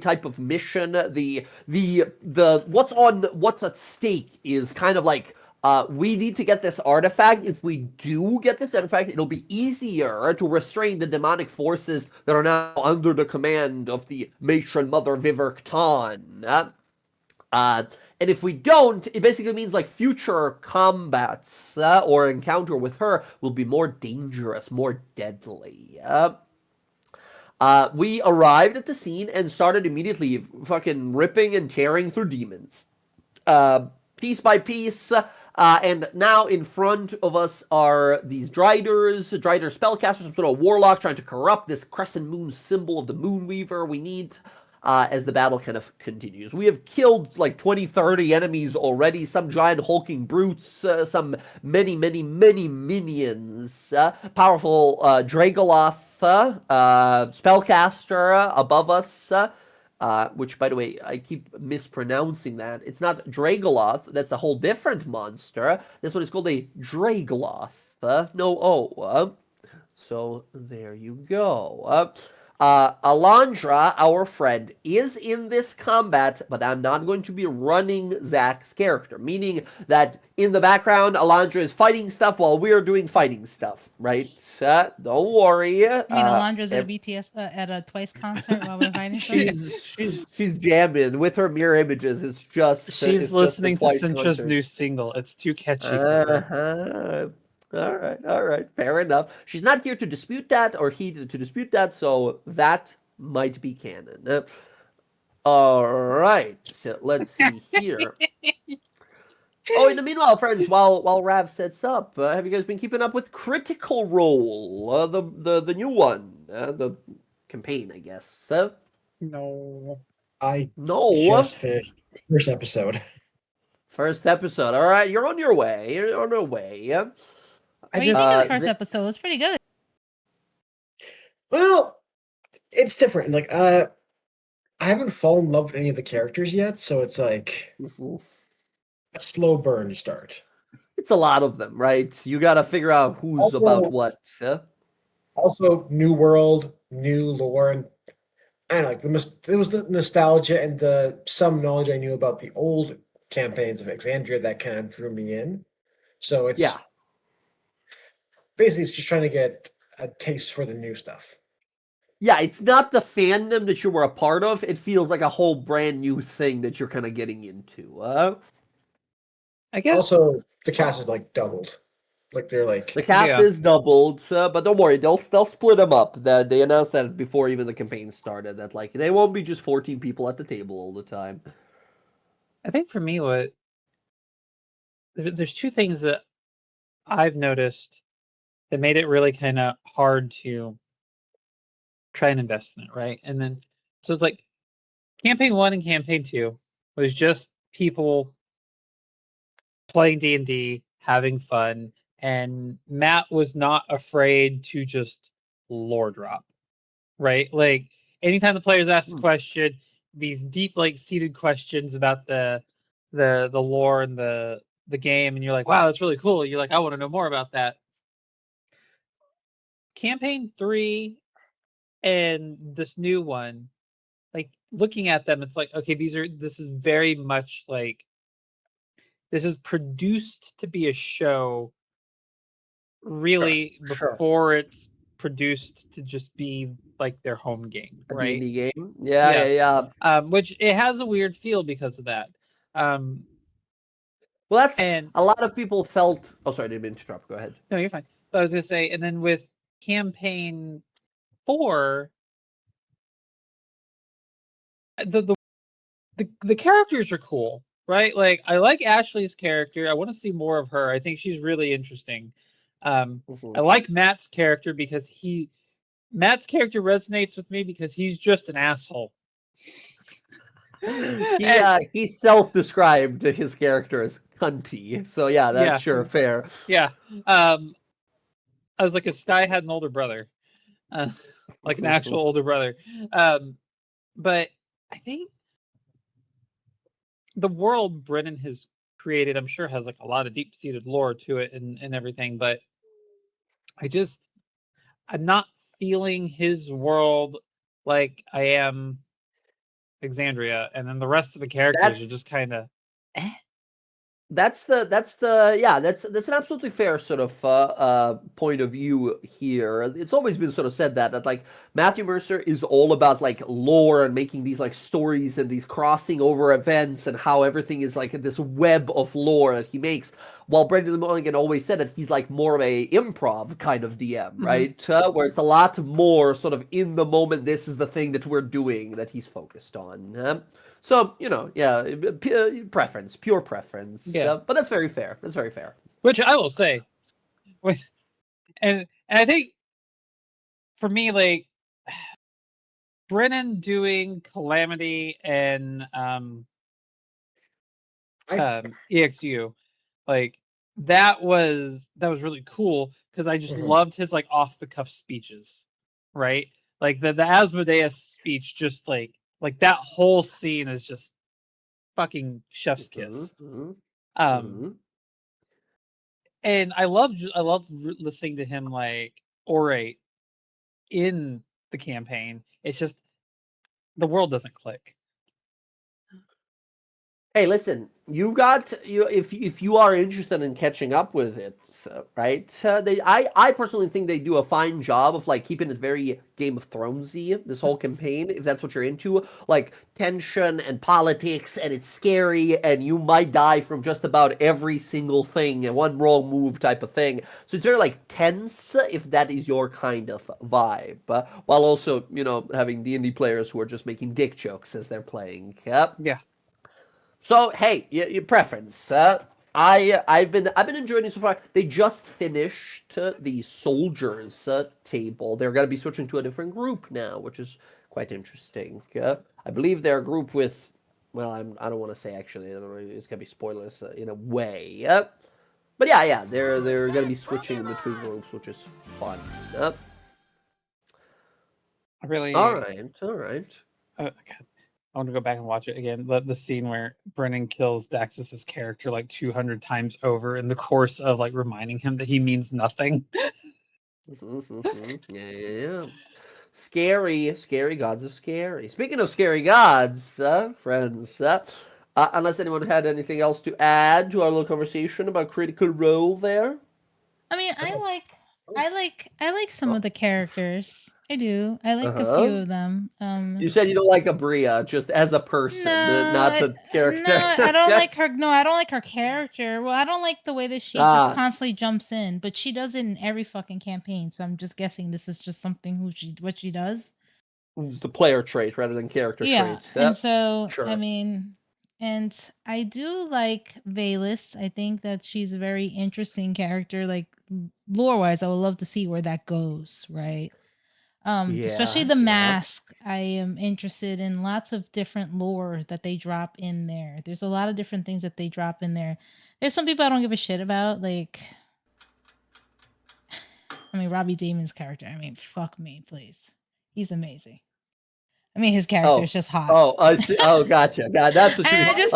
type of mission. The what's at stake is kind of like we need to get this artifact. If we do get this artifact, it'll be easier to restrain the demonic forces that are now under the command of the matron mother Vivek Tan. And if we don't, it basically means like future combats or encounter with her will be more dangerous, more deadly. We arrived at the scene and started immediately fucking ripping and tearing through demons. Piece by piece. And now in front of us are these Drider spellcasters, some sort of warlock trying to corrupt this crescent moon symbol of the Moonweaver we need as the battle kind of continues. We have killed like 20, 30 enemies already, some giant hulking brutes, some many minions, powerful Dragoloth spellcaster above us, which, by the way, I keep mispronouncing that. It's not Dragoloth. That's a whole different monster. This one is called a Dragoloth. No O. So there you go. Alondra, our friend, is in this combat, but I'm not going to be running Zach's character, meaning that in the background, Alondra is fighting stuff while we're doing fighting stuff, right? Don't worry. You mean Alondra's at a BTS at a Twice concert while we're fighting? She's jamming with her mirror images. It's just she's listening to Sintra's new single. It's too catchy for her. All right, fair enough. She's not here to dispute that, or he to dispute that, so that might be canon. All right, so let's see here. Oh, in the meanwhile, friends, while Rav sets up, have you guys been keeping up with Critical Role, the new one, the campaign, I guess? No, just finished first episode. First episode. All right, you're on your way. You're on your way. What do you think of the first episode? It was pretty good. Well, it's different. Like, I haven't fallen in love with any of the characters yet, so it's like a slow burn to start. It's a lot of them, right? You got to figure out who's also, about what. Also, new world, new lore, and like it was the nostalgia and some knowledge I knew about the old campaigns of Exandria that kind of drew me in. So it's basically it's just trying to get a taste for the new stuff. Yeah, it's not the fandom that you were a part of. It feels like a whole brand new thing that you're kind of getting into. I guess also the cast is like doubled. Like they're like the cast is doubled, but don't worry, they'll split them up. That they announced that before even the campaign started. That like they won't be just 14 people at the table all the time. I think for me, there's two things that I've noticed that made it really kind of hard to try and invest in it, right? And then so it's like campaign 1 and campaign 2 was just people playing D&D, having fun, and Matt was not afraid to just lore drop, right? Like anytime the players asked a question, these deep, like seated questions about the lore and the game, and you're like, wow, that's really cool. You're like, I want to know more about that. Campaign 3 and this new one, like looking at them, it's like, okay, this is very much like this is produced to be a show really before it's produced to just be like their home game, right? A D&D game. Yeah. Which it has a weird feel because of that. Well, that's and a lot of people felt. Oh, sorry, I didn't mean to interrupt. Go ahead. No, you're fine. But I was gonna say, and then with campaign 4, the characters are cool, right? Like I like Ashley's character. I want to see more of her. I think she's really interesting. I like Matt's character because Matt's character resonates with me because he's just an asshole. He self-described his character as cunty. So yeah, that's sure fair. Yeah. I was like, if Sky had an older brother, like an actual older brother. But I think the world Brennan has created, I'm sure, has like a lot of deep-seated lore to it and everything, but I'm not feeling his world like I am Exandria, and then the rest of the characters are just kind of. That's an absolutely fair sort of point of view here. It's always been sort of said that like Matthew Mercer is all about like lore and making these like stories and these crossing over events and how everything is like this web of lore that he makes. While Brendan Mulligan always said that he's like more of a improv kind of DM, right? Where it's a lot more sort of in the moment. This is the thing that we're doing that he's focused on. So, pure preference. Yeah. But that's very fair. That's very fair. Which I will say, and I think for me, like Brennan doing Calamity and EXU, like that was really cool because I just loved his like off the cuff speeches, right? Like the Asmodeus speech, just like that whole scene is just fucking chef's kiss. And I love listening to him like orate in the campaign. It's just the world doesn't click. Hey, listen, if you are interested in catching up with it, right? I personally think they do a fine job of like keeping it very Game of Thronesy, this whole campaign, if that's what you're into, like tension and politics, and it's scary, and you might die from just about every single thing, and one wrong move type of thing. So it's very like tense, if that is your kind of vibe, while also having D&D players who are just making dick jokes as they're playing. Yeah. So hey, your preference. I've been enjoying it so far. They just finished the soldiers table. They're gonna be switching to a different group now, which is quite interesting. I believe they're a group with. Well, I don't want to say actually. I don't know. It's gonna be spoilers in a way. But yeah, they're gonna be switching between groups, which is fun. Really. All right. God. I want to go back and watch it again. The scene where Brennan kills Daxus's character like 200 times over in the course of like reminding him that he means nothing. Yeah. Scary gods are scary. Speaking of scary gods, friends, unless anyone had anything else to add to our little conversation about Critical Role there. I mean, I like some of the characters. I do. I like a few of them. You said you don't like Abria just as a person, not the character. No, I don't like her. No, I don't like her character. Well, I don't like the way that she just constantly jumps in, but she does it in every fucking campaign. So I'm just guessing this is just something what she does. It's the player trait rather than character traits. And so sure. I mean, and I do like Valus. I think that she's a very interesting character. Like lore-wise, I would love to see where that goes, right? Especially the mask. I am interested in lots of different lore that they drop in there. There's a lot of different things that they drop in there. There's some people I don't give a shit about, like Robbie Damon's character. Fuck me, please. He's amazing. His character is just hot. Oh, I see. Oh, gotcha. God, that's what you mean. It's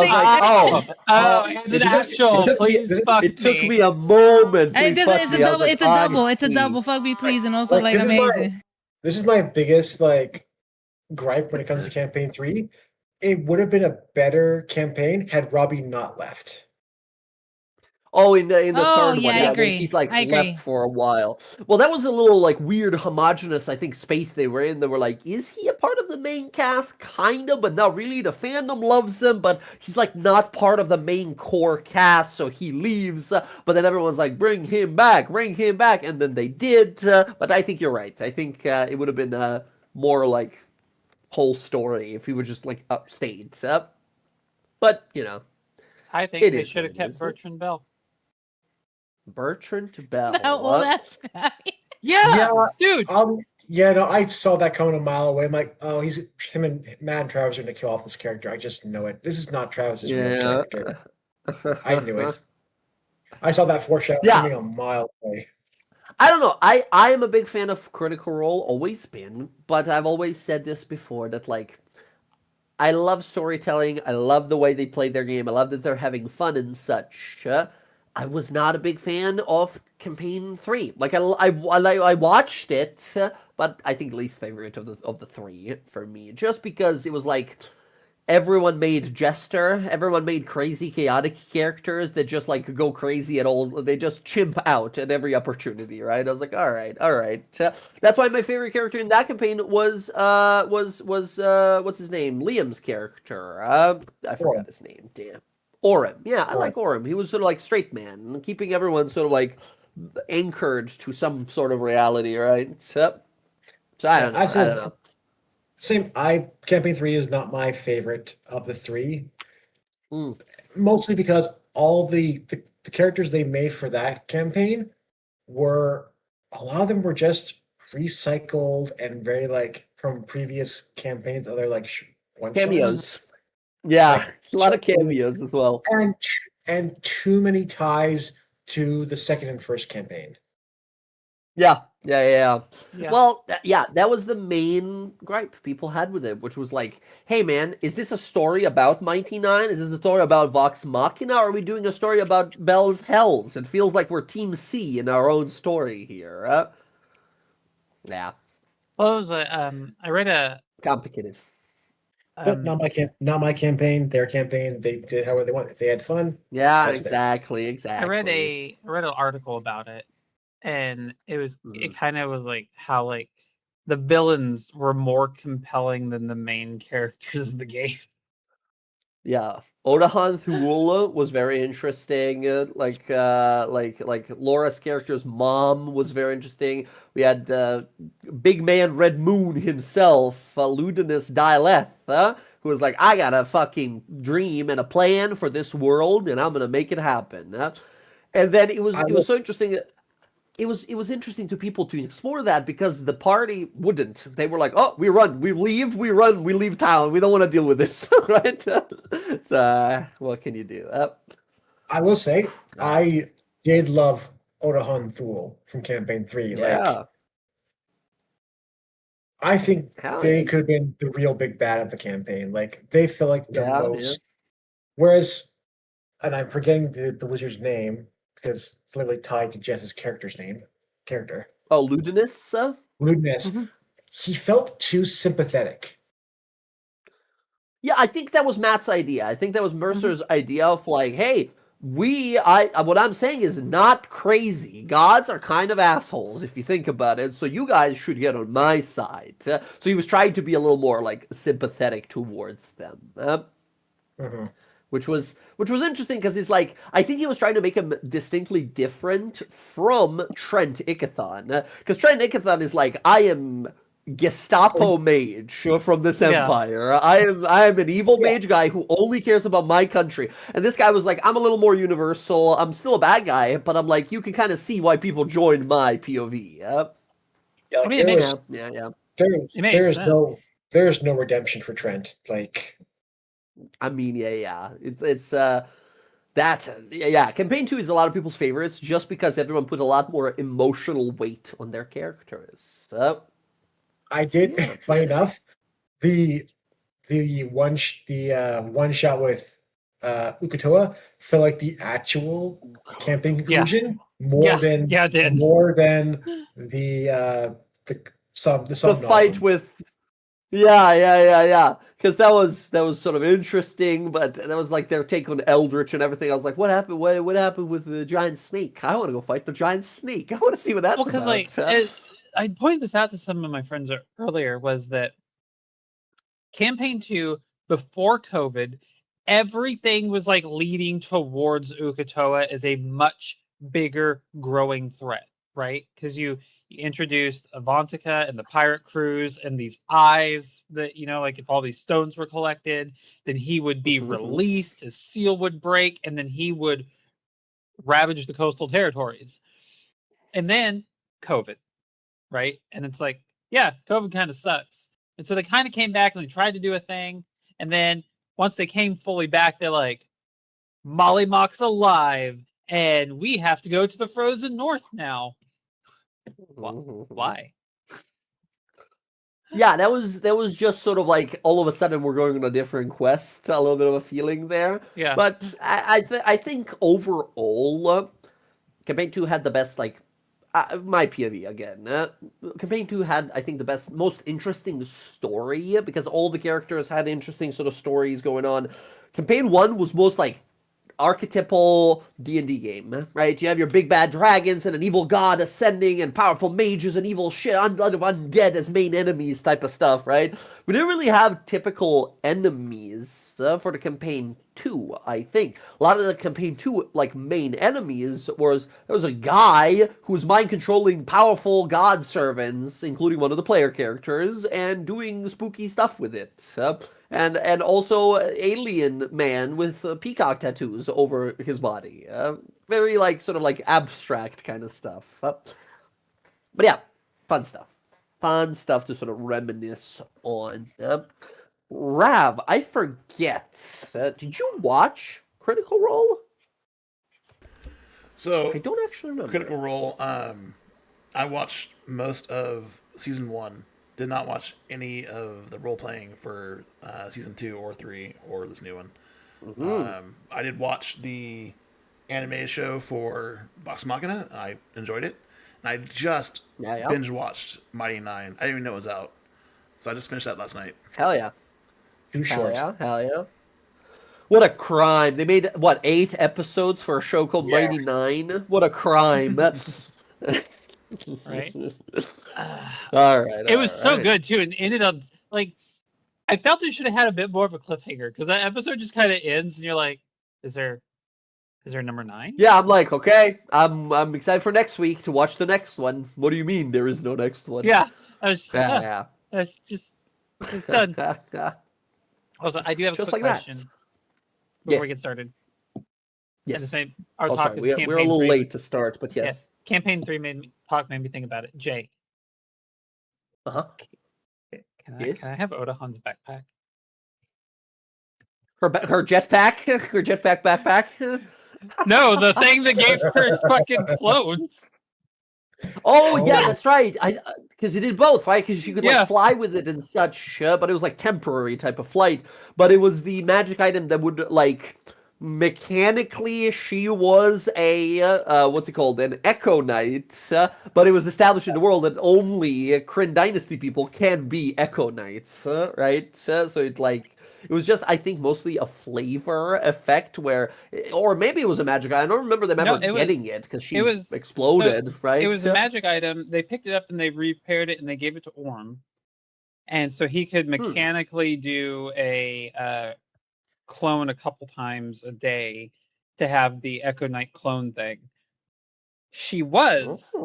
an actual. Please fuck me. It took me a moment. It's a double. It's a double. Fuck me, please, and also like amazing. This is my biggest gripe when it comes to campaign 3. It would have been a better campaign had Robbie not left. Oh, in the third one, I agree. He's left for a while. Well, that was a little weird, homogenous, I think, space they were in. They were like, is he a part of the main cast? Kinda, but not really. The fandom loves him, but he's not part of the main core cast, so he leaves. But then everyone's like, bring him back, and then they did. But I think you're right. I think it would have been more whole story if he would just stayed. But I think they should have kept Bertrand Bell. Bertrand Bell. That guy. Yeah, dude. I saw that coming a mile away. I'm like, oh, him and Matt and Travis are going to kill off this character. I just know it. This is not Travis's real character. I knew it. I saw that foreshadow coming a mile away. I don't know. I am a big fan of Critical Role, always been, but I've always said this before that I love storytelling. I love the way they play their game. I love that they're having fun and such. I was not a big fan of Campaign 3. I watched it, but I think least favorite of the 3 for me, just because it was everyone made jester, everyone made crazy chaotic characters that just like go crazy at all. They just chimp out at every opportunity, right? I was like, all right, all right. That's why my favorite character in that campaign was what's his name? Liam's character. I forgot his name. Damn. Orem. Yeah, I like Orem. He was sort of like straight man, keeping everyone sort of like anchored to some sort of reality, right? So I don't know. I don't know. Same. Campaign 3 is not my favorite of the 3. Mm. Mostly because all the characters they made for that campaign were, a lot of them were just recycled and very like from previous campaigns, other like one Cameos. Yeah, like, a lot of cameos as well. And too many ties to the second and first campaign. Yeah. Yeah. Well, yeah, that was the main gripe people had with it, which was like, hey man, is this a story about Mighty Nine? Is this a story about Vox Machina? Or are we doing a story about Bell's Hells? It feels like we're Team C in our own story here. Yeah. Well, it was I read a Complicated. But not my campaign, their campaign. They did however they want. If they had fun, Yeah, that's exactly. I read an article about it, and it kind of was like how like the villains were more compelling than the main characters of the game. Yeah, Odahan Thule was very interesting. Like Laura's character's mom was very interesting. We had Big Man Red Moon himself, Ludinus Dileth, who was like, I got a fucking dream and a plan for this world, and I'm gonna make it happen. And then it was so interesting. It was interesting to people to explore that because the party wouldn't. They were like, "Oh, we run, we leave, we run, we leave town. We don't want to deal with this, right?" So, what can you do? I will say, I did love Odahan Thule from Campaign 3. Yeah. Like, I think they could have been the real big bad of the campaign. Like, they feel like the most. Whereas, and I'm forgetting the wizard's name because it's literally tied to Jess's character. Oh, Ludinus? Ludinus. Mm-hmm. He felt too sympathetic. Yeah, I think that was Matt's idea. I think that was Mercer's idea of like, hey, what I'm saying is not crazy. Gods are kind of assholes if you think about it. So you guys should get on my side. So he was trying to be a little more like sympathetic towards them. Which was interesting because he's like, I think he was trying to make him distinctly different from Trent Ickathon. Because Trent Ickathon is like, I am Gestapo mage from this empire. I am an evil mage guy who only cares about my country. And this guy was like, I'm a little more universal. I'm still a bad guy, but I'm like, you can kind of see why people join my POV. Yeah, like, there's no redemption for Trent. Like, I mean, it's campaign 2 is a lot of people's favorites just because everyone put a lot more emotional weight on their characters. I did, funny enough, the one shot with Ukatoa felt like the actual camping conclusion more than the fight with. Yeah. Because that was sort of interesting, but that was like their take on Eldritch and everything. I was like, what happened? What happened with the giant snake? I want to go fight the giant snake. I want to see what that's about. Because I pointed this out to some of my friends earlier, was that Campaign 2, before COVID, everything was like leading towards Ukatoa as a much bigger growing threat, right? Because you introduced Avantika and the pirate crews and these eyes that, like if all these stones were collected, then he would be released, his seal would break, and then he would ravage the coastal territories. And then COVID. Right. And it's like, yeah, COVID kind of sucks. And so they kind of came back and they tried to do a thing. And then once they came fully back, they're like, Molly Mock's alive and we have to go to the frozen north now. Why? Yeah, that was just sort of like all of a sudden we're going on a different quest. A little bit of a feeling there. Yeah. But I think overall, Campaign 2 had the best like my POV again. Campaign 2 had, I think, the most interesting story because all the characters had interesting sort of stories going on. Campaign 1 was most like archetypal D&D game, right? You have your big bad dragons and an evil god ascending and powerful mages and evil shit, undead as main enemies type of stuff, right? We didn't really have typical enemies for the campaign 2, I think. A lot of the campaign 2 like main enemies there was a guy who was mind controlling powerful god servants, including one of the player characters, and doing spooky stuff with it. And also alien man with peacock tattoos over his body. Very like sort of like abstract kind of stuff. But yeah, fun stuff. Fun stuff to sort of reminisce on. Rav, I forget. Did you watch Critical Role? So I don't actually remember. Critical Role. I watched most of season 1. Did not watch any of the role playing for season 2 or 3 or this new one. Mm-hmm. I did watch the anime show for Vox Machina. I enjoyed it. And I just binge watched Mighty Nine. I didn't even know it was out. So I just finished that last night. Hell yeah. Too short. Hell yeah. What a crime. They made, 8 episodes for a show called Mighty Nine? What a crime. Right? All right. It was so good too, and ended up like I felt it should have had a bit more of a cliffhanger because that episode just kind of ends, and you're like, "Is there number 9?" Yeah, I'm like, okay, I'm excited for next week to watch the next one. What do you mean there is no next one? Yeah, I was Yeah. just it's done. Yeah. Also, I do have a Just quick like that. question before we get started. Yes. And this our Oh, talk sorry. is We're campaign a little 3. late to start, but yes. Yeah, campaign 3 made me think about it. Jay, Uh-huh. can I have Odahan's backpack? Her jetpack? Her jetpack backpack? No, the thing that gave her fucking clones. Oh, yeah, that's right. Because he did both, right? Because she could Yeah. like fly with it and such, but it was like temporary type of flight. But it was the magic item that would like mechanically she was a what's it called? An Echo Knight. But it was established in the world that only Kryn Dynasty people can be Echo Knights, right? So it like. It was just, I think, mostly a flavor effect where, or maybe it was a magic item. I don't remember them ever getting it because she exploded, right? It was a magic item. They picked it up and they repaired it and they gave it to Orm. And so he could mechanically do a clone a couple times a day to have the Echo Knight clone thing. She was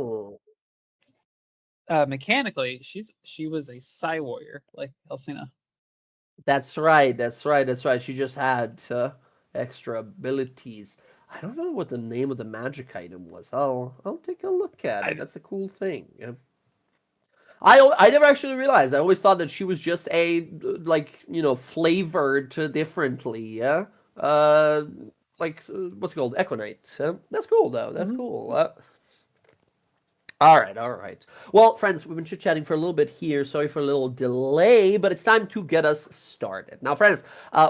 mechanically, she was a Psy Warrior like Elsina. That's right. She just had extra abilities. I don't know what the name of the magic item was. I'll take a look at it. That's a cool thing. Yeah. I never actually realized. I always thought that she was just a flavored differently. Yeah. What's it called? Echo Knight. That's cool though. That's cool. All right. Well, friends, we've been chit-chatting for a little bit here. Sorry for a little delay, but it's time to get us started. Now, friends,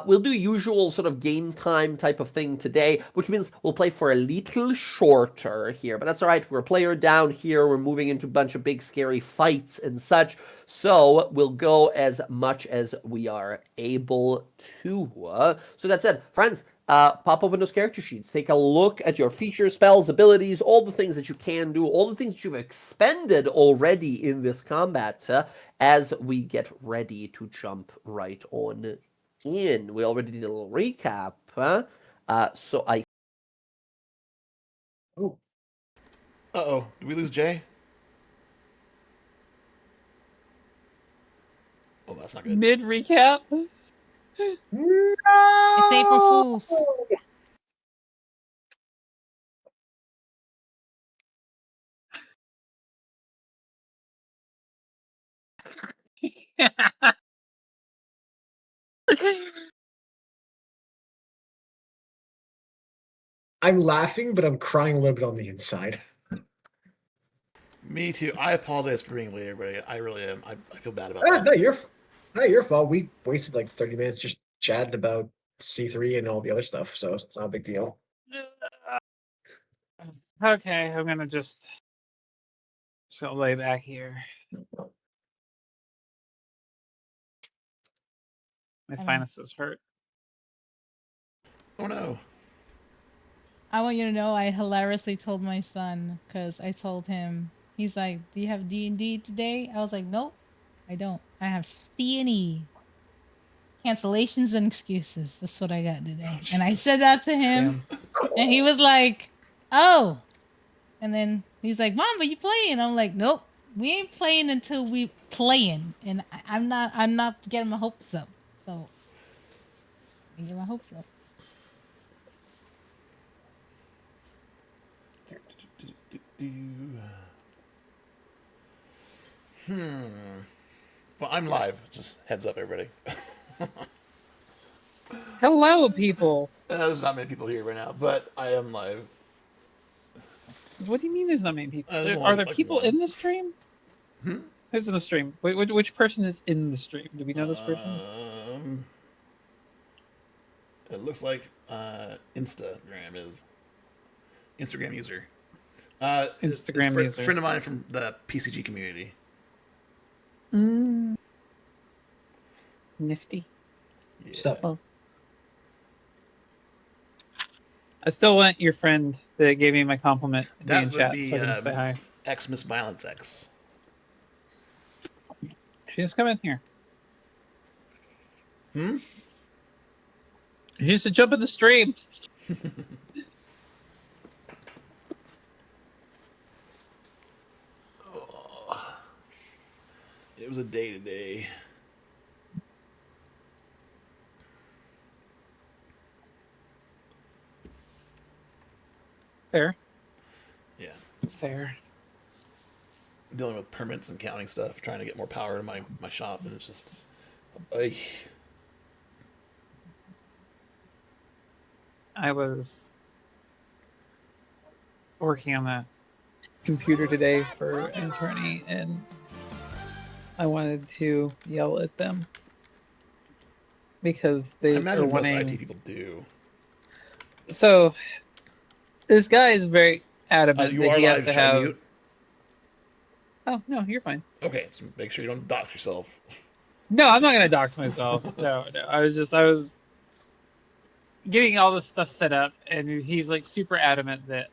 we'll do usual sort of game time type of thing today, which means we'll play for a little shorter here. But that's all right. We're a player down here. We're moving into a bunch of big, scary fights and such. So we'll go as much as we are able to. So that said, friends, pop open those character sheets. Take a look at your features, spells, abilities, all the things that you can do, all the things that you've expended already in this combat as we get ready to jump right on in. We already did a little recap. So I... Oh. Uh-oh. Did we lose Jay? Oh, that's not good. Mid recap? It's April Fool's. I'm laughing, but I'm crying a little bit on the inside. Me too. I apologize for being late, everybody. I really am. I feel bad about that. Not your fault. We wasted like 30 minutes just chatting about C3 and all the other stuff, so it's not a big deal. Okay, I'm gonna just So lay back here. My sinuses hurt. Oh no. I want you to know I hilariously told my son, because I told him, he's like, do you have D&D today? I was like, nope, I don't. I have C&E. Cancellations and excuses. That's what I got today. And I said that to him, and he was like, oh. And then he's like, Mom, are you playing? I'm like, nope, we ain't playing until we playing. And I'm not getting my hopes up. So I get my hopes up. Well, I'm live. Just heads up, everybody. Hello, people. There's not many people here right now, but I am live. What do you mean there's not many people? There's Are only, there like, people one. in the stream? Who's in the stream? Which person is in the stream? Do we know this person? It looks like Instagram is. Instagram user. Instagram user. Friend of mine from the PCG community. Nifty. Yeah. So, I still want your friend that gave me my compliment to That be in would chat be so I can say hi. X Miss Violence X. She just come in here. Hmm? She used to jump in the stream. It was a day today. Fair. Yeah. Fair. Dealing with permits and counting stuff, trying to get more power in my shop, and it's just... I was working on the computer today for an attorney, and I wanted to yell at them because I they are imagine most wanting... IT people do. So this guy is very adamant You that are he has live, to shall I have... mute? Oh, no, you're fine. Okay, so make sure you don't dox yourself. No, I'm not going to dox myself. No. I was getting all this stuff set up, and he's like super adamant that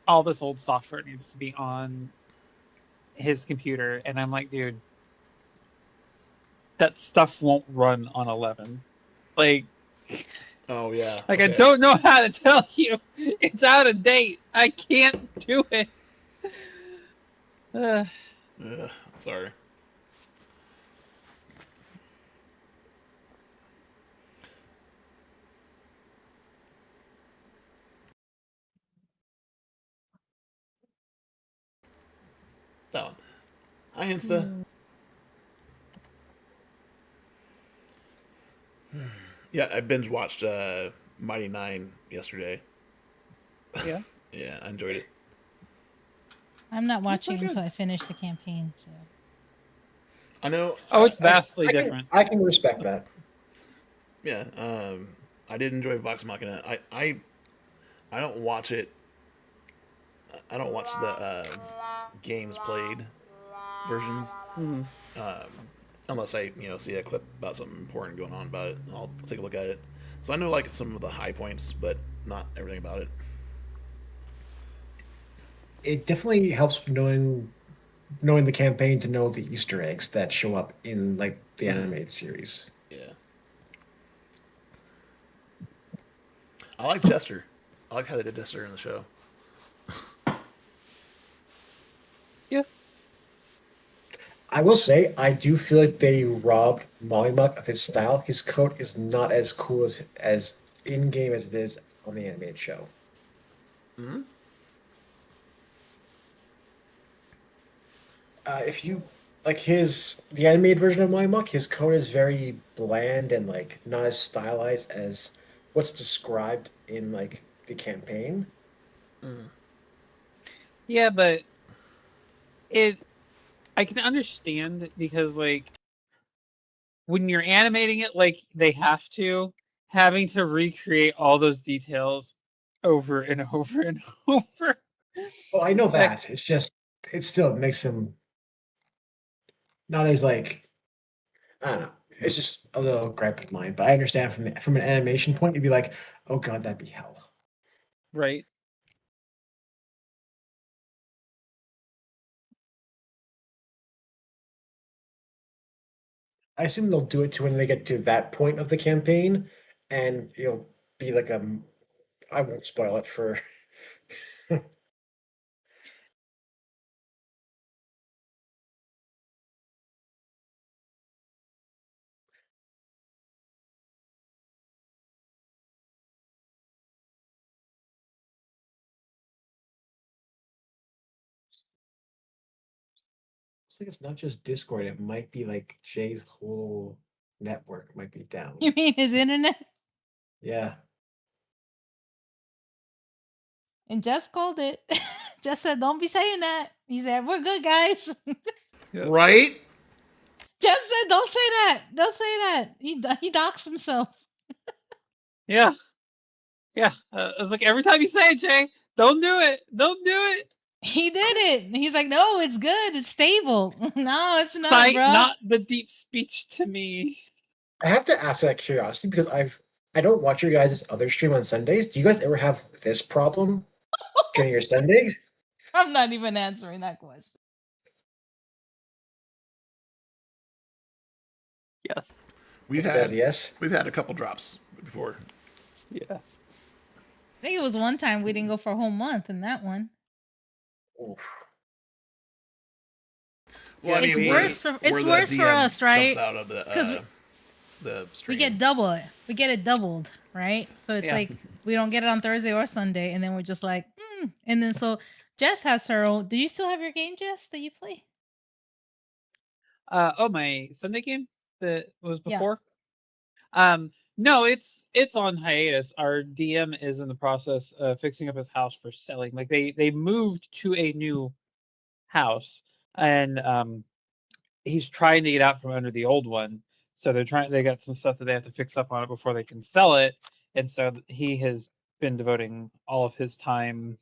all this old software needs to be on his computer. And I'm like, dude, that stuff won't run on 11. Like... Oh, yeah. Like, okay. I don't know how to tell you. It's out of date. I can't do it. Sorry. That one. Hi, Insta. Yeah, I binge watched Mighty 9 yesterday. Yeah. Yeah, I enjoyed it. I'm not watching until I finish the campaign. So. I know. Oh, it's vastly different. I can respect that. Yeah, I did enjoy Vox Machina. I don't watch it. I don't watch the games played versions. Unless I see a clip about something important going on about it. I'll take a look at it. So I know like some of the high points, but not everything about it. It definitely helps knowing the campaign to know the Easter eggs that show up in like the animated series. Yeah. I like Jester. I like how they did Jester in the show. Yeah. I will say, I do feel like they robbed Mollymuck of his style. His coat is not as cool as in game as it is on the animated show. Hmm. If you like the animated version of Mollymuck, his coat is very bland and like not as stylized as what's described in like the campaign. Yeah, but I can understand because like when you're animating it like they have to, having to recreate all those details over and over and over. Oh, I know that. It's just it still makes him not as like I don't know. It's just a little gripe of mine, but I understand from an animation point, you'd be like, oh god, that'd be hell. Right. I assume they'll do it to when they get to that point of the campaign, and it'll be like I won't spoil it for. I think it's not just Discord. It might be like Jay's whole network might be down. You mean his internet? Yeah. And Jess called it. Jess said, "Don't be saying that." He said, "We're good, guys." Right? Jess said, "Don't say that. Don't say that." He doxed himself. Yeah. Yeah. It's like every time you say it, Jay, don't do it. Don't do it. He did it. And he's like, "No, it's good. It's stable." No, it's not, Cite bro. not the deep speech to me. I have to ask out of curiosity because I don't watch your guys' other stream on Sundays. Do you guys ever have this problem during your Sundays? I'm not even answering that question. Yes. We've Yes, had yes. we've had a couple drops before. Yeah. I think it was one time we didn't go for a whole month in that one. Oof. Well, I It's mean, worse. where It's the worse for DM us, right? Jumps out of the 'Cause the We stream. get double it. We get it doubled, right? So it's Yeah. like we don't get it on Thursday or Sunday, and then we're just like, and then so Jess has her own. Do you still have your game, Jess, that you play? My Sunday game that was Yeah. before. No, it's on hiatus. Our DM is in the process of fixing up his house for selling. Like they moved to a new house, and he's trying to get out from under the old one. So they got some stuff that they have to fix up on it before they can sell it. And so he has been devoting all of his time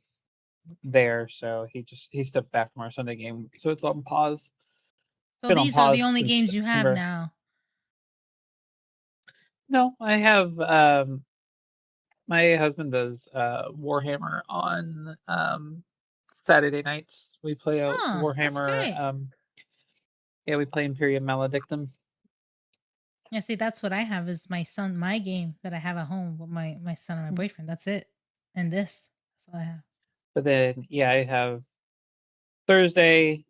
there. So he stepped back from our Sunday game. So it's on pause. So Been on these are the pause only since games you have September. now. No, I have my husband does Warhammer on Saturday nights. We play a Oh, that's great. Warhammer. Yeah, we play Imperium Maledictum. Yeah, see, that's what I have is my game that I have at home with my son and my boyfriend. That's it. And this. That's all I have. But then yeah, I have Thursday,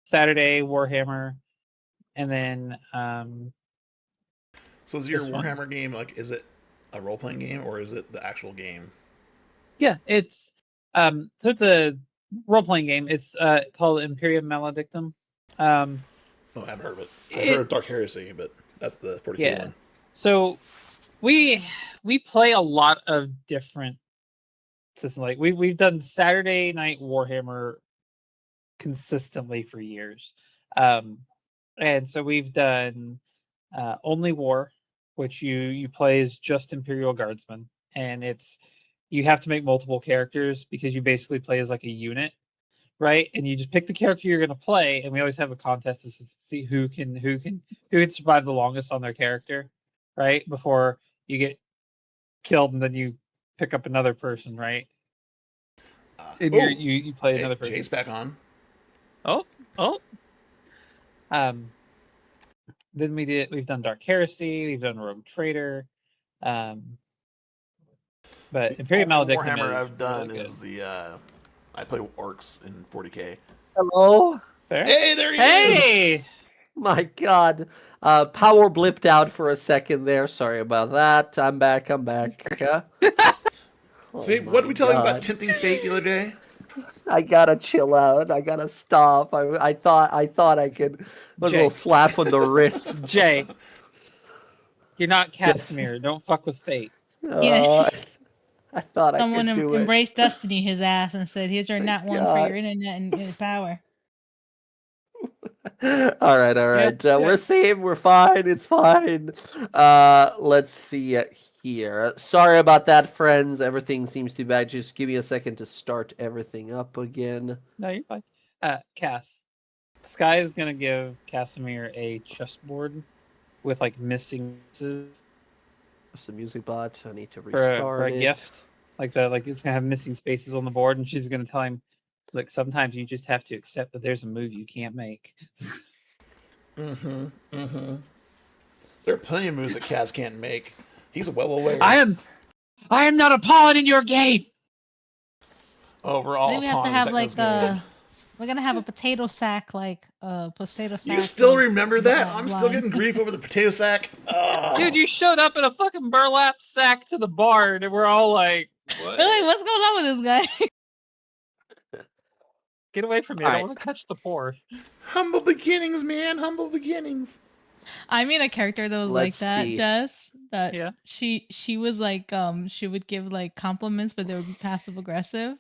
Saturday Warhammer, and then So is your this one. Warhammer game like? Is it a role playing game or is it the actual game? Yeah, it's so it's a role playing game. It's called Imperium Maledictum. Oh, I haven't heard of it. I've heard of Dark Heresy, but that's the 40K Yeah. one. So we play a lot of different systems. Like we've done Saturday night Warhammer consistently for years. And so we've done Only War, which you play as just Imperial Guardsmen, and you have to make multiple characters because you basically play as like a unit, right? And you just pick the character you're going to play, and we always have a contest to see who can survive the longest on their character, right? Before you get killed, and then you pick up another person, right? And you play another person. Jay's back on. Oh. Then we've done Dark Heresy, we've done Rogue Trader, but Imperium Maledictum Warhammer is I've done really is the I play orcs in 40K. Hello. fair. Hey, there he is. Hey, My God. Power blipped out for a second there. Sorry about that. I'm back. See, Oh what did we tell you God. about tempting fate the other day? I gotta chill out. I gotta stop. I thought I could. Was a Jay. little slap on the wrist. Jay, you're not Casimir. Don't fuck with fate. Yeah. I thought I Someone could do it. embraced Destiny his ass and said, "Here's your nat one for your internet and power." All right. Yeah. We're safe. We're fine. It's fine. Let's see here. Sorry about that, friends. Everything seems to be bad. Just give me a second to start everything up again. No, you're fine. Cass. Sky is gonna give Casimir a chessboard with like missing pieces It's the music bot. I need to for restart a it. gift. Like it's gonna have missing spaces on the board, and she's gonna tell him, "Look, sometimes you just have to accept that there's a move you can't make." There are plenty of moves that Kaz can't make. He's well aware. I am not a pawn in your game. Overall, Then we have to have like we're gonna have a potato sack, like potato sack. You still like, remember that? line. I'm still getting grief over the potato sack. Oh. Dude, you showed up in a fucking burlap sack to the bar, and we're all like, "What? We're like, what's going on with this guy? Get away from me! All I right. don't want to touch the poor." Humble beginnings, man. Humble beginnings. I mean, a character that was like Let's that, see. Jess. That Yeah. she was like she would give like compliments, but they would be passive aggressive.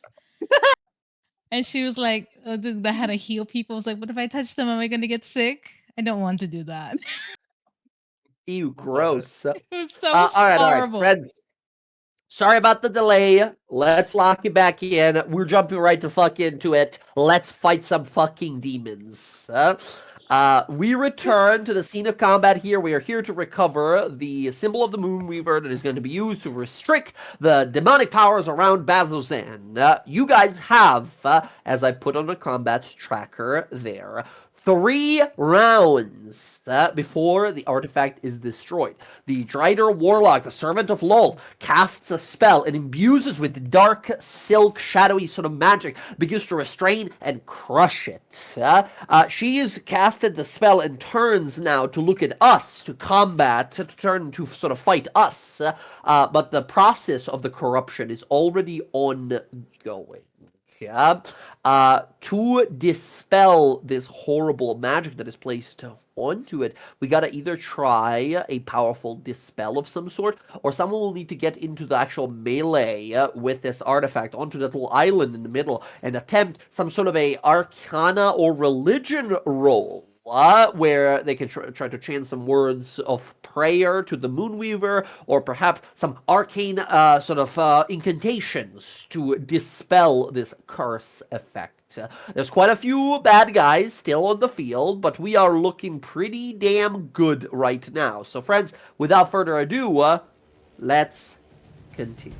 And she was like, that had to heal people. I was like, what if I touch them? Am I gonna get sick? I don't want to do that. Ew, gross. It was so All right, horrible. friends. Sorry about the delay. Let's lock it back in. We're jumping right the fuck into it. Let's fight some fucking demons. We return to the scene of combat here. We are here to recover the symbol of the Moonweaver that is going to be used to restrict the demonic powers around Bazzoxan. You guys have, as I put on the combat tracker there, 3 rounds before the artifact is destroyed. The Drider Warlock, the Servant of Lolth, casts a spell and imbues us with dark, silk, shadowy sort of magic, begins to restrain and crush it. She has casted the spell and turns now to look at us, to combat, to turn to sort of fight us. But the process of the corruption is already ongoing. Yeah. To dispel this horrible magic that is placed onto it, we gotta either try a powerful dispel of some sort, or someone will need to get into the actual melee with this artifact onto that little island in the middle and attempt some sort of a arcana or religion roll. Where they can try to chant some words of prayer to the Moonweaver, or perhaps some arcane sort of incantations to dispel this curse effect. There's quite a few bad guys still on the field, but we are looking pretty damn good right now. So friends, without further ado, let's continue.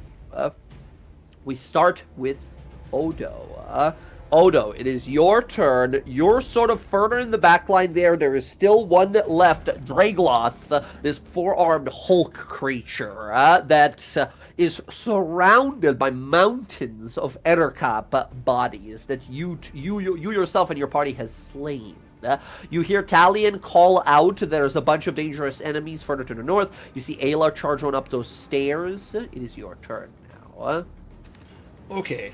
We start with Odo. Odo, it is your turn. You're sort of further in the back line there. There is still one left, Dragloth, this 4-armed Hulk creature that is surrounded by mountains of Ettercap bodies that you yourself and your party has slain. You hear Talion call out there's a bunch of dangerous enemies further to the north. You see Ayla charge on up those stairs. It is your turn now. Okay.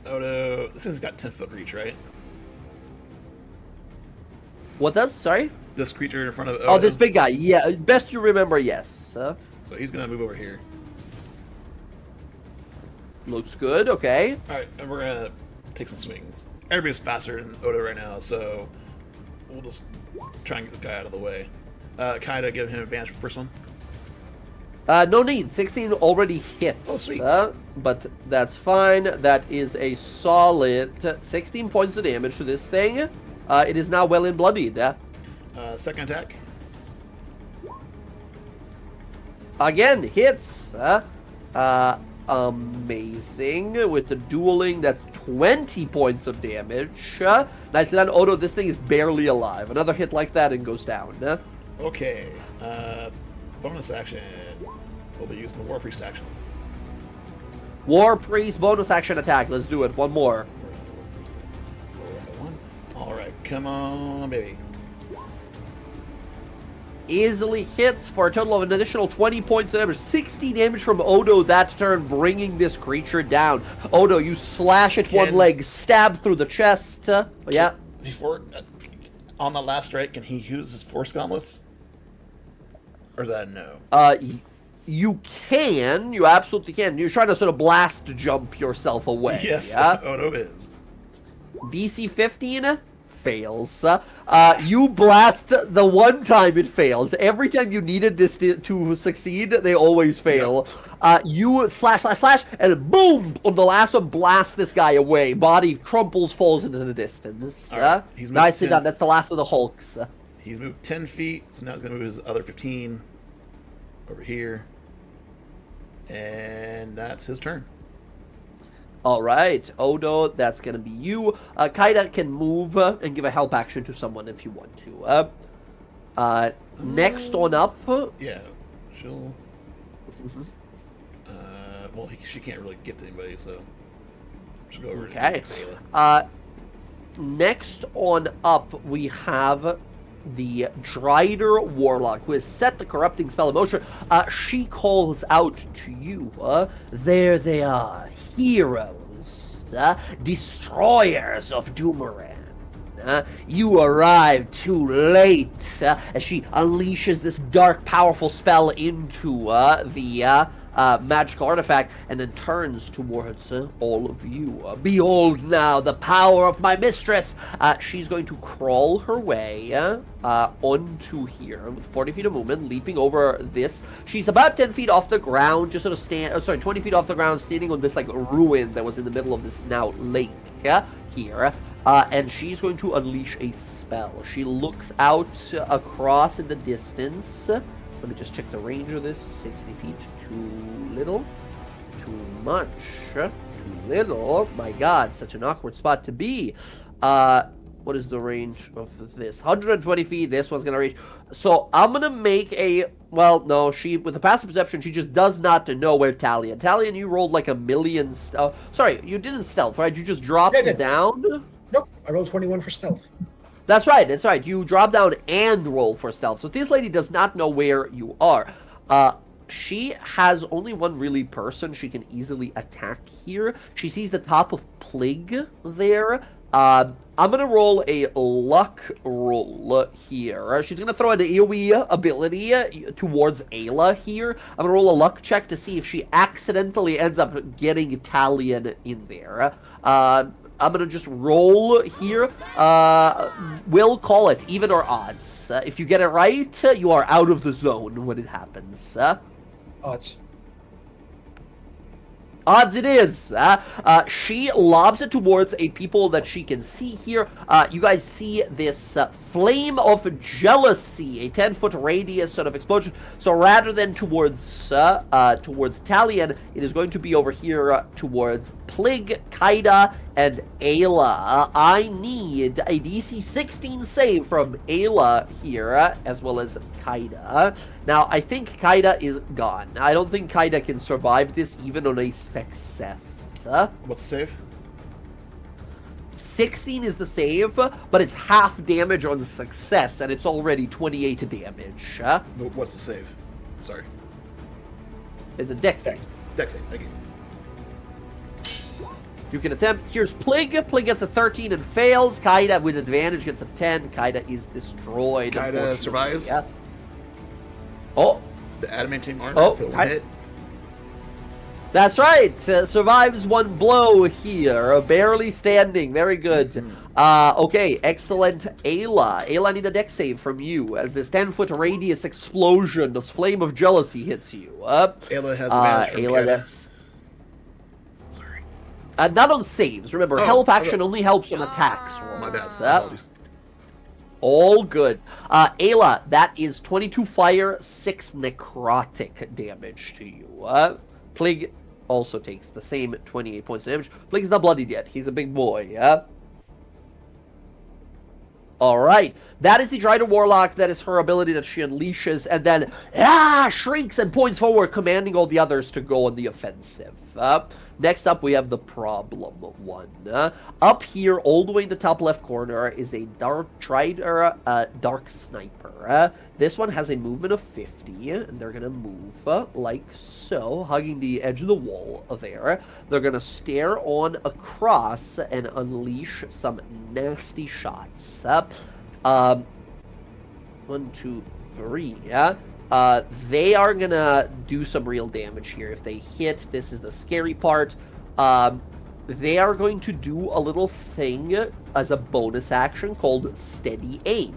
Odo, this thing's got 10-foot reach, right? What does? Sorry? This creature in front of Odo. Oh, this big guy. Yeah, best you remember, yes. So he's gonna move over here. Looks good, okay. Alright, and we're gonna take some swings. Everybody's faster than Odo right now, so we'll just try and get this guy out of the way. Kinda give him advantage for the first one. No need. 16 already hits. Oh, sweet. But that's fine. That is a solid 16 points of damage to this thing. It is now well and bloodied. Second attack. Again, hits. Amazing. With the dueling, that's 20 points of damage. Nicely done, Odo. This thing is barely alive. Another hit like that and goes down. Okay. Bonus action. We'll be using the War Priest action. War Priest bonus action attack. Let's do it. One more. Alright, come on, baby. Easily hits for a total of an additional 20 points of damage. 60 damage from Odo that turn, bringing this creature down. Odo, you slash at one leg, stab through the chest. Yeah. Before, on the last strike, can he use his Force Gauntlets? Or is that a no? You can. You absolutely can. You're trying to sort of blast jump yourself away. Yes, Yeah? Odo is. DC 15 fails. You blast the one time it fails. Every time you needed this to succeed, they always fail. You slash, and boom! On the last one, blast this guy away. Body crumples, falls into the distance. Alright, he's moved Nicely 10 done. That's the last of the Hulks. He's moved 10 feet, so now he's going to move his other 15 over here. And that's his turn. All right, Odo, that's going to be you. Kaida can move and give a help action to someone if you want to. Next on up. Yeah, she'll... well, she can't really get to anybody, so she'll go over Okay. to Ayla. Next on up, we have the Drider Warlock, who has set the corrupting spell in motion. She calls out to you. There they are, heroes, destroyers of Doomeran. You arrived too late, as she unleashes this dark, powerful spell into the magical artifact, and then turns towards all of you. Behold now the power of my mistress! She's going to crawl her way onto here with 40 feet of movement, leaping over this. She's about 10 feet off the ground, just sort of 20 feet off the ground, standing on this like ruin that was in the middle of this now lake here. And she's going to unleash a spell. She looks out across in the distance. Let me just check the range of this. 60 feet. Too little. Too much. Too little. My God, such an awkward spot to be. What is the range of this? 120 feet. This one's going to reach. So I'm going to make a... Well, no, with the passive perception, she just does not know where Talion. Talion, you rolled like a million... sorry, you didn't stealth, right? You just dropped down? Nope, I rolled 21 for stealth. That's right, that's right. You drop down and roll for stealth. So this lady does not know where you are. She has only one really person she can easily attack here. She sees the top of Plig there. I'm going to roll a luck roll here. She's going to throw an AoE ability towards Ayla here. I'm going to roll a luck check to see if she accidentally ends up getting Talion in there. I'm going to just roll here. We'll call it even or odds. If you get it right, you are out of the zone when it happens. Odds. Odds it is. She lobs it towards a people that she can see here. You guys see this flame of jealousy, a 10-foot radius sort of explosion. So rather than towards Talion, it is going to be over here towards Plig, Kaida, and Ayla. I need a DC 16 save from Ayla here, as well as Kaida. Now, I think Kaida is gone. I don't think Kaida can survive this even on a success. What's the save? 16 is the save, but it's half damage on success, and it's already 28 damage. What's the save? Sorry. It's a dex save. Dex save, thank you. You can attempt. Here's Plig. Plig gets a 13 and fails. Kaida with advantage gets a 10. Kaida is destroyed. Kaida survives. Yeah. Oh. The adamantine armor for one hit. That's right. Survives one blow here. Barely standing. Very good. Okay, excellent. Ayla. Ayla, need a dex save from you as this 10-foot radius explosion, this flame of jealousy hits you. Ayla has advantage from Ayla, that's... Not on saves. Remember, help action only helps on attacks. My bad. Apologies. All good. Ayla, that is 22 fire, 6 necrotic damage to you. Plig also takes the same 28 points of damage. Plig's not bloodied yet. He's a big boy, yeah? Alright. That is the Drider Warlock. That is her ability that she unleashes, and then shrieks and points forward, commanding all the others to go on the offensive. Next up, we have the problem one. Up here, all the way in the top left corner, is a Dark Drider Dark Sniper. This one has a movement of 50, and they're going to move like so, hugging the edge of the wall there. They're going to stare on across and unleash some nasty shots. 1, 2, 3, yeah? They are gonna do some real damage here. If they hit, this is the scary part. they are going to do a little thing as a bonus action called Steady Aim,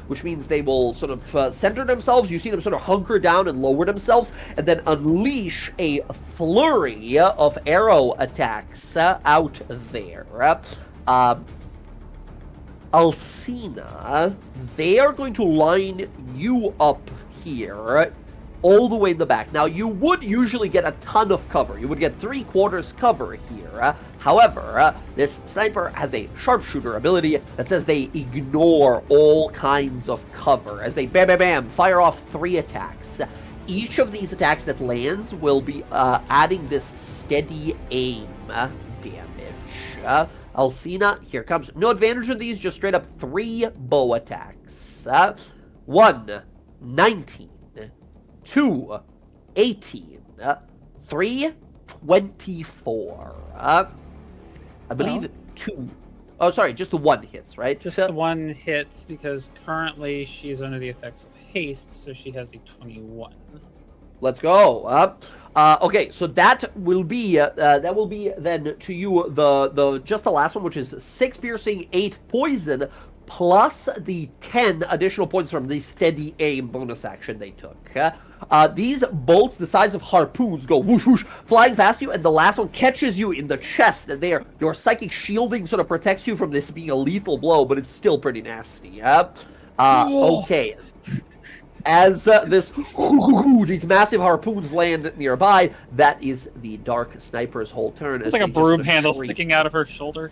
which means they will sort of center themselves. You see them sort of hunker down and lower themselves, and then unleash a flurry of arrow attacks out there. Alcina, they are going to line you up here all the way in the back. Now, you would usually get a ton of cover. You would get 3/4 cover here. However, this sniper has a sharpshooter ability that says they ignore all kinds of cover as they bam, bam, bam, fire off 3 attacks. Each of these attacks that lands will be adding this steady aim damage. Alcina, here comes. No advantage on these, just straight up 3 bow attacks. 1, 19. 2, 18. 3, 24. I believe 2. Oh, sorry, just the 1 hits, right? Just the 1 hits because currently she's under the effects of haste, so she has a 21. Let's go. Okay, so that will be then to you the just the last one, which is 6 piercing, 8 poison, plus the 10 additional points from the steady aim bonus action they took. These bolts, the size of harpoons, go whoosh whoosh flying past you, and the last one catches you in the chest. And there, your psychic shielding sort of protects you from this being a lethal blow, but it's still pretty nasty. Okay. As these massive harpoons land nearby, that is the Dark Sniper's whole turn. It's like a broom handle sticking out of her shoulder.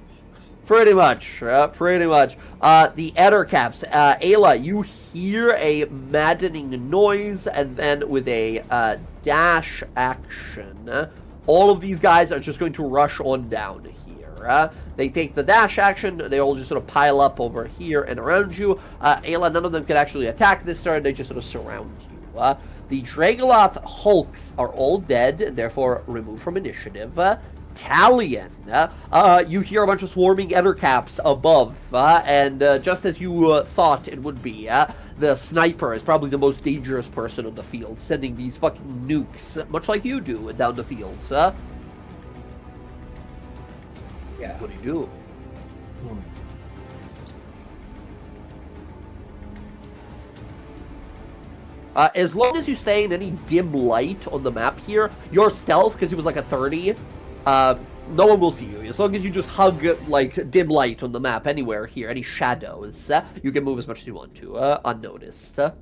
Pretty much, pretty much. The Ettercaps, Ayla, you hear a maddening noise, and then with a dash action, all of these guys are just going to rush on down here. They take the dash action, they all just sort of pile up over here and around you. Ayla, none of them can actually attack this turn, they just sort of surround you. The Dragoloth Hulks are all dead, and therefore removed from initiative. Talion, you hear a bunch of swarming Ettercaps above, and just as you thought it would be, the sniper is probably the most dangerous person on the field, sending these fucking nukes, much like you do, down the field. Yeah. What do you do? As long as you stay in any dim light on the map here, your stealth, because it was like a 30, no one will see you. As long as you just hug, like, dim light on the map anywhere here, any shadows, you can move as much as you want to, unnoticed. I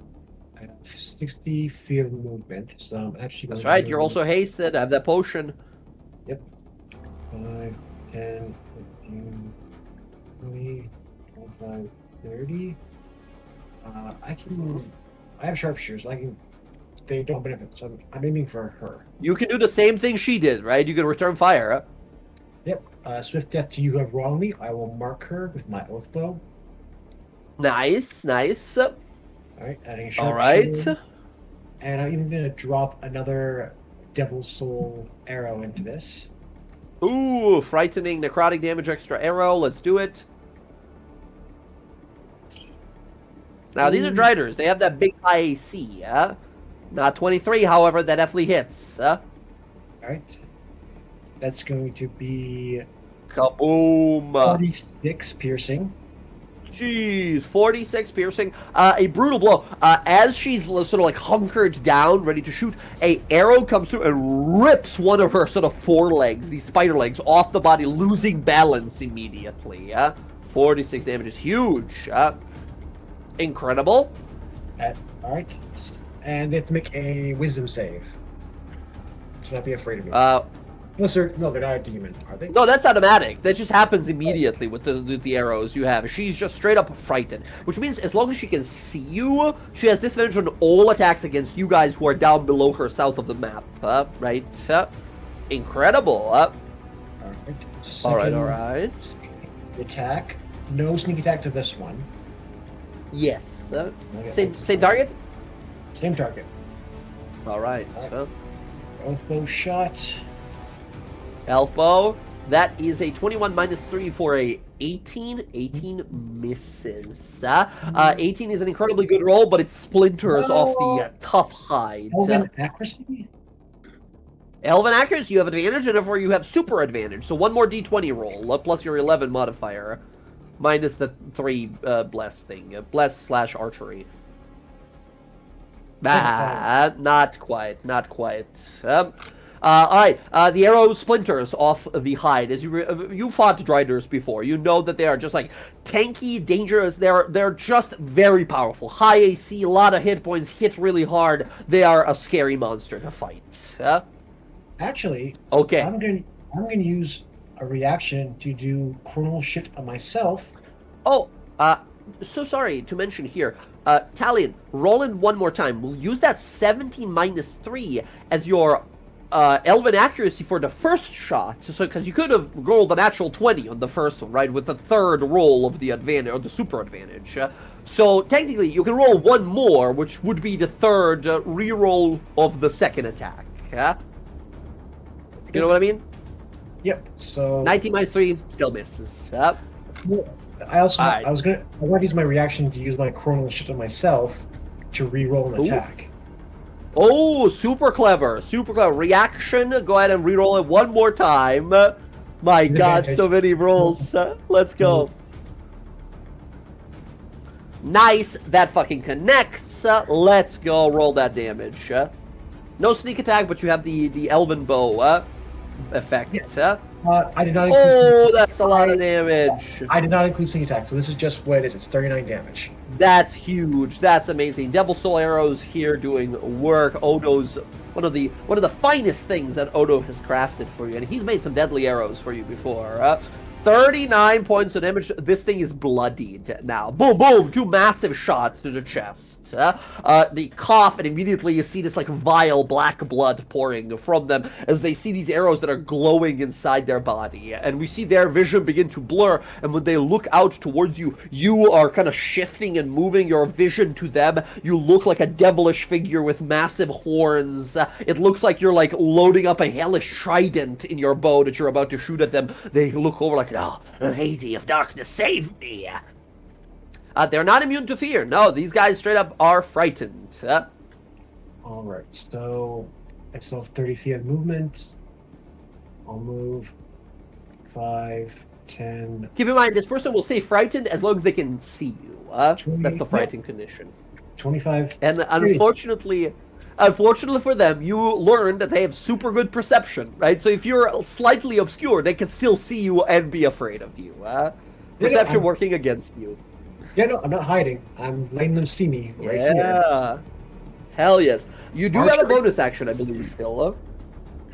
have 60 fear movement, so I'm actually That's going right, to you're also hasted, have that potion. Yep. 5, 10, 15, 20, 25, 30. I have sharpshooters, they don't benefit, so I'm aiming for her. You can do the same thing she did, right? You can return fire. Yep. Swift death to you who have wronged me. I will mark her with my oath bow. Nice. Alright, adding a sharpshooter. Alright. And I'm even gonna drop another Devil's Soul arrow into this. Ooh, frightening necrotic damage extra arrow. Let's do it. Now, these are Driders. They have that big high AC, Not 23, however, that definitely hits. Alright. That's going to be Kaboom! 46 piercing. Jeez, 46 piercing. A brutal blow. As she's sort of like hunkered down, ready to shoot, a arrow comes through and rips one of her sort of forelegs, these spider legs, off the body, losing balance immediately. 46 damage is huge. Incredible. Alright. And they have to make a wisdom save. So not be afraid of me. They're not a demon, are they? No, that's automatic. That just happens immediately with the arrows you have. She's just straight up frightened. Which means as long as she can see you, she has disadvantage on all attacks against you guys who are down below her south of the map. Right? Incredible. Alright. Attack. No sneak attack to this one. Yes. Same target? Same target. Alright. Oathbow shot. Elfbow. That is a 21 minus 3 for a 18. 18 misses. 18 is an incredibly good roll, but it splinters off the tough hide. Accuracy? Elven accuracy, you have advantage, and therefore you have super advantage. So one more d20 roll, plus your 11 modifier, minus the 3 bless thing. Bless/archery. Not quite. All right, the arrow splinters off the hide. As you fought Driders before, you know that they are just like tanky, dangerous. They're just very powerful. High AC, a lot of hit points, hit really hard. They are a scary monster to fight. Actually, Okay. I'm gonna use a reaction to do chronal shift on myself. Oh, so sorry to mention here. Talion, roll in one more time. We'll use that 17 minus 3 as your Elven accuracy for the first shot. So, because you could have rolled a natural 20 on the first one, right? With the third roll of the advantage, or the super advantage. So, technically, you can roll one more, which would be the third re-roll of the second attack. You know what I mean? Yep. So 19 minus 3 still misses. I also Alright. I want to use my reaction to use my chronal shift on myself to re-roll an Ooh. attack. Oh, super clever. Reaction, go ahead and re-roll it one more time. My god, so many rolls. Let's go. Nice, that fucking connects. Let's go, roll that damage. No sneak attack, but you have the Elven Bow effect. Yes. I did not include Oh, that's a lot of damage. I did not include sneak attack, so this is just what it is. It's 39 damage. That's huge. That's amazing. Devil Soul arrows here doing work. Odo's one of the finest things that Odo has crafted for you, and he's made some deadly arrows for you before. 39 points of damage. This thing is bloodied now. Boom, boom. 2 massive shots to the chest. The cough, and immediately you see this like vile black blood pouring from them as they see these arrows that are glowing inside their body. And we see their vision begin to blur, and when they look out towards you, you are kind of shifting and moving your vision to them. You look like a devilish figure with massive horns. It looks like you're like loading up a hellish trident in your bow that you're about to shoot at them. They look over like, "Oh, Lady of Darkness, save me!" They're not immune to fear. No, these guys straight up are frightened. All right, so I still have 30 feet of movement. I'll move 5, 10. Keep in mind, this person will stay frightened as long as they can see you. That's the frightened condition. 25. And unfortunately for them, you learned that they have super good perception, right? So if you're slightly obscure, they can still see you and be afraid of you. Perception working against you. Yeah, no, I'm not hiding. I'm letting them see me right here. Yeah. Hell yes. You do have a bonus action, I believe, still.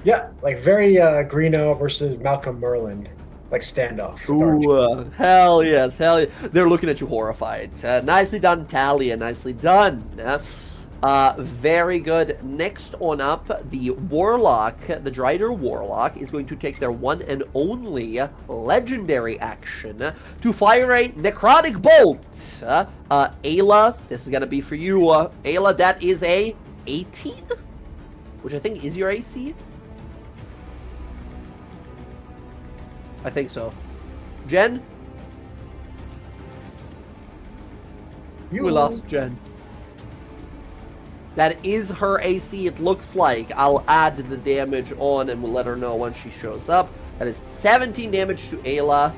Yeah, like very Greeno versus Malcolm Merlin, like standoff. with archers. Ooh, hell yes, hell yes. They're looking at you horrified. Nicely done, Talia. Nicely done. Very good. Next on up, the Warlock, the Drider Warlock, is going to take their one and only legendary action to fire a Necrotic Bolt. Ayla, this is going to be for you. Ayla, that is a 18? Which I think is your AC? I think so. Jen? We lost Jen. That is her AC, it looks like. I'll add the damage on and we'll let her know when she shows up. That is 17 damage to Ayla.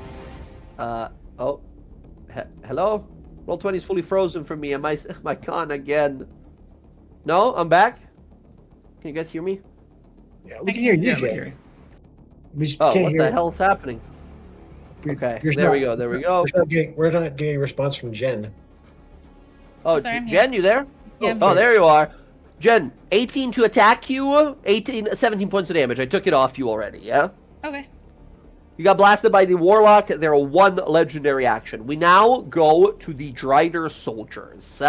Hello? Roll20 is fully frozen for me. Am I gone again? No? I'm back? Can you guys hear me? Yeah, we can hear you, Yeah, Jay. We just Oh, can't what hear the hell's happening? Okay, there we go, there we go. We're not getting a response from Jen. Oh, Sorry, I'm Jen, you there? Yeah, I'm Oh, here. there you are. Jen, 18 to attack you, 17 points of damage. I took it off you already, yeah? Okay. You got blasted by the Warlock. They're a 1 legendary action. We now go to the Drider Soldiers.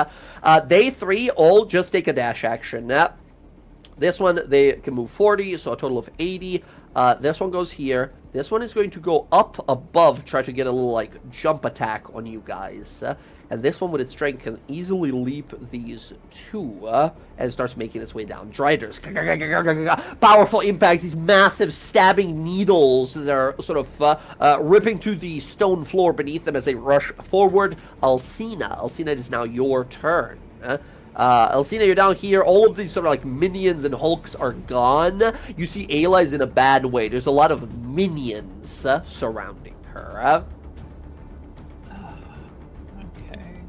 They 3 all just take a dash action. This one, they can move 40, so a total of 80. This one goes here. This one is going to go up above, try to get a little, like, jump attack on you guys. And this one, with its strength, can easily leap these 2 and starts making its way down. Driders. Powerful impacts, these massive stabbing needles that are sort of ripping through the stone floor beneath them as they rush forward. Alcina, it is now your turn. Elsina, you're down here. All of these sort of like minions and hulks are gone. You see Ayla is in a bad way. There's a lot of minions surrounding her. Okay.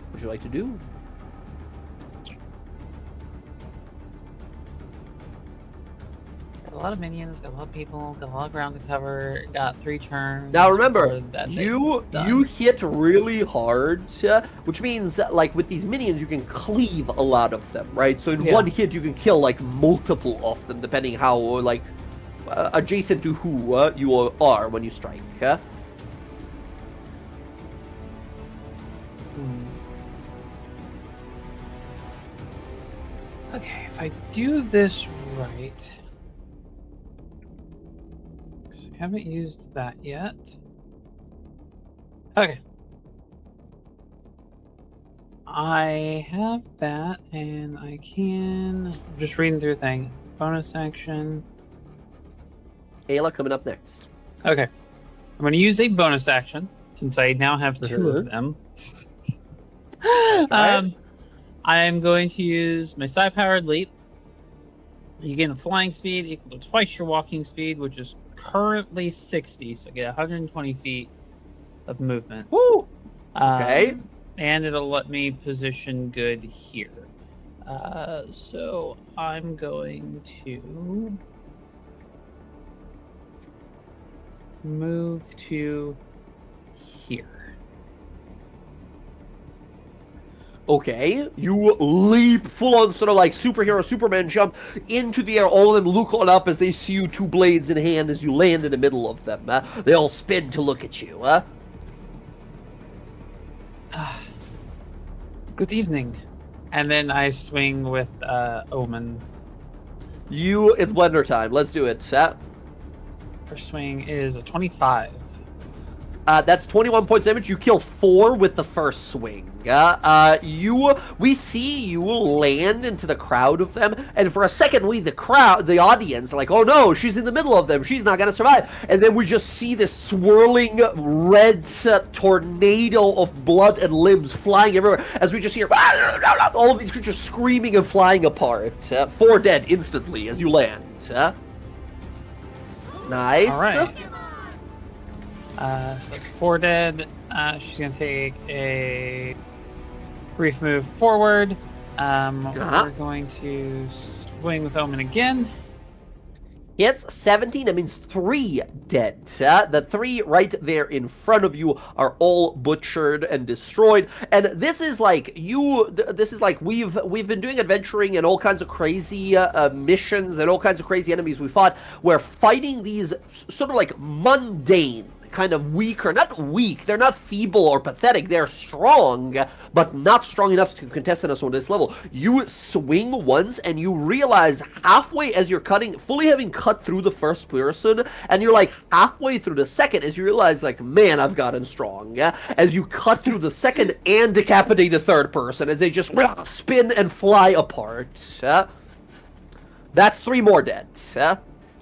What would you like to do? Got a lot of minions, got a lot of people, got a lot of ground to cover, got 3 turns. Now remember, before that you thing's done. you hit really hard, which means that, like with these minions, you can cleave a lot of them, right? So in Yeah. one hit, you can kill like multiple of them, depending how like adjacent to who you are when you strike. Okay, if I do this right. I haven't used that yet. Okay. I have that, and I can just reading through a thing. Bonus action. Ayla coming up next. Okay. I'm going to use a bonus action since I now have 2 of them. I'm going to use my psi-powered leap. You gain a flying speed equal to twice your walking speed, which is currently 60, so I get 120 feet of movement. Woo! Okay. And it'll let me position good here. So I'm going to move to here. Okay, you leap full on sort of like superhero Superman jump into the air. All of them look on up as they see you, 2 blades in hand, as you land in the middle of them. They all spin to look at you. Good evening. And then I swing with Omen. It's blender time. Let's do it. First swing is a 25. That's 21 points damage. You kill 4 with the first swing. We see you land into the crowd of them, and for a second, the audience, are like, oh no, she's in the middle of them. She's not gonna survive. And then we just see this swirling red tornado of blood and limbs flying everywhere as we just hear all of these creatures screaming and flying apart. 4 dead instantly as you land. Nice. All right. So that's 4 dead. She's going to take a brief move forward. We're going to swing with Omen again. Hits 17, that means 3 dead. The 3 right there in front of you are all butchered and destroyed. And this is like we've been doing adventuring and all kinds of crazy missions and all kinds of crazy enemies we fought. We're fighting these sort of like mundane, kind of weaker, not weak, they're not feeble or pathetic, they're strong, but not strong enough to contest us on this level. You swing once and you realize halfway as you're fully having cut through the first person, and you're like halfway through the second as you realize like, man, I've gotten strong. As you cut through the second and decapitate the third person as they just spin and fly apart. That's 3 more dead.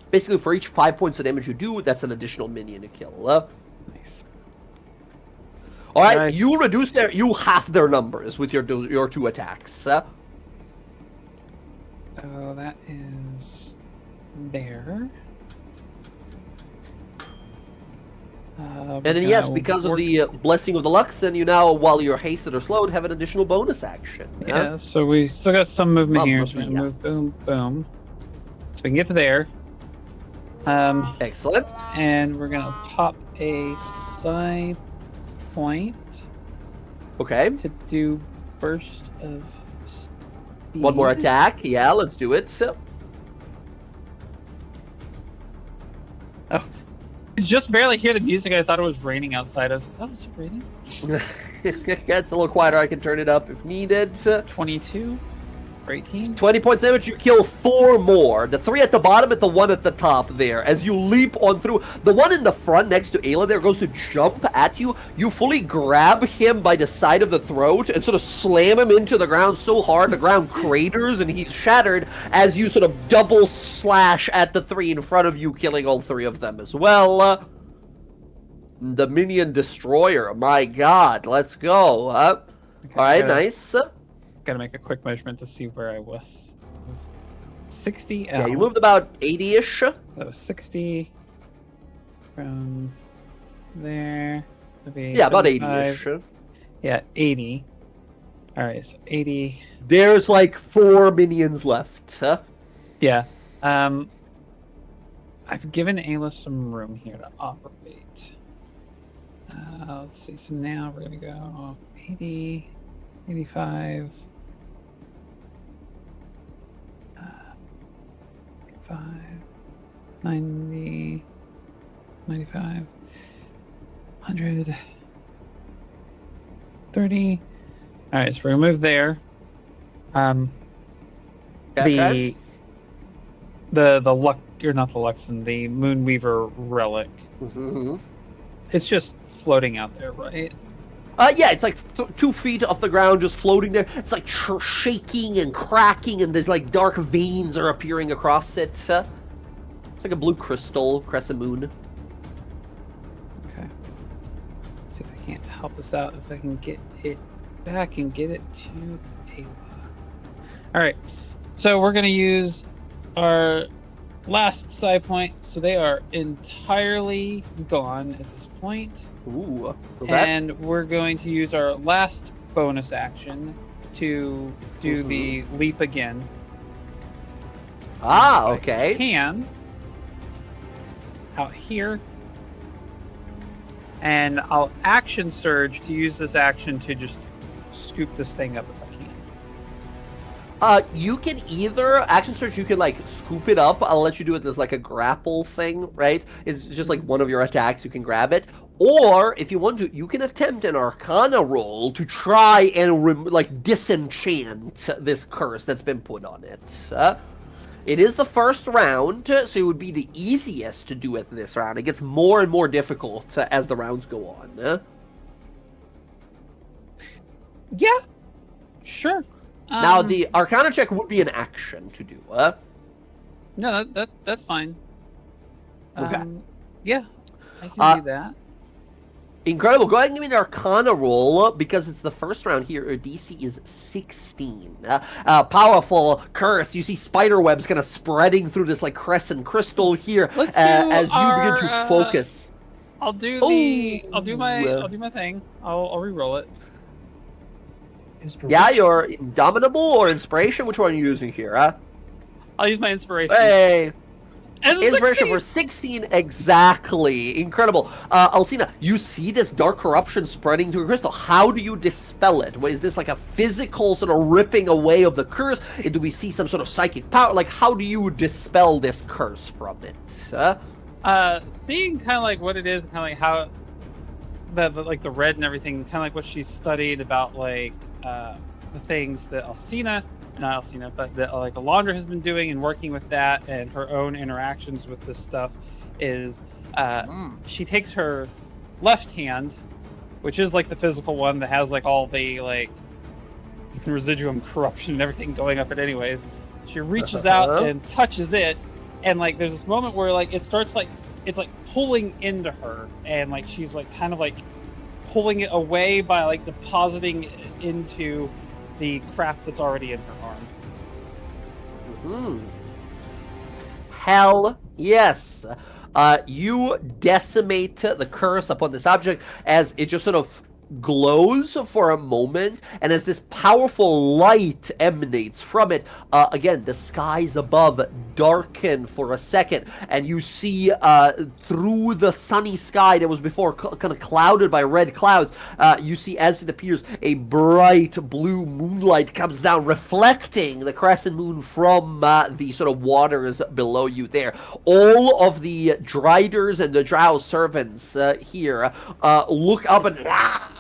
Basically, for each 5 points of damage you do, that's an additional minion to kill. Nice. All right, Right. you half their numbers with your 2 attacks. So that is there. And then yes, because of the blessing of the Lux, and you now, while you're hasted or slowed, have an additional bonus action. Yeah, so we still got some movement Mamma here. So we mia. move, boom, boom. So we can get to there. Excellent. And we're gonna pop a side point Okay. to do burst of speed. One more attack. Yeah, let's do it. So, I just barely hear the music. I thought it was raining outside. I was like, oh, is it raining? it's a little quieter. I can turn it up if needed. 22 for 18. 20 points damage, you kill 4 more. The 3 at the bottom and the 1 at the top there. As you leap on through, the one in the front next to Ayla there goes to jump at you. You fully grab him by the side of the throat and sort of slam him into the ground so hard the ground craters and he's shattered as you sort of double slash at the 3 in front of you, killing all 3 of them as well. The minion destroyer. My God, let's go. All right, nice. Gotta make a quick measurement to see where I was. It was 60. Yeah, you moved about 80-ish. That was 60 from there. Yeah, about 75. 80-ish. Yeah, 80. All right, so 80. There's like 4 minions left. Yeah. I've given Ayla some room here to operate. Let's see. So now we're gonna go 80, 85, 85, 90, 95, 100, 30. All right, so we're gonna move there. Okay. The luck, or not the Luxon, the Moonweaver relic. Mm-hmm. It's just floating out there, right? Yeah, it's like 2 feet off the ground, just floating there. It's like shaking and cracking, and there's like dark veins are appearing across it. It's like a blue crystal crescent moon. Okay. See if I can't help this out. If I can get it back and get it to Ayla. All right. So we're gonna use our last side point. So they are entirely gone at this point. Ooh. And we're going to use our last bonus action to do the leap again. Ah, If I okay. can out here, and I'll action surge to use this action to just scoop this thing up if I can. You can either action search. You can like scoop it up. I'll let you do it as like a grapple thing, right? It's just like one of your attacks. You can grab it, or if you want to, you can attempt an Arcana roll to try and like disenchant this curse that's been put on it. It is the first round, so it would be the easiest to do it this round. It gets more and more difficult as the rounds go on. Yeah, sure. Now, the Arcana check would be an action to do. No, that's fine. Okay. Yeah, I can do that. Incredible. Go ahead and give me an Arcana roll, because it's the first round here. Your DC is 16. Powerful curse. You see spider webs kind of spreading through this like crescent crystal here Let's do as you begin to focus. I'll do my thing. I'll re-roll it. Yeah, your Indomitable or Inspiration? Which one are you using here? I'll use my inspiration. Hey! And Inspiration for 16, exactly. Incredible. Alcina, you see this dark corruption spreading through a crystal. How do you dispel it? Is this like a physical sort of ripping away of the curse? Do we see some sort of psychic power? Like, how do you dispel this curse from it? Seeing kind of like what it is, kind of like how the like the red and everything, kind of like what she's studied about, like the things that not Alcina, but that like Alondra has been doing and working with that, and her own interactions with this stuff is she takes her left hand, which is like the physical one that has like all the like residuum corruption and everything going up it anyways. She reaches out and touches it, and like there's this moment where like it starts like it's like pulling into her, and like she's like kind of like pulling it away by like depositing it into the crap that's already in her arm. Hell yes. You decimate the curse upon this object as it just sort of glows for a moment, and as this powerful light emanates from it, again, the skies above darken for a second, and you see through the sunny sky that was before kind of clouded by red clouds, you see as it appears a bright blue moonlight comes down, reflecting the crescent moon from the sort of waters below you there. All of the Driders and the Drow servants here look up and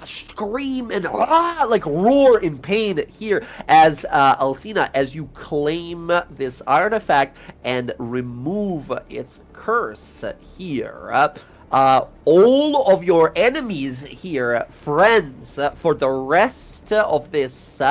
scream and like roar in pain here as Alcina, as you claim this artifact and remove its curse here. All of your enemies here, friends, for the rest of this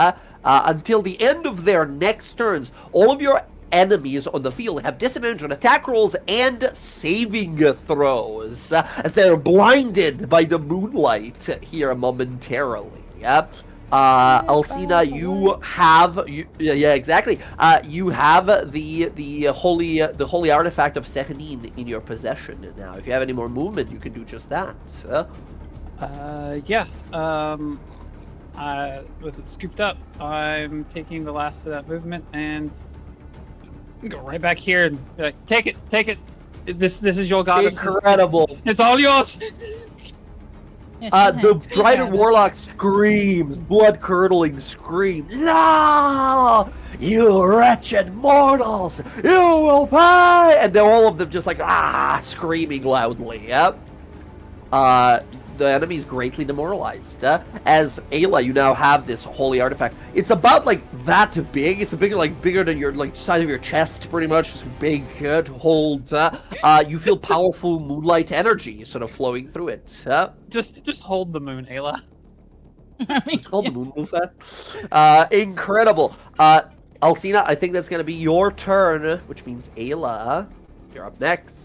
until the end of their next turns, all of your enemies on the field have disadvantage on attack rolls and saving throws as they're blinded by the moonlight here momentarily. Yep. Alcina, you have yeah, exactly. You have the holy artifact of Sechenin in your possession now. If you have any more movement, you can do just that. Yeah. With it scooped up, I'm taking the last of that movement and go right back here and be like, take it. This is your goddess. Incredible. It's all yours. Yeah, The Dryden Warlock screams, blood-curdling scream. No! You wretched mortals! You will pay! And then all of them just like, screaming loudly, yep. The enemy's greatly demoralized. As Ayla, you now have this holy artifact. It's about like that big. It's bigger than your size of your chest, pretty much. It's big to hold. You feel powerful moonlight energy sort of flowing through it. Just hold the moon, Ayla. Just hold the moon real fast. Incredible. Alcina, I think that's gonna be your turn, which means Ayla, you're up next.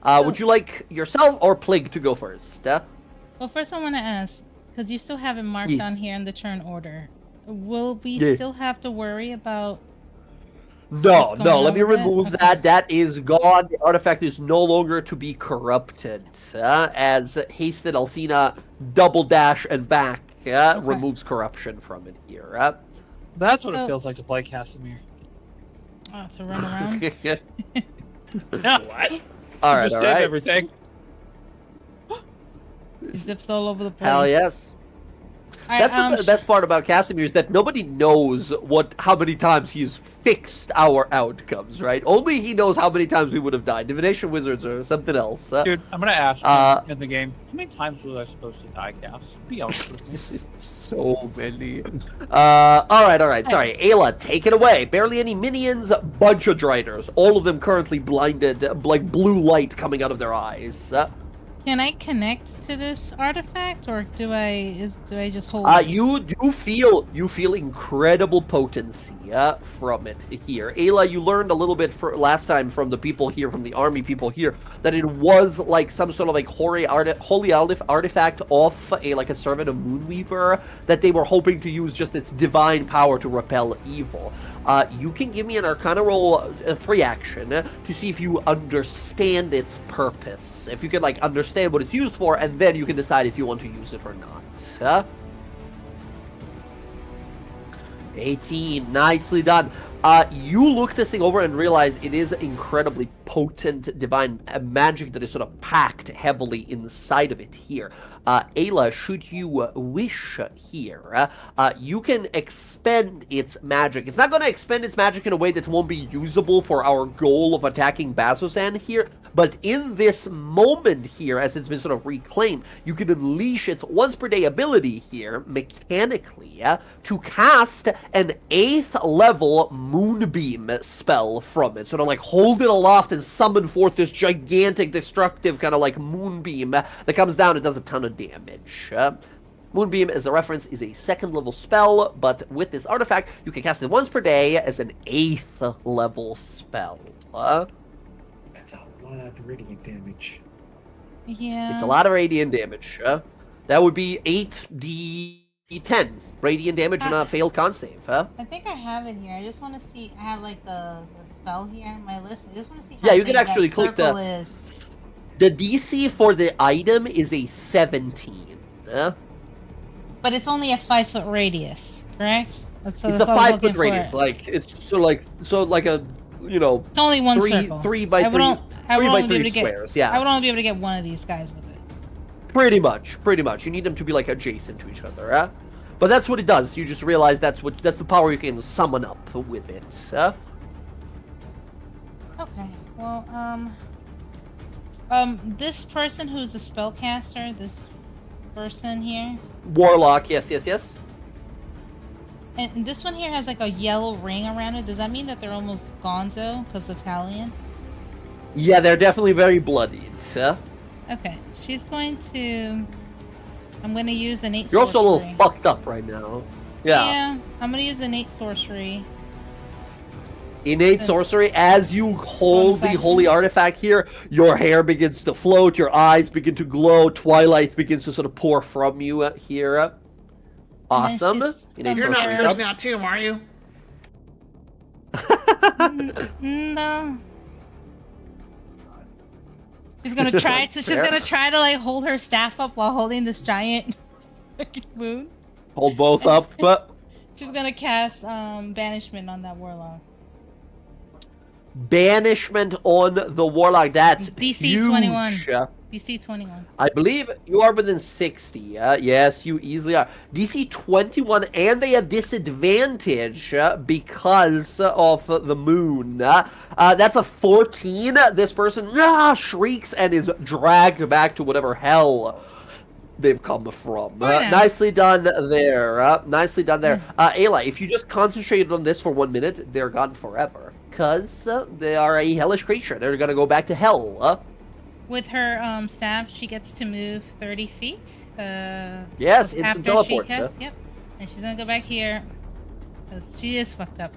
Would you like yourself or Plague to go first? Well, first I want to ask, because you still have it marked Yes. on here in the turn order. Will we Yeah. still have to worry about? No, What's going no, let on me with it? remove Okay. that. That is gone. The artifact is no longer to be corrupted. As Hasted Alcina double dash and back removes corruption from it here. That's what it So- feels like to play Casimir. Oh, to run around. Yeah. What? All right, Just all save right. everything. He zips all over the place. Hell yes. All That's right, the best part about Casimir is that nobody knows how many times he's fixed our outcomes, right? Only he knows how many times we would have died. Divination wizards or something else. Dude, I'm gonna ask you in the game, how many times was I supposed to die, Cass? Be honest with me. So many. All right. Sorry, Ayla, take it away. Barely any minions, bunch of Driders. All of them currently blinded, like blue light coming out of their eyes. Can I connect to this artifact, or do I just hold it? You feel incredible potency from it here. Ayla, you learned a little bit last time from the people here, from the army people here, that it was like some sort of like holy artifact of a servant of Moonweaver that they were hoping to use just its divine power to repel evil. You can give me an Arcana roll, a free action, to see if you understand its purpose. If you can like understand what it's used for, and then you can decide if you want to use it or not. 18, nicely done. You look this thing over and realize it is incredibly potent divine magic that is sort of packed heavily inside of it here. Ayla, should you wish here, you can expend its magic. It's not going to expend its magic in a way that won't be usable for our goal of attacking Bazzoxan here, but in this moment here, as it's been sort of reclaimed, you can unleash its once per day ability here, mechanically, to cast an 8th level Moonbeam spell from it. Sort of like hold it aloft and summon forth this gigantic, destructive kind of like Moonbeam that comes down and does a ton of damage. Moonbeam, as a reference, is a 2nd level spell, but with this artifact, you can cast it once per day as an 8th level spell. That's a lot of radiant damage. Yeah. It's a lot of radiant damage. That would be 8d10 radiant damage on a failed con save. I think I have it here. I just want to see. I have like the spell here on my list. I just want to see how Yeah, you can big actually that click circle the- is. The DC for the item is a 17. But it's only a 5-foot radius, correct? It's that's a what I was 5-foot looking for. radius. Like it's so like a It's only one three circle. by I would three- on- I would three by only be able three to get. squares. Yeah, I would only be able to get one of these guys with it. pretty much. You need them to be like adjacent to each other. But that's what it does. You just realize that's the power you can summon up with it. Okay. Well, this person who's the spellcaster, this person here, Warlock. Yes. and this one here has like a yellow ring around it. Does that mean that they're almost gonzo because of Italian? Yeah, they're definitely very bloodied. Okay. She's going to. I'm going to use innate. You're also a little sorcery. fucked up right now. Yeah. Yeah. I'm going to use innate sorcery. Innate sorcery. As you hold the action. holy artifact here, your hair begins to float, your eyes begin to glow, twilight begins to sort of pour from you here. Awesome. she's Innate You're sorcery not up. cursed now too, are you? No. She's gonna try to. She's Fair. gonna try to like hold her staff up while holding this giant fucking moon. Hold both up. She's gonna cast banishment on that warlock. Banishment on the warlock. That's DC huge. 21. DC 21. I believe you are within 60. Yes, you easily are. DC 21, and they have disadvantage because of the moon. That's a 14. This person shrieks and is dragged back to whatever hell they've come from. Nicely done there. Nicely done there. Ayla, if you just concentrated on this for 1 minute, they're gone forever. Because they are a hellish creature. They're going to go back to hell. With her staff, she gets to move 30 feet. Yes, instant after teleport. she casts, yep. And she's gonna go back here. Because she is fucked up.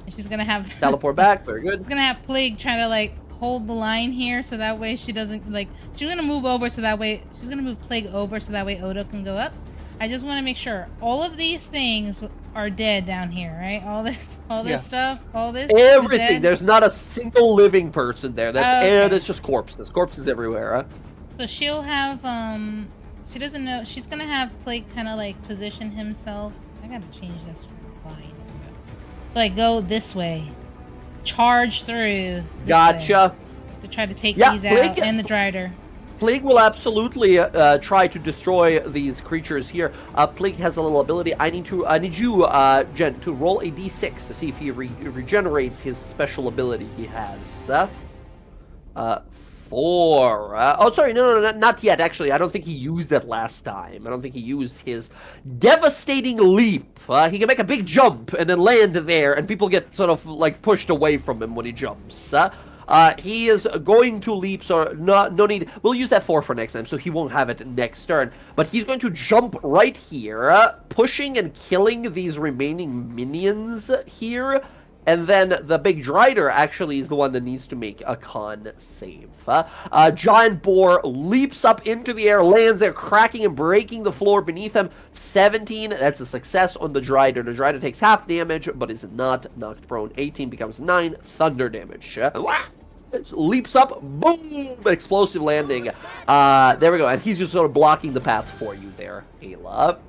And she's gonna have... Teleport back, very good. She's gonna have Plague trying to, like, hold the line here so that way she doesn't, like... She's gonna move over so that way... She's gonna move Plague over so that way Odo can go up. I just want to make sure all of these things are dead down here, right? All this stuff, all this is Everything. dead? There's not a single living person there. That's Okay. that's just corpses. Corpses everywhere. So she'll have she doesn't know, she's gonna have Plague kind of like position himself. I gotta change this line. Like go this way, charge through. This Gotcha. way to try to take Yeah, these Plague- out and the Drider. Plague will absolutely try to destroy these creatures here. Plague has a little ability. I need you, Jen, to roll a d6 to see if he regenerates his special ability he has. 4. Oh, sorry, no, not yet. Actually, I don't think he used that last time. I don't think he used his devastating leap. He can make a big jump and then land there, and people get sort of like pushed away from him when he jumps. He is going to leap, so no need. We'll use that 4 for next time, so he won't have it next turn. But he's going to jump right here, pushing and killing these remaining minions here. And then the big Drider actually is the one that needs to make a con save. Giant Boar leaps up into the air, lands there, cracking and breaking the floor beneath him. 17, that's a success on the Drider. The Drider takes half damage, but is not knocked prone. 18 becomes 9 thunder damage. Leaps up, boom, explosive landing. There we go, and he's just sort of blocking the path for you there, Ayla.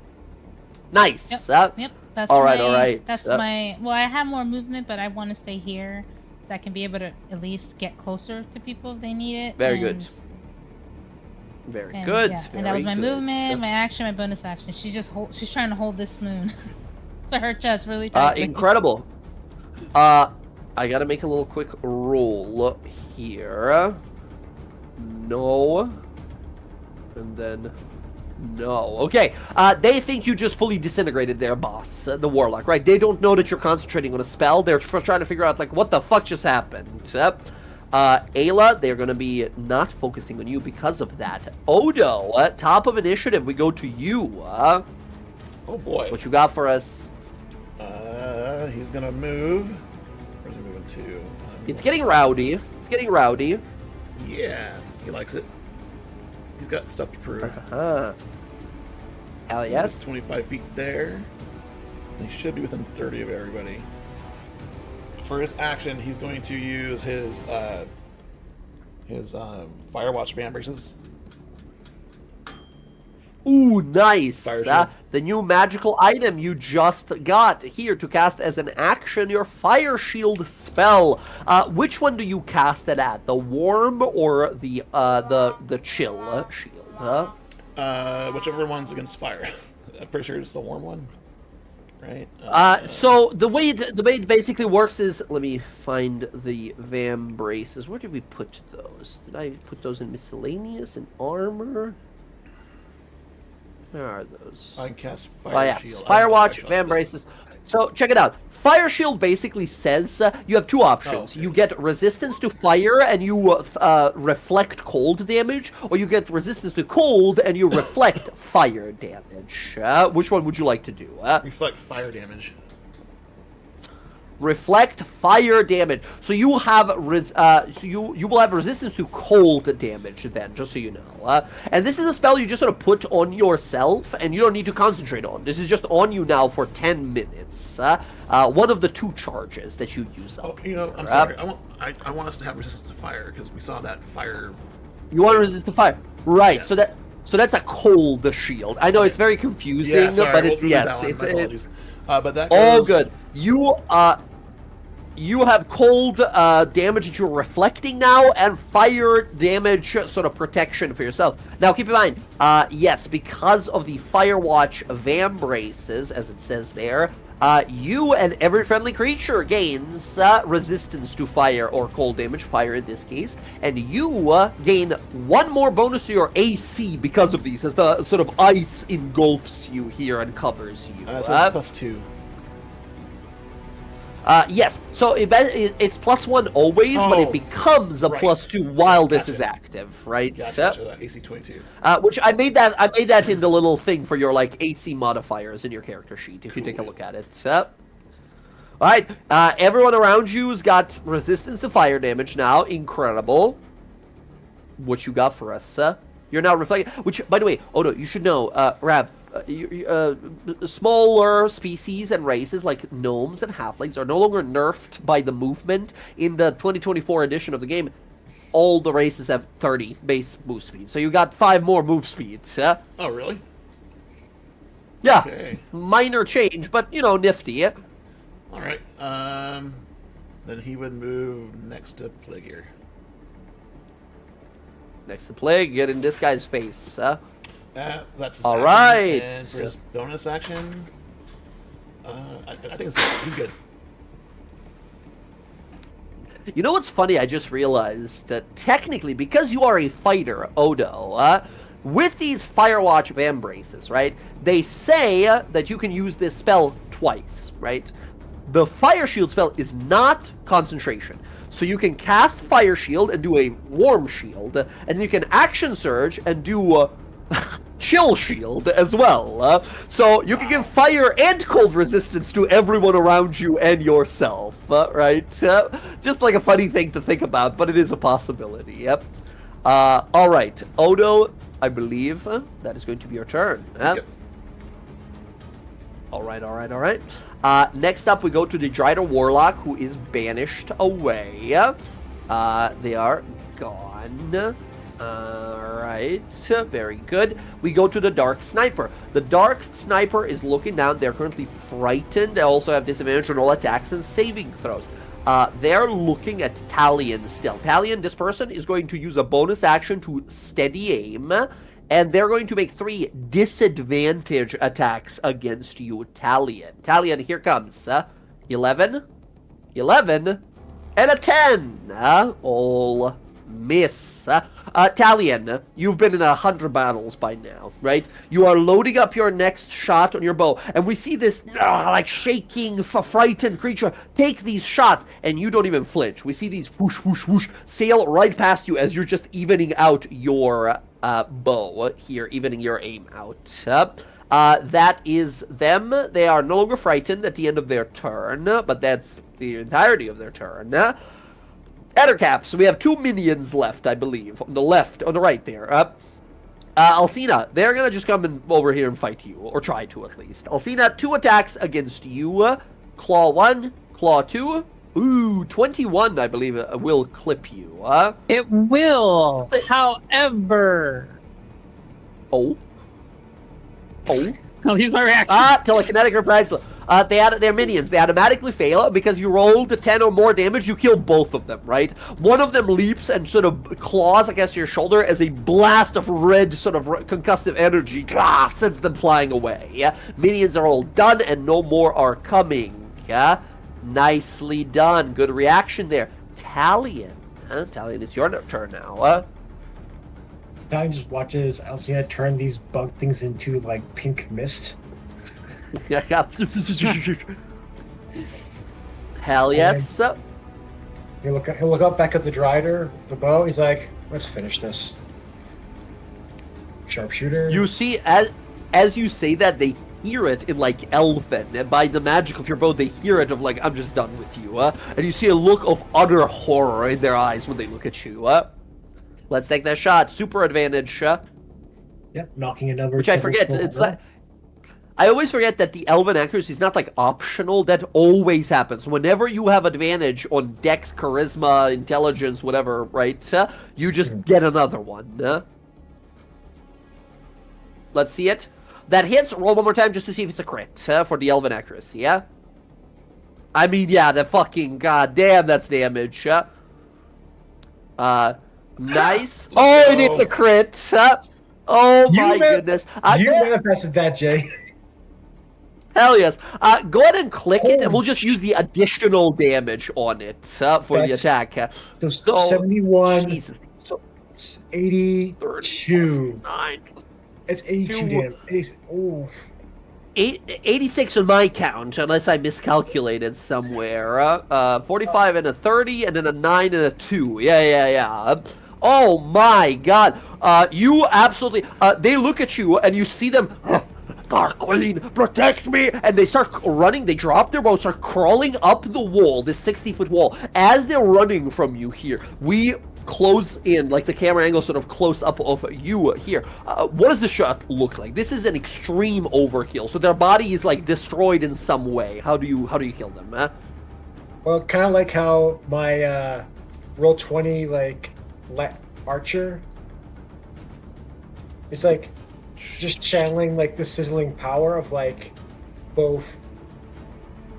Nice. Yep. That's all my, right. That's my. Well, I have more movement, but I want to stay here so I can be able to at least get closer to people if they need it. Very good. Very good. Yeah. Very and that was my good. movement, my action, my bonus action. She's trying to hold this moon to her chest really tight. Incredible. I gotta make a little quick roll here. No. And then no. Okay. They think you just fully disintegrated their boss, the Warlock, right? They don't know that you're concentrating on a spell. They're trying to figure out, like, what the fuck just happened. Ayla, they're going to be not focusing on you because of that. Odo, top of initiative, we go to you. Oh boy. What you got for us? He's gonna move. Where's he moving to? It's getting rowdy. It's getting rowdy. Yeah, he likes it. He's got stuff to prove. Hell yes. 25 feet there. He should be within 30 of everybody. For his action, he's going to use his Firewatch Van Braces. Ooh, nice. Fire shield. The new magical item you just got here to cast as an action, your Fire Shield spell. Which one do you cast it at? The warm or the chill shield? Whichever one's against fire. I'm pretty sure it's the warm one, right? So the way it basically works is, let me find the Vam Braces. Where did we put those? Did I put those in miscellaneous and armor? Where are those? I can cast Fire Shield. Firewatch, Van Braces. So, check it out. Fire Shield basically says you have two options. Okay. You get resistance to fire and you reflect cold damage, or you get resistance to cold and you reflect fire damage. Which one would you like to do? Reflect fire damage. reflect fire damage. So you have you will have resistance to cold damage then, just so you know. And this is a spell you just sort of put on yourself, and you don't need to concentrate on. This is just on you now for 10 minutes. One of the 2 charges that you use up. I'm sorry. I want us to have resistance to fire because we saw that fire. You want to resist the fire, right? Yes. So that's a cold shield. I know it's very confusing, Yeah, sorry, but we'll it's do yes, that one. it's My apologies. But that all goes, good. You have cold damage that you're reflecting now, and fire damage sort of protection for yourself. Now, keep in mind, yes, because of the Firewatch Vambraces, as it says there, you and every friendly creature gains resistance to fire or cold damage, fire in this case, and you gain 1 more bonus to your AC because of these, as the sort of ice engulfs you here and covers you. so it's +2. Yes, so it's +1 always, but it becomes a right. +2 while this Gotcha. is active, right? Gotcha. AC 22. Which I made that in the little thing for your like AC modifiers in your character sheet. If you take a look at it. All right, everyone around you's got resistance to fire damage now. Incredible. What you got for us? You're now reflecting. Which, by the way, Odo, you should know, Rav. Smaller species and races like gnomes and halflings are no longer nerfed by the movement. In the 2024 edition of the game, all the races have 30 base move speed. So you got 5 more move speeds. Oh, really? Yeah, Okay. minor change, but, nifty. All right. Then he would move next to Plagueir. Next to Plague, get in this guy's face. That's his All action. right. And for his bonus action, I think he's good. You know what's funny? I just realized that technically, because you are a fighter, Odo, with these Firewatch Vambraces, right, they say that you can use this spell twice, right? The Fire Shield spell is not concentration. So you can cast Fire Shield and do a Warm Shield, and then you can Action Surge and do Chill Shield as well. So you can give fire and cold resistance to everyone around you and yourself, right? Just like a funny thing to think about, but it is a possibility. Yep. All right, Odo, I believe that is going to be your turn. Yep. All right. Next up, we go to the Dryder Warlock, who is banished away. They are gone. Alright, very good. We go to the Dark Sniper. The Dark Sniper is looking down. They're currently frightened. They also have disadvantage on all attacks and saving throws. They're looking at Talion still. Talion, this person, is going to use a bonus action to steady aim, and they're going to make 3 disadvantage attacks against you, Talion. Talion, here comes. 11, and a 10. All miss. Talion, you've been in 100 battles by now, right? You are loading up your next shot on your bow, and we see this like shaking, frightened creature take these shots, and you don't even flinch. We see these whoosh, whoosh, whoosh sail right past you as you're just evening out your bow here, evening your aim out. That is them. They are no longer frightened at the end of their turn, but that's the entirety of their turn. Ettercaps, so we have 2 minions left, I believe, on the right there. Alcina, they're gonna just come over here and fight you, or try to at least. Alcina, 2 attacks against you. Claw 1, Claw 2. Ooh, 21, I believe, will clip you. It will, however. Oh. I'll use my reaction. Telekinetic reprisal. They're minions. They automatically fail because you rolled 10 or more damage. You kill both of them, right? One of them leaps and sort of claws against your shoulder as a blast of red sort of concussive energy sends them flying away. Yeah? Minions are all done and no more are coming. Yeah? Nicely done. Good reaction there. Talion. Talion, it's your turn now. Talion just watches Alcina turn these bug things into like pink mist. Yeah. Hell yes. He'll look up back at the Dryder, the bow. He's like, "Let's finish this." Sharpshooter. You see, as you say that, they hear it in like Elven. And by the magic of your bow, they hear it of like, I'm just done with you. And you see a look of utter horror in their eyes when they look at you. Let's take that shot. Super advantage. Yep, knocking another. Which I forget. It's like I always forget that the Elven accuracy is not like optional. That always happens. Whenever you have advantage on Dex, Charisma, Intelligence, whatever, right? You just get another one. Let's see it. That hits. Roll one more time just to see if it's a crit for the Elven accuracy. Yeah. I mean, yeah. The fucking goddamn, that's damage. Nice. Oh, it is a crit. Oh my goodness. You manifested that, Jay. Hell yes. Go ahead and click it, and we'll just use the additional damage on it for the attack. So 71, Jesus. So 82. 9. It's 82 damage. Ooh. 86 on my count, unless I miscalculated somewhere. 45 and a 30, and then a 9 and a 2. Yeah. Oh my god. You absolutely... they look at you, and you see them... Dark Queen, protect me! And they start running, they drop their bow, start crawling up the wall, this 60-foot wall. As they're running from you here, we close in, like the camera angle sort of close up of you here. What does the shot look like? This is an extreme overkill, so their body is like destroyed in some way. How do you kill them? Well, kind of like how my roll 20 like archer. It's like just channeling like the sizzling power of like both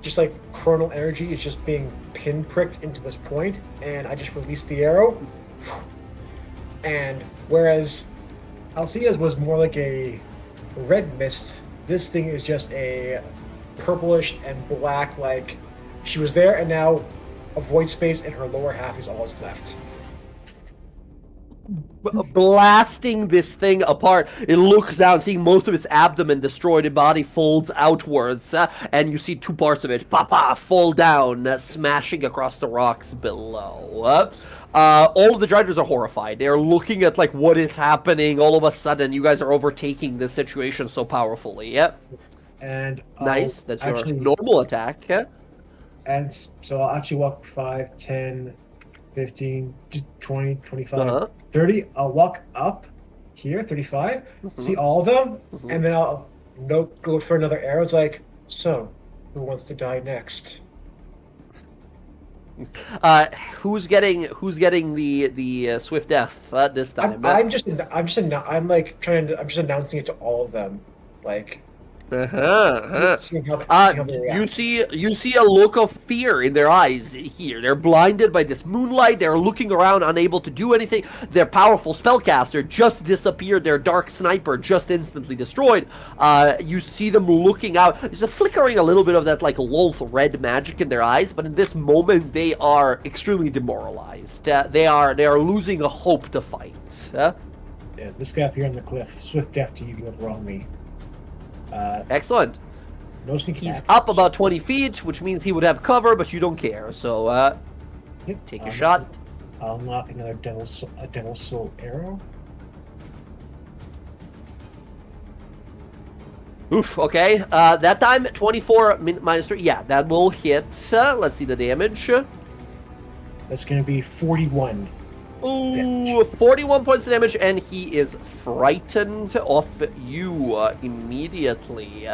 just like chronal energy is just being pinpricked into this point, and I just released the arrow. And whereas Alcia's was more like a red mist, this thing is just a purplish and black, like she was there and now a void space in her lower half is all that's left. Blasting this thing apart. It looks out, seeing most of its abdomen destroyed, its body folds outwards, and you see two parts of it fall down, smashing across the rocks below. All of the Driders are horrified. They're looking at like what is happening. All of a sudden, you guys are overtaking this situation so powerfully. Yep. And nice. That's your normal attack. And so I'll actually walk 5, 10, 15, 20, 25, 30. I'll walk up here, 35, see all of them, and then I'll go for another arrow. It's like, so, who wants to die next? Who's getting the swift death this time? I'm just announcing it to all of them, like. You see a look of fear in their eyes here. They're blinded by this moonlight. They're looking around, unable to do anything. Their powerful spellcaster just disappeared. Their dark sniper just instantly destroyed. You see them looking out. There's a flickering a little bit of that like Lolth red magic in their eyes, but in this moment they are extremely demoralized. They are losing a hope to fight. Yeah, this guy up here on the cliff, swift death to you have wronged me. Excellent. No sneak He's attack. up about 20 feet, which means he would have cover, but you don't care. So, take your shot. I'll knock another Devil's Soul arrow. Oof, okay. That time, 24 minus 3. Yeah, that will hit. Let's see the damage. That's going to be 41. Ooh, damage. 41 points of damage, and he is frightened off you immediately.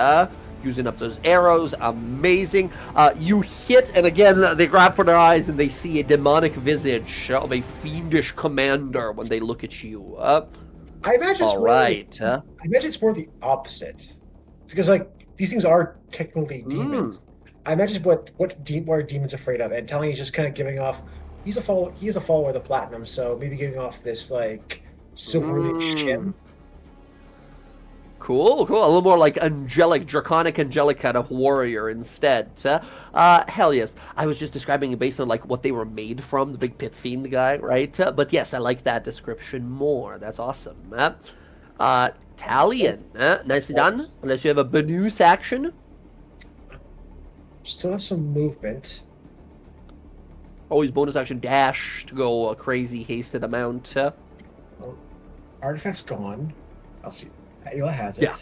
Using up those arrows, amazing. You hit, and again, they grab for their eyes, and they see a demonic visage of a fiendish commander when they look at you. I imagine it's I imagine it's more the opposite, because like these things are technically demons. I imagine what are demons afraid of, and telling is just kind of giving off. He is a follower of the platinum, so maybe giving off this like silvery shim. Cool. A little more like draconic angelic kind of warrior instead. Hell yes. I was just describing it based on like what they were made from, the big pit fiend guy, right? But yes, I like that description more. That's awesome. Talion, nicely done. Unless you have a bonus action. Still have some movement. Always bonus action dash to go a crazy hasted amount. Oh, artifact's gone. I'll see. Ayla has it. Yeah.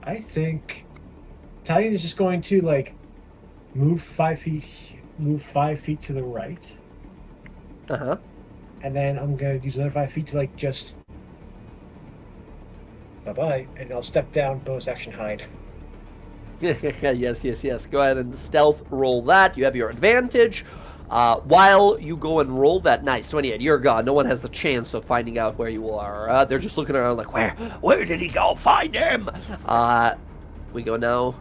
I think Italian is just going to like move 5 feet to the right, Uh-huh. and then I'm gonna use another 5 feet to like just bye-bye, and I'll step down, bonus action hide. Yes. Go ahead and stealth roll that. You have your advantage. While you go and roll that, nice. 28, you're gone. No one has a chance of finding out where you are. They're just looking around like, where did he go? Find him! We go now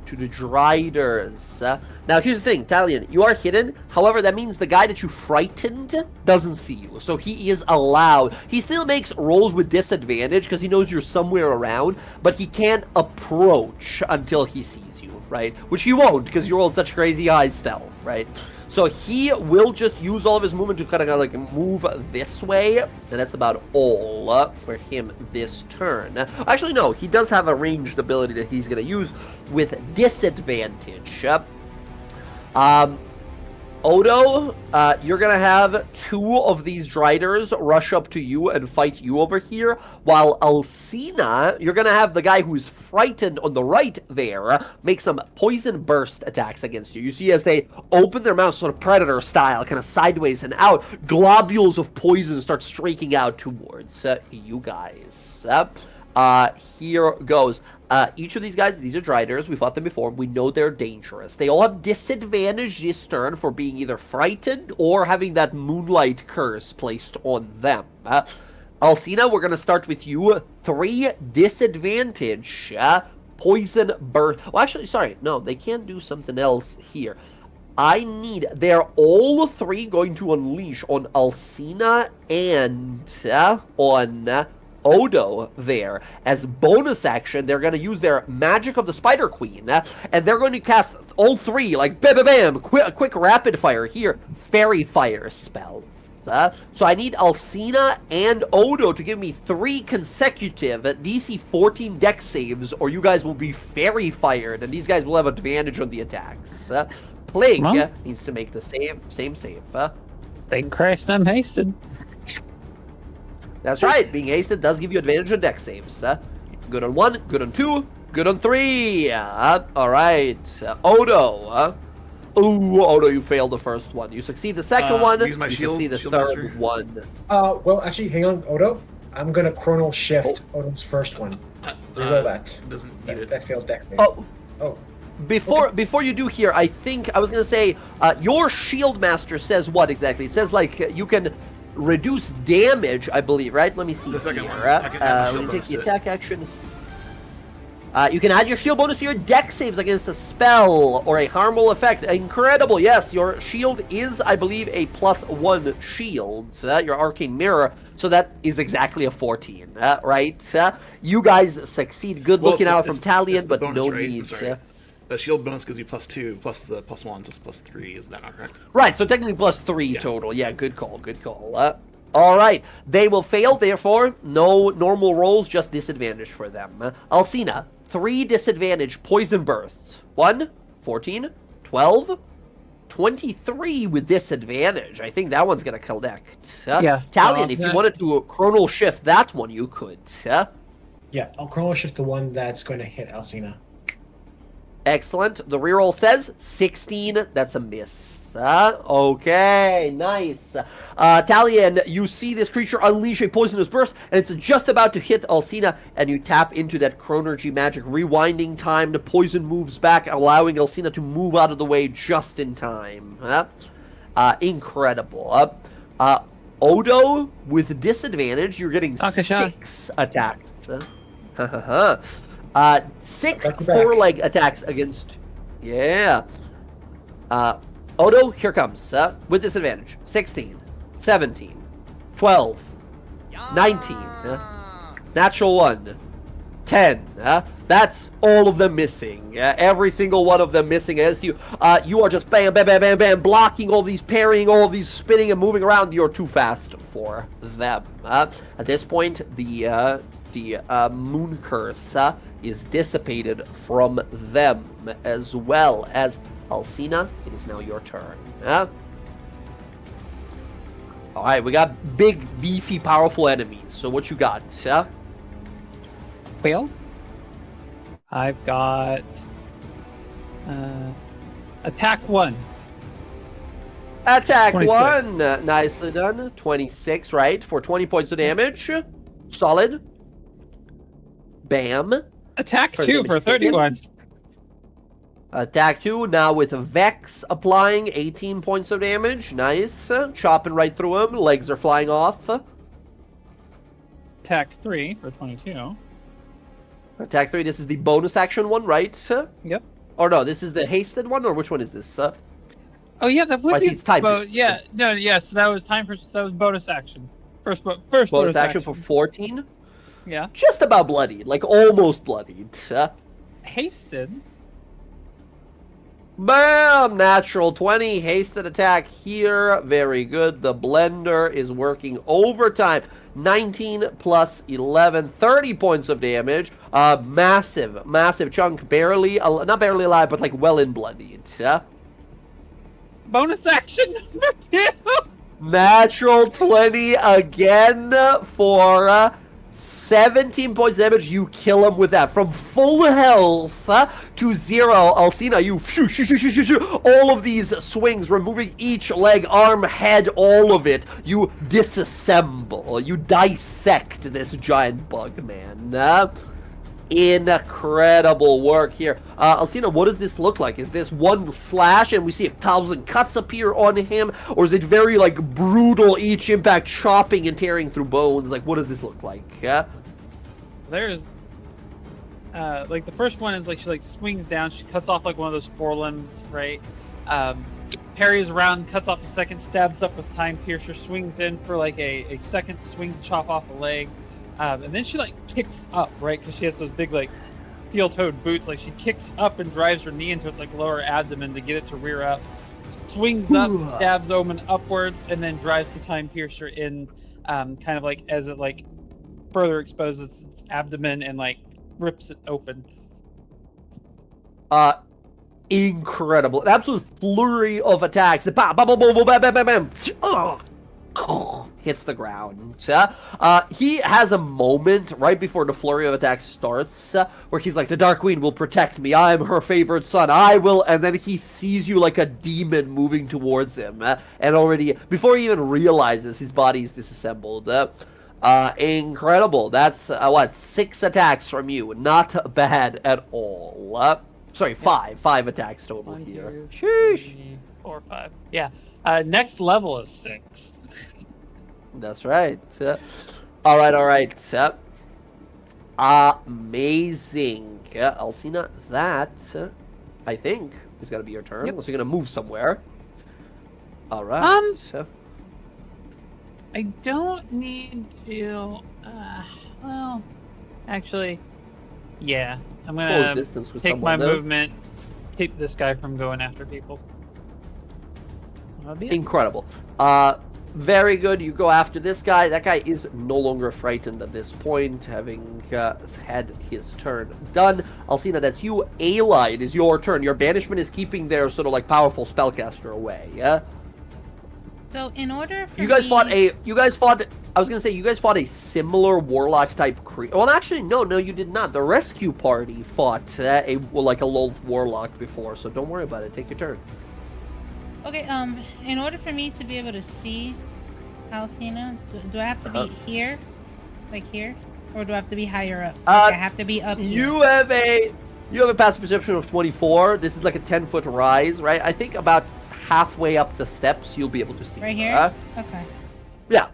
to the Driders. Now, here's the thing, Talion, you are hidden. However, that means the guy that you frightened doesn't see you. So he is allowed. He still makes rolls with disadvantage because he knows you're somewhere around, but he can't approach until he sees you, right? Which he won't because you rolled such crazy high stealth, right? So he will just use all of his movement to kind of like move this way, and that's about all for him this turn. Actually, no, he does have a ranged ability that he's going to use with disadvantage. Odo, you're going to have 2 of these Driders rush up to you and fight you over here, while Alcina, you're going to have the guy who's frightened on the right there make some poison burst attacks against you. You see as they open their mouths sort of predator style, kind of sideways and out, globules of poison start streaking out towards you guys. Here goes. Each of these guys, these are Driders. We fought them before. We know they're dangerous. They all have disadvantage this turn for being either frightened or having that moonlight curse placed on them. Alcina, we're going to start with you. 3 disadvantage. Poison burst. Well, actually, sorry. No, they can do something else here. They're all 3 going to unleash on Alcina and on Odo there. As bonus action, they're going to use their Magic of the Spider Queen, and they're going to cast all 3, like bam, bam, bam, quick rapid fire here, fairy fire spells. So I need Alcina and Odo to give me 3 consecutive DC 14 dex saves, or you guys will be fairy fired, and these guys will have advantage on the attacks. Plague needs to make the same save. Thank Christ I'm hasted. That's right. Being hasted does give you advantage on dex saves. Good on 1, good on 2, good on 3. All right. Odo. Ooh, Odo, you failed the first one. You succeed the second one. Use my shield, succeed the shield third master. one. Well, actually, hang on, Odo. I'm gonna chronal shift Odo's first one. Reroll that. Doesn't need it. That failed deck. Oh. Before you do here, I think I was going to say, your shield master says what exactly? It says, like, you can reduce damage, I believe, right? Let me see The second here. one. I can add When you shield take bonus the to it. attack action... you can add your shield bonus to your dex saves against a spell or a harmful effect. Incredible, yes. Your shield is, I believe, a +1 shield. Your arcane mirror. So that is exactly a 14, right? You guys succeed. Good looking out from Talion, but bonus, no right? needs. The shield bonus gives you +2, plus the +1, so it's +3. Is that not correct? Right, so technically +3 total. Yeah, good call. All right, they will fail, therefore, no normal rolls, just disadvantage for them. Alcina, 3 disadvantage poison bursts. 1, 14, 12, 23 with disadvantage. I think that one's going to connect. Yeah. Talion, if you wanted to chronal shift that one, you could. Yeah, I'll chronal shift the one that's going to hit Alcina. Excellent. The reroll says 16. That's a miss. Okay, nice. Talion, you see this creature unleash a poisonous burst, and it's just about to hit Alcina, and you tap into that Chronergy magic. Rewinding time, the poison moves back, allowing Alcina to move out of the way just in time. Incredible. Odo, with disadvantage, you're getting 6 attacks. 6 4-leg attacks against... Yeah. Odo, here comes. With disadvantage. 16, 17, 12, 19. Natural 1. 10. That's all of them missing. Every single one of them missing as you. You are just bam, bam, bam, bam, bam, blocking all these, parrying all of these, spinning and moving around. You're too fast for them. At this point, the moon curse is dissipated from them, as well as Alcina. It is now your turn. All right, we got big, beefy, powerful enemies. So what you got? Well, I've got attack 1. Attack 26. 1. Nicely done. 26, right? For 20 points of damage. Solid. Bam. Attack For 2 damage for taken. 31. Attack 2, now with Vex applying 18 points of damage. Nice. Chopping right through him. Legs are flying off. Attack 3 for 22. Attack 3, this is the bonus action one, right? Yep. Or no, this is the hasted one, or which one is this? Oh yeah, that would I see be it's time. yeah, no, yes, that was time for that was bonus action. First Bonus action for 14. Yeah. Just about bloodied, like almost bloodied. Hasted. Bam! Natural 20. Hasted attack here. Very good. The blender is working overtime. 19 plus 11. 30 points of damage. Massive chunk. Barely, not barely alive, but like well in bloodied. Bonus action number 2. Natural 20 again for 17 points of damage. You kill him with that. From full health to 0. Alcina, you shoo. All of these swings, removing each leg, arm, head, all of it. You disassemble. You dissect this giant bug, man. Incredible work here. Alcina, what does this look like? Is this one slash and we see 1,000 cuts appear on him? Or is it very, like, brutal, each impact chopping and tearing through bones? Like, what does this look like? There's like the first one is like she like swings down, she cuts off like one of those forelimbs, right? Parries around, cuts off a second, stabs up with Time Piercer, swings in for like a second swing, chop off a leg. And then she like kicks up, right? Because she has those big like steel-toed boots. Like she kicks up and drives her knee into its like lower abdomen to get it to rear up. Swings up, stabs Omen upwards, and then drives the Time Piercer in, kind of like as it like further exposes its abdomen and like rips it open. Incredible. An absolute flurry of attacks. Bam, bam, bam, bam, bam, bam, bam, bam. Hits the ground. He has a moment right before the flurry of attacks starts where he's like, the Dark Queen will protect me. I am her favorite son. I will. And then he sees you like a demon moving towards him. And already, before he even realizes his body is disassembled. Incredible. That's, 6 attacks from you. Not bad at all. Sorry, 5. 5 attacks total 1, here. 2, Sheesh. 3, 4, 5. Yeah. Next level is 6. That's right. All right. Amazing. Alcina, that, I think, is going to be your turn. Yep. Unless you're going to move somewhere. All right. I don't need to. Well, actually, yeah. I'm Close gonna distance with take my someone, though. movement, keep this guy from going after people. That'll be it. Incredible. Very good. You go after this guy. That guy is no longer frightened at this point, having had his turn done. Alcina, that's you. Ayla, it is your turn. Your banishment is keeping their sort of like powerful spellcaster away. Yeah. So in order for You guys me... I was gonna say, you guys fought a similar warlock type creature. Well, actually, no, you did not. The rescue party fought a lone warlock before, so don't worry about it. Take your turn. Okay, in order for me to be able to see Alcina, do I have to be here? Like here? Or do I have to be higher up? Like I have to be up here. You have a passive perception of 24. This is like a 10-foot rise, right? I think about halfway up the steps, you'll be able to see Right her. here? Okay. Yeah.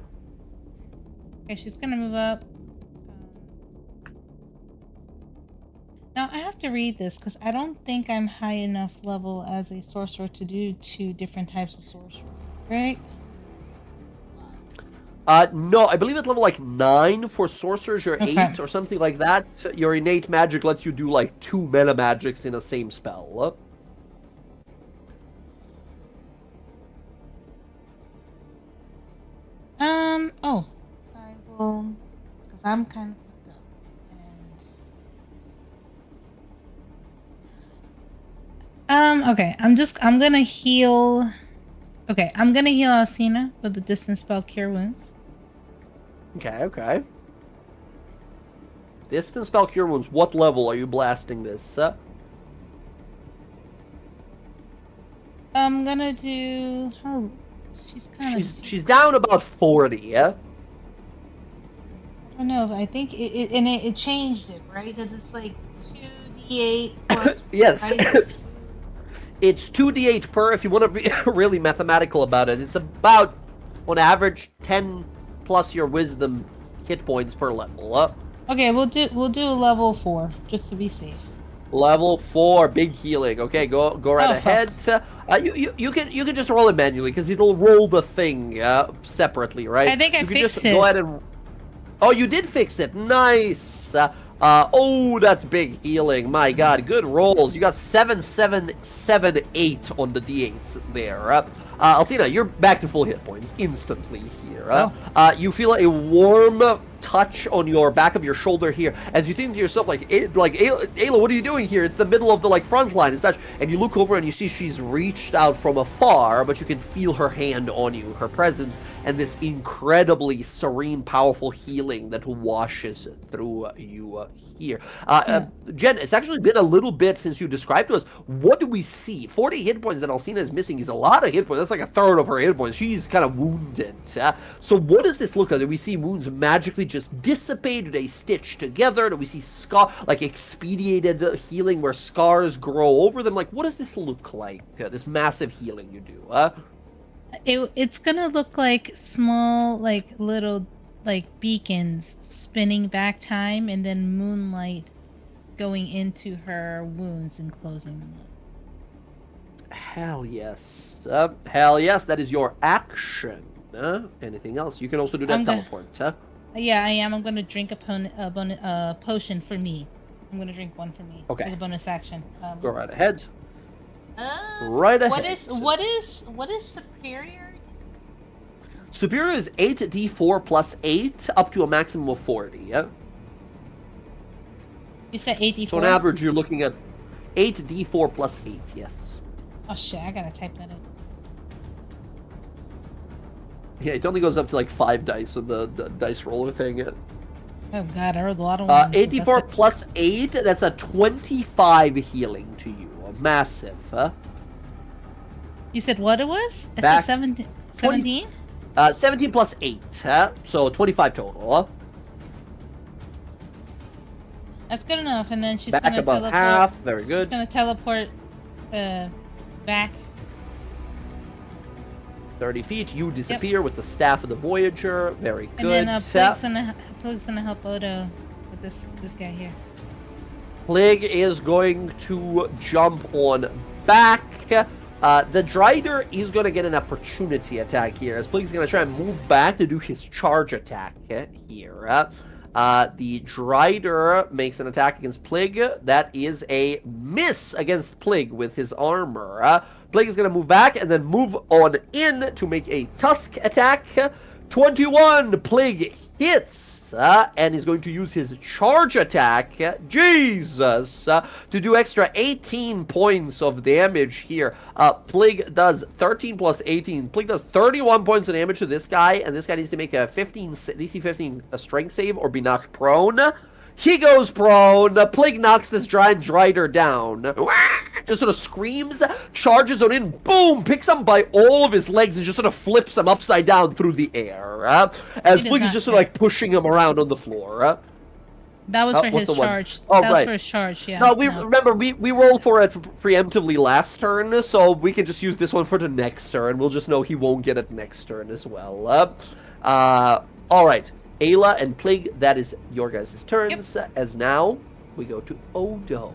Okay, she's gonna move up. Now, I have to read this because I don't think I'm high enough level as a sorcerer to do 2 different types of sorcery, right? No, I believe it's level like 9 for sorcerers. You're Okay. 8 or something like that. Your innate magic lets you do like 2 meta magics in a same spell. Oh, I will, because I'm kind of fucked up. Okay, I'm gonna heal. Okay, I'm gonna heal Alcina with the distance spell Cure Wounds. Okay. Distance spell cure wounds. What level are you blasting this? I'm gonna do. Oh, she's kind of. She's down about 40. Yeah. I don't know. I think it changed it, right? Because it's like 2d8 plus. Yes. Right? It's 2d8 per. If you want to be really mathematical about it, it's about on average 10 plus your wisdom hit points per level. Okay, we'll do level 4 just to be safe. Level 4, big healing. Okay, go right ahead. You can just roll it manually because it'll roll the thing separately, right? I think I you can fixed just it. Go ahead and. Oh, you did fix it. Nice. Oh, that's big healing. My God, good rolls. You got 7, 7, 7, 8 on the d8s there. Alcina, you're back to full hit points instantly here. You feel a warm touch on your back of your shoulder here as you think to yourself Ayla, what are you doing here? It's the middle of the front line and such. And you look over and you see she's reached out from afar, but you can feel her hand on you, her presence, and this incredibly serene, powerful healing that washes through you here. Jen, it's actually been a little bit since you described to us. What do we see? 40 hit points that Alcina is missing is a lot of hit points. That's like a third of her hit points. She's kind of wounded. So what does this look like? Do we see wounds magically just dissipate? Do they stitch together? Do we see expedited healing where scars grow over them? What does this look like? This massive healing you do? It's gonna look like small, little, beacons spinning back time, and then moonlight going into her wounds and closing them up. Hell yes. Hell yes. That is your action. Anything else? You can also do that teleport. Yeah, I am. I'm gonna drink a potion for me. I'm gonna drink one for me. Okay. Like a bonus action. Go right ahead. Right ahead. What is superior? Superior is 8d4 plus 8 up to a maximum of 40. Yeah. You said 8d4. So on average, you're looking at 8d4 plus 8. Yes. Oh shit! I gotta type that in. Yeah, it only goes up to 5 dice on the dice roller thing. Oh god, I rolled a lot of ones. 84 plus 8, that's a 25 healing to you. Massive, huh? You said what it was? I Back said 17? 17 plus 8, huh? So 25 total, huh? That's good enough, and then she's Back gonna about teleport. half, very good. She's gonna teleport back. 30 feet, you disappear with the staff of the Voyager. Very good. And then Plig's gonna help Odo with this guy here. Plig is going to jump on back. The Drider is going to get an opportunity attack here, as Plig's going to try and move back to do his charge attack here. The Drider makes an attack against Plig. That is a miss against Plig with his armor. Plig is going to move back and then move on in to make a Tusk attack. 21, Plig hits, and he's going to use his charge attack, Jesus, to do extra 18 points of damage here. Plig does 13 plus 18. Plig does 31 points of damage to this guy, and this guy needs to make a DC 15 strength save or be knocked prone. He goes prone. Plig knocks this giant Drider down. Just sort of screams, charges on in, boom, picks him by all of his legs and just sort of flips him upside down through the air. As Plig is just sort of pushing him around on the floor. That was for his charge. Oh, that right. was for his charge, yeah. No, remember, we rolled for it preemptively last turn, so we can just use this one for the next turn. We'll just know he won't get it next turn as well. Alright. Ayla and Plig, that is your guys' turns. Yep. As now, we go to Odo.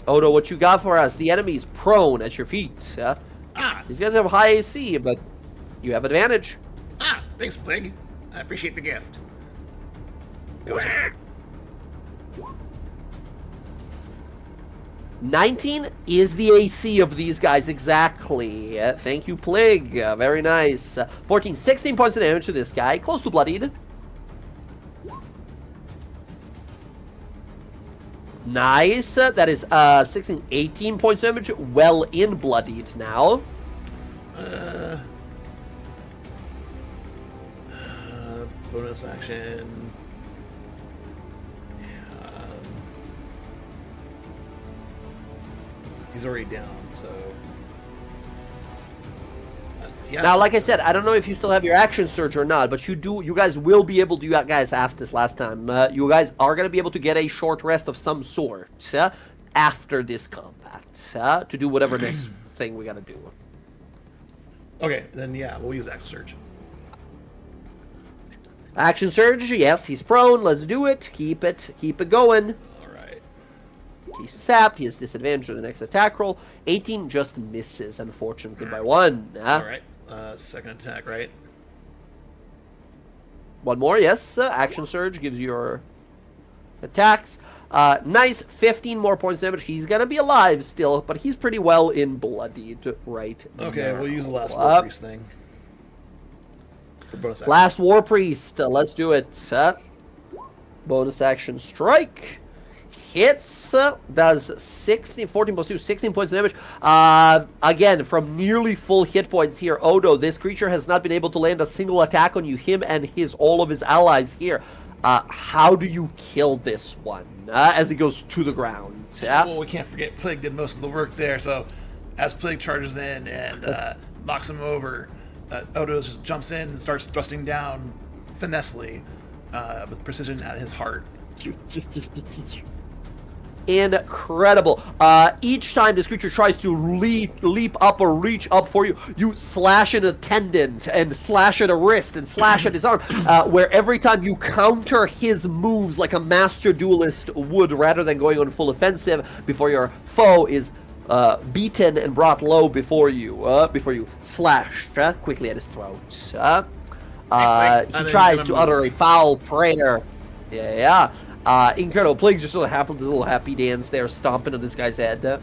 Odo, what you got for us? The enemy's prone at your feet. These guys have high AC, but you have advantage. Thanks, Plig. I appreciate the gift. Go ahead. 19 is the AC of these guys exactly. Thank you, Plig. Very nice. 14, 16 points of damage to this guy. Close to bloodied. Nice. That is 16, 18 points of damage. Well in bloodied now. Bonus action. He's already down, so. Yeah. Now, like I said, I don't know if you still have your action surge or not, but you do. You guys will be able to. You guys asked this last time. You guys are gonna be able to get a short rest of some sort after this combat to do whatever next thing we gotta do. Okay, then yeah, we'll use action surge. Action surge. Yes, he's prone. Let's do it. Keep it going. All right. He's sapped. He has disadvantage on the next attack roll. 18 just misses, unfortunately, by 1. All right. Second attack, right? One more, yes. Action surge gives you your attacks. Nice, 15 more points damage. He's gonna be alive still, but he's pretty well in bloodied right Okay, now. we'll use the last War Priest thing. For bonus action. Last War Priest. Let's do it. Bonus action strike. Hits. Does 14 plus 2, 16 points of damage. Again, from nearly full hit points here. Odo, this creature has not been able to land a single attack on you. Him and all of his allies here. How do you kill this one as he goes to the ground? Well, we can't forget Plague did most of the work there, so as Plague charges in and knocks him over, Odo just jumps in and starts thrusting down finessely with precision at his heart. Incredible. Each time this creature tries to leap up or reach up for you, you slash at a tendon and slash at a wrist and slash at his arm, where every time you counter his moves like a master duelist would, rather than going on full offensive before your foe is beaten and brought low before you slash quickly at his throat. He tries to utter a foul prayer. Yeah. Incredible. Plague just sort of happened to a little happy dance there, stomping on this guy's head.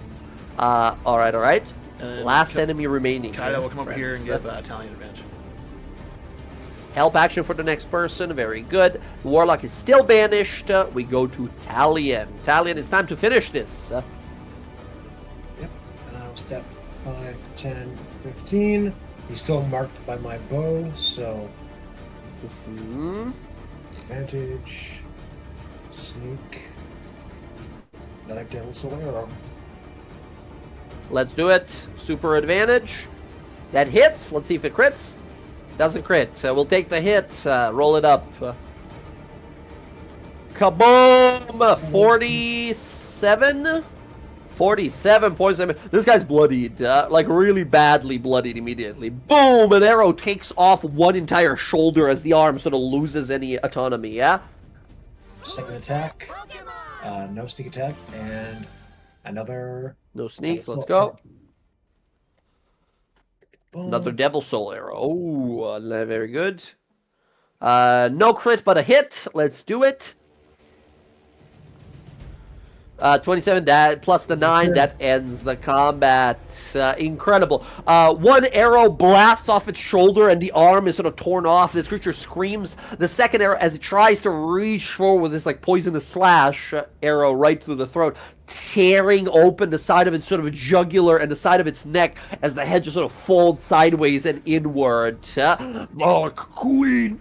Alright. Last enemy remaining. Kaido will come over here and give Italian advantage. Help action for the next person. Very good. The Warlock is still banished. We go to Talion. Talion, it's time to finish this. Yep. And I'll step 5, 10, 15. He's still marked by my bow, so advantage. Sneak. Another Devil Soul Arrow. Let's do it. Super advantage. That hits. Let's see if it crits. Doesn't crit. So we'll take the hit. Roll it up. Kaboom! 47? 47 points. This guy's bloodied. Like really badly bloodied immediately. Boom! An arrow takes off one entire shoulder as the arm sort of loses any autonomy, yeah? Second attack. No sneak attack. And another... No sneak. Let's go. Another Devil Soul Arrow. Oh, very good. No crit, but a hit. Let's do it. 27, that plus the 9, that ends the combat. Incredible. One arrow blasts off its shoulder and the arm is sort of torn off. This creature screams. The second arrow, as it tries to reach forward with this like poisonous slash arrow right through the throat, tearing open the side of its sort of a jugular and the side of its neck as the head just sort of folds sideways and inward. Queen,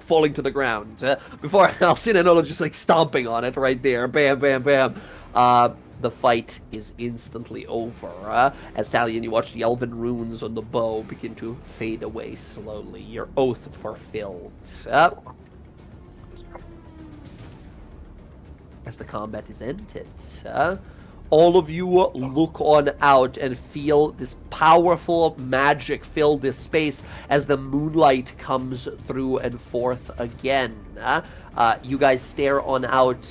falling to the ground. Before Alcina and Odo just like stomping on it right there. Bam, bam, bam. The fight is instantly over. As Talion, you watch the elven runes on the bow begin to fade away slowly. Your oath fulfilled. As the combat is ended, all of you look on out and feel this powerful magic fill this space as the moonlight comes through and forth again. You guys stare on out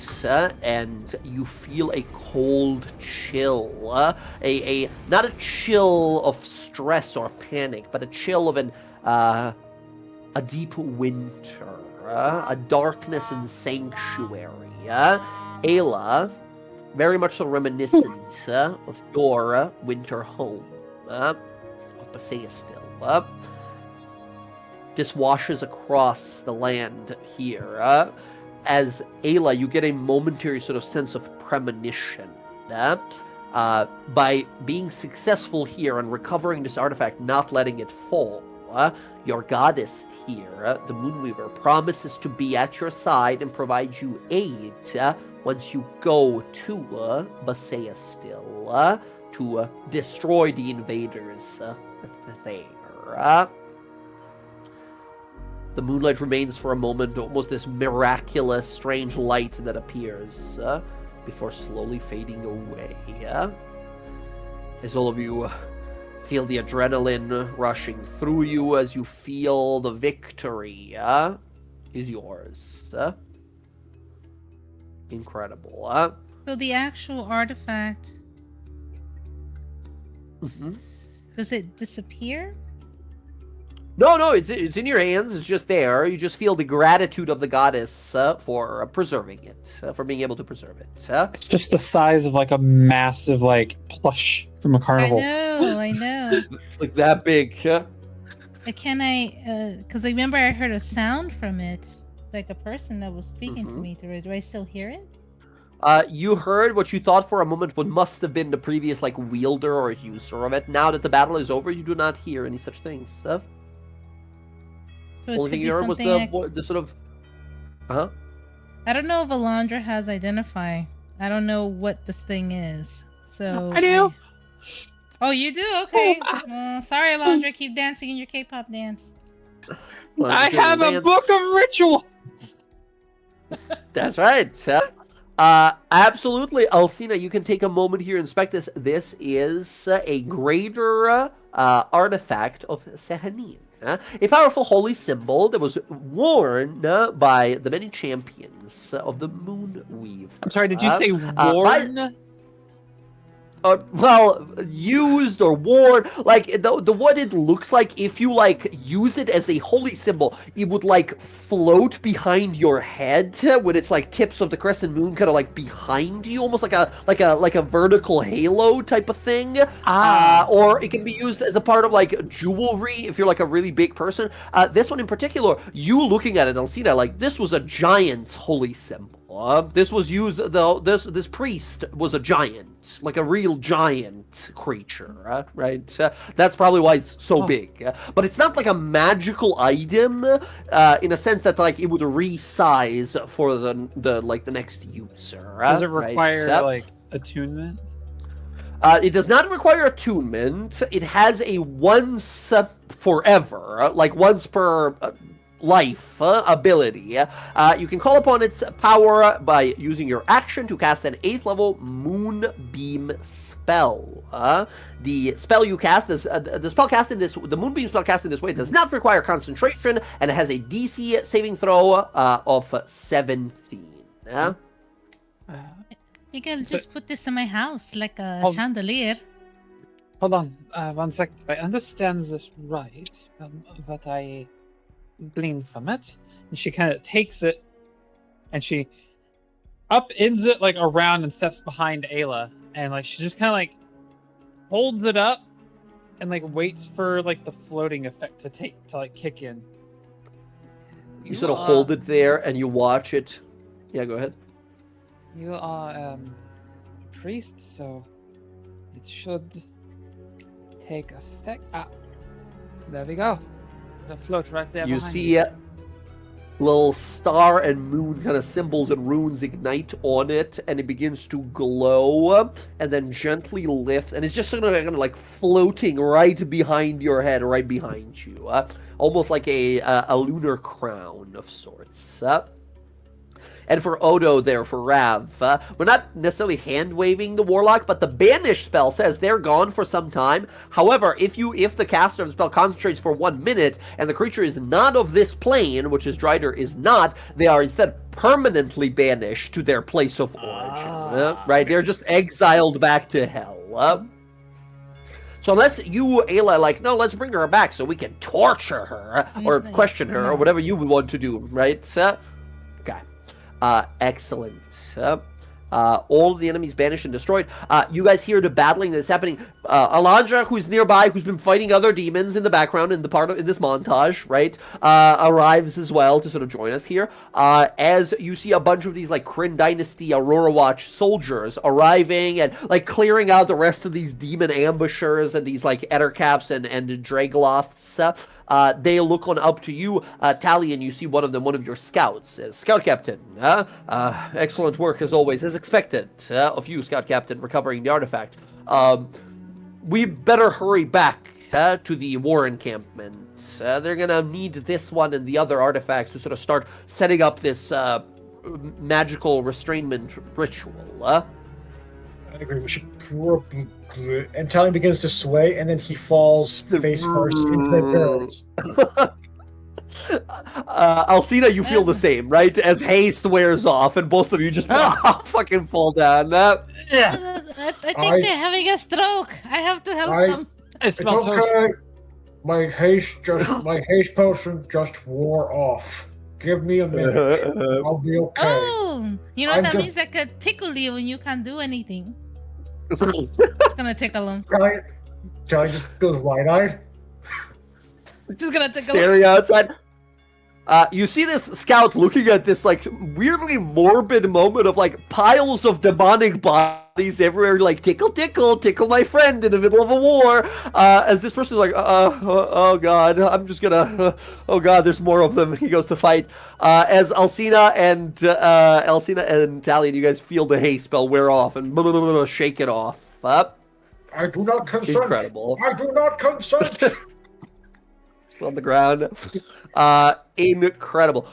and you feel a cold chill. Not a chill of stress or panic, but a chill of a deep winter, a darkness and sanctuary. Ayla, very much so reminiscent of your winter home, of Pasea still. This washes across the land here. As Ayla, you get a momentary sort of sense of premonition. By being successful here and recovering this artifact, not letting it fall, your goddess here, the Moonweaver, promises to be at your side and provide you aid once you go to Basea still to destroy the invaders there. The moonlight remains for a moment, almost this miraculous, strange light that appears before slowly fading away. As all of you feel the adrenaline rushing through you, as you feel the victory is yours. Incredible. So the actual artifact, does it disappear? No, it's in your hands. It's just there. You just feel the gratitude of the goddess for preserving it, for being able to preserve it. It's just the size of like a massive like plush from a carnival. I know. It's like that big. Can I, because I remember I heard a sound from it, like a person that was speaking to me through it. Do I still hear it? You heard what you thought for a moment what must have been the previous like wielder or user of it. Now that the battle is over, you do not hear any such things. So it Only could thing be you heard was something the sort of... I don't know if Alondra has Identify. I don't know what this thing is. So I do. Oh, you do? Okay. Sorry, Alondra. Keep dancing in your K-pop dance. Well, I have a book of rituals. That's right. Absolutely, Alcina, you can take a moment here and inspect this. This is a greater artifact of Sehanin. A powerful holy symbol that was worn by the many champions of the Moonweave. I'm sorry, did you say worn? Well, used or worn, like the what it looks like if you like use it as a holy symbol, it would like float behind your head with its like tips of the crescent moon kind of like behind you, almost like a vertical halo type of thing. Or it can be used as a part of like jewelry if you're like a really big person. This one in particular, you looking at it, Alcina, like this was a giant's holy symbol. This was used, though. This priest was a giant, like a real giant creature, right? That's probably why it's so big. But it's not like a magical item, in a sense that like it would resize for the next user. Does it require like attunement? It does not require attunement. It has a once forever, like once per life ability. You can call upon its power by using your action to cast an 8th level Moonbeam spell. The spell you cast is the spell cast in this, the Moonbeam spell cast in this way does not require concentration, and it has a DC saving throw of 17. You can just put this in my house like a chandelier. Hold on, 1 sec. I understand this right, that I glean from it, and she kind of takes it and she upends it like around and steps behind Ayla, and like she just kind of like holds it up and like waits for like the floating effect to like kick in. You sort of hold it there and you watch it. Yeah, go ahead. You are a priest, so it should take effect. There we go. The float right there. You see little star and moon kind of symbols and runes ignite on it, and it begins to glow, and then gently lift, and it's just sort of kind of like floating right behind your head, right behind you, almost like a lunar crown of sorts. And for Odo there, for Rav, we're not necessarily hand-waving the Warlock, but the Banish spell says they're gone for some time. However, if the caster of the spell concentrates for 1 minute, and the creature is not of this plane, which is Drider is not, they are instead permanently banished to their place of origin. Right? They're just exiled back to hell. So unless you, Ayla, like, no, let's bring her back so we can torture her, or question her, or whatever you would want to do, right? Okay. Excellent. All of the enemies banished and destroyed. You guys hear the battling that's happening. Alondra, who's nearby, who's been fighting other demons in the background in this montage, right? Arrives as well to sort of join us here. As you see a bunch of these like Kryn Dynasty Aurora Watch soldiers arriving and like clearing out the rest of these demon ambushers and these like Ettercaps and Dragloths. They look on up to you, Tally, and you see one of your scouts. Scout Captain, excellent work as always, as expected of you, Scout Captain, recovering the artifact. We better hurry back to the war encampments. They're gonna need this one and the other artifacts to sort of start setting up this magical restrainment ritual. I agree. We should probably. And Tally begins to sway, and then he falls face first into the barrels. Alcina, you feel the same, right? As haste wears off, and both of you just fucking fall down. Yeah. I think they're having a stroke. I have to help them. I smell It's toast. okay. My haste potion just wore off. Give me a minute. I'll be okay. Oh, you know I'm that just- means I could tickle you when you can't do anything. It's gonna tickle him. Tally just goes wide-eyed. Just gonna tickle him. Staring outside. You see this scout looking at this like weirdly morbid moment of like piles of demonic bodies everywhere, like tickle my friend in the middle of a war. As this person is like, oh god, I'm just gonna, oh god, there's more of them. He goes to fight. As Alcina and Tally, you guys feel the haste spell wear off and shake it off. I do not consent. Incredible. I do not consent. On the ground. Incredible.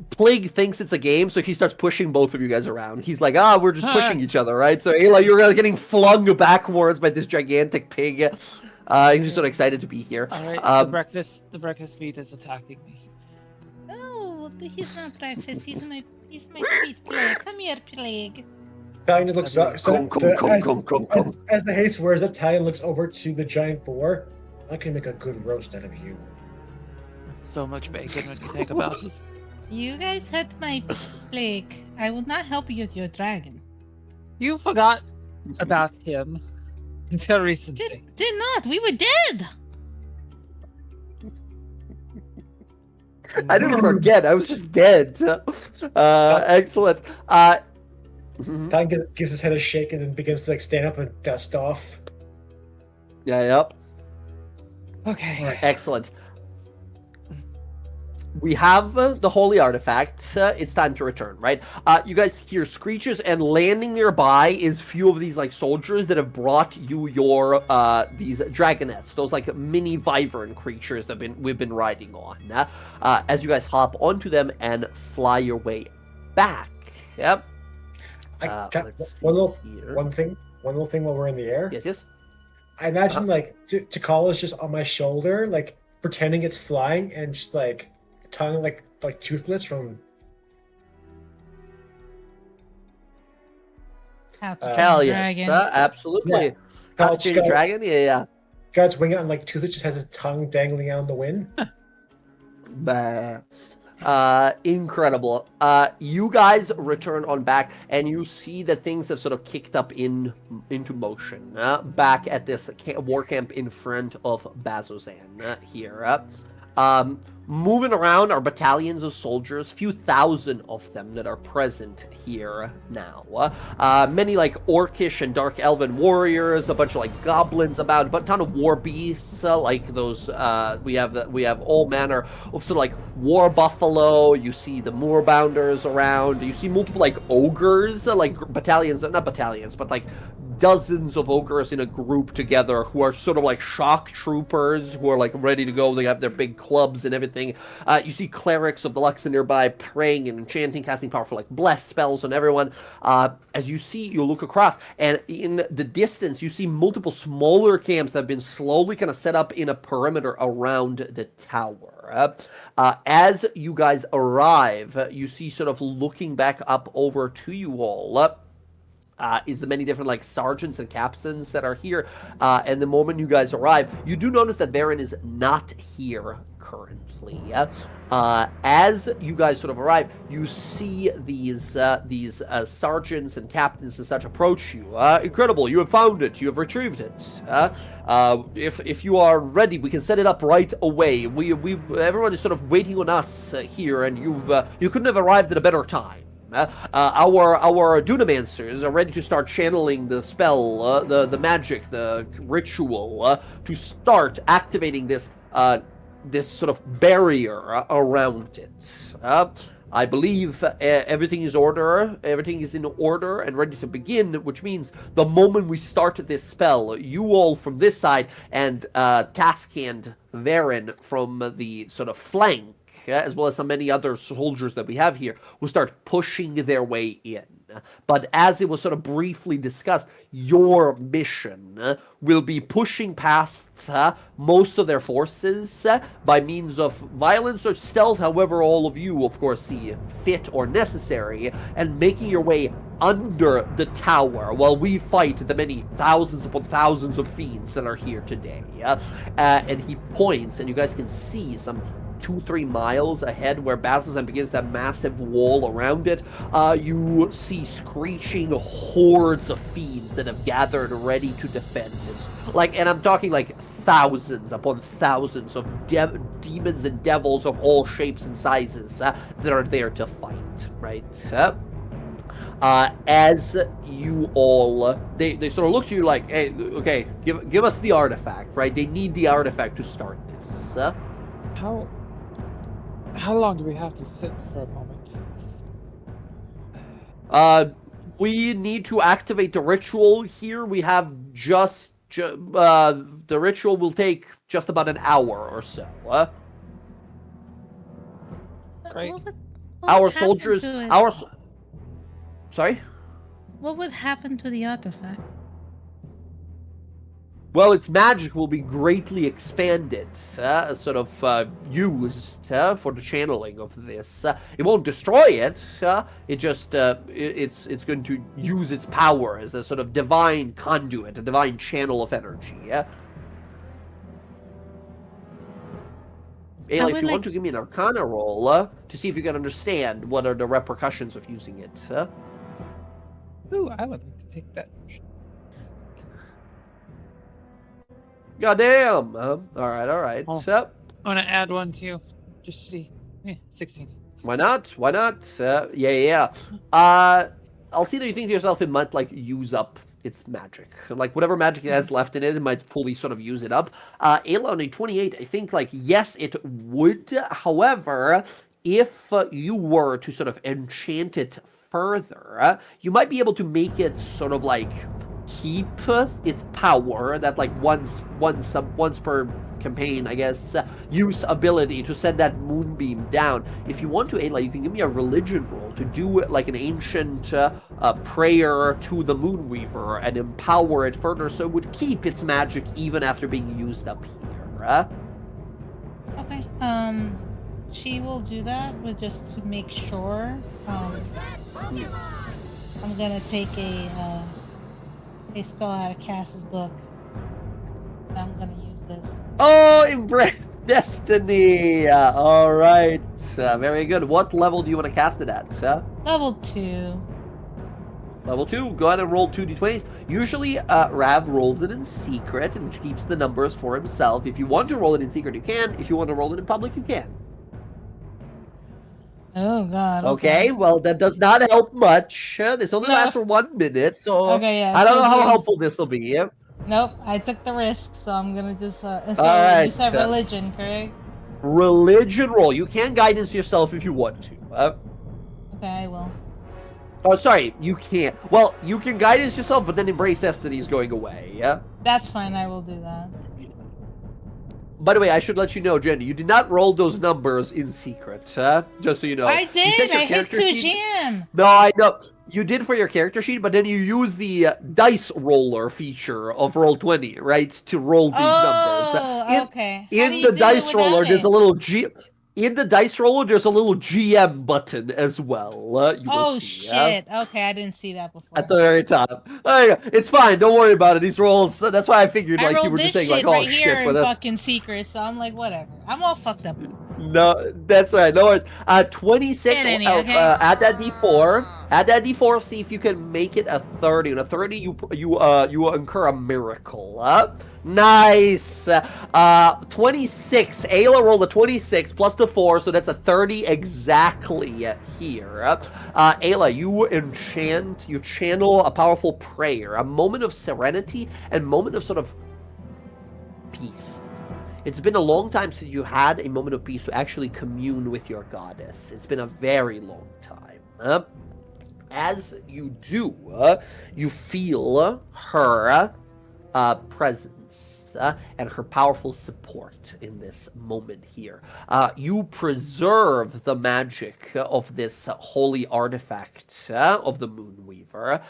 Plague thinks it's a game, so he starts pushing both of you guys around. He's like, we're just pushing each other, right? So Ayla, you're getting flung backwards by this gigantic pig. He's just sort of excited to be here. All right, the breakfast meat is attacking me. No, he's not breakfast. He's my sweet plague. Come here, plague. Talion looks up. Come. As the haste wears up, Talion looks over to the giant boar. I can make a good roast out of you. So much bacon when you think about it. You guys had my plague. I will not help you with your dragon. You forgot about him until recently. Did not. We were dead. I didn't forget. I was just dead. Excellent. Talion gives his head a shake and then begins to stand up and dust off. Yep. Okay. Right. Excellent. We have the holy artifact. It's time to return, right? You guys hear screeches, and landing nearby is few of these like soldiers that have brought you your these dragonets, those like mini wyvern creatures that we've been riding on. As you guys hop onto them and fly your way back. Yep. One thing while we're in the air. Yes. I imagine like T'Challa is just on my shoulder, like pretending it's flying, and just like tongue like toothless from. Hell yes, absolutely. Yeah. Half-chain dragon, yeah. Got its wing out and like toothless, just has its tongue dangling out in the wind. Bah. Incredible. You guys return on back, and you see that things have sort of kicked up into motion. Back at this war camp in front of Bazzoxan here. Moving around are battalions of soldiers, few thousand of them that are present here now. Many like orcish and dark elven warriors, a bunch of like goblins about, but a ton of war beasts, like those. We have all manner of sort of like war buffalo. You see the moorbounders around. You see multiple like ogres, like battalions, not battalions, but like dozens of ogres in a group together who are sort of like shock troopers who are like ready to go. They have their big clubs and everything. You see clerics of the Luxa nearby praying and enchanting, casting powerful like bless spells on everyone. As you look across, and in the distance you see multiple smaller camps that have been slowly kind of set up in a perimeter around the tower. As you guys arrive, you see sort of looking back up over to you all. Is the many different like sergeants and captains that are here, and the moment you guys arrive, you do notice that Baron is not here currently. As you guys sort of arrive, you see these sergeants and captains and such approach you. Incredible! You have found it. You have retrieved it. If you are ready, we can set it up right away. Everyone is sort of waiting on us here, and you couldn't have arrived at a better time. Our Dunamancers are ready to start channeling the spell, the magic, the ritual, to start activating this this sort of barrier around it. I believe everything is in order and ready to begin, which means the moment we start this spell, you all from this side and Taskand Varen from the sort of flank, as well as so many other soldiers that we have here, will start pushing their way in. But as it was sort of briefly discussed, your mission will be pushing past most of their forces by means of violence or stealth, however all of you, of course, see fit or necessary, and making your way under the tower while we fight the many thousands upon thousands of fiends that are here today. And he points, and you guys can see some 2-3 miles ahead where Basil's begins that massive wall around it. You see screeching hordes of fiends that have gathered ready to defend this. And I'm talking like thousands upon thousands of demons and devils of all shapes and sizes that are there to fight, right? As you all, they sort of look to you like, hey, okay, give us the artifact, right? They need the artifact to start this. How long do we have to sit for a moment? We need to activate the ritual here. We have the ritual will take just about an hour or so. Great. Our soldiers, sorry? What would happen to the artifact? Well, its magic will be greatly expanded, used for the channeling of this. It won't destroy it. It just it's going to use its power as a sort of divine conduit, a divine channel of energy. Ayla, if you want to give me an Arcana roll to see if you can understand what are the repercussions of using it. Ooh, I would like to take that. Goddamn! All right. Oh. So, I want to add one too. Just see. 16. Why not? Yeah. I'll see that you think to yourself it might use up its magic. Whatever magic it has left in it, it might fully sort of use it up. Ayla on a 28, I think yes, it would. However, if you were to sort of enchant it further, you might be able to make it sort of keep its power that once per campaign, I guess, use ability to send that moonbeam down. If you want to, Ayla, you can give me a religion roll to do an ancient prayer to the Moonweaver and empower it further so it would keep its magic even after being used up here. Okay. She will do that, but just to make sure, I'm gonna take a spell out of Cass's book. And I'm gonna use this. Oh, embrace destiny! All right, very good. What level do you want to cast it at? Level 2. Level 2. Go ahead and roll 2d20s. Usually, Rav rolls it in secret and keeps the numbers for himself. If you want to roll it in secret, you can. If you want to roll it in public, you can. Oh God. Okay, well that does not help much. This only lasts for 1 minute, so okay, yeah, I don't know how helpful this will be. Nope, I took the risk, so I'm gonna just All right, you said religion, correct? Religion roll. You can guidance yourself if you want to. Okay, I will. Oh, sorry, you can't. Well, you can guidance yourself, but then embrace destiny is going away. Yeah. That's fine. I will do that. By the way, I should let you know, Jenny, you did not roll those numbers in secret, just so you know. I did! I hit 2 GM! No, I know. You did for your character sheet, but then you use the dice roller feature of Roll20, right, to roll these numbers. Okay. In the dice roller, there's a little In the dice roller, there's a little GM button as well. You will see, shit. Okay, I didn't see that before. At the very top. It's fine. Don't worry about it. These rolls. That's why I figured you were just saying oh shit. Here in fucking secret, so I'm like, whatever. I'm all fucked up. No, that's right. No worries. 26. Add that D4. Add that D4. See if you can make it a 30. On a 30, you incur a miracle. Nice. 26. Ayla rolled a 26 plus the 4, so that's a 30 exactly here. Ayla, you channel a powerful prayer, a moment of serenity and moment of sort of peace. It's been a long time since you had a moment of peace to actually commune with your goddess. It's been a very long time. As you do, you feel her presence and her powerful support in this moment here. You preserve the magic of this holy artifact of the Moonweaver.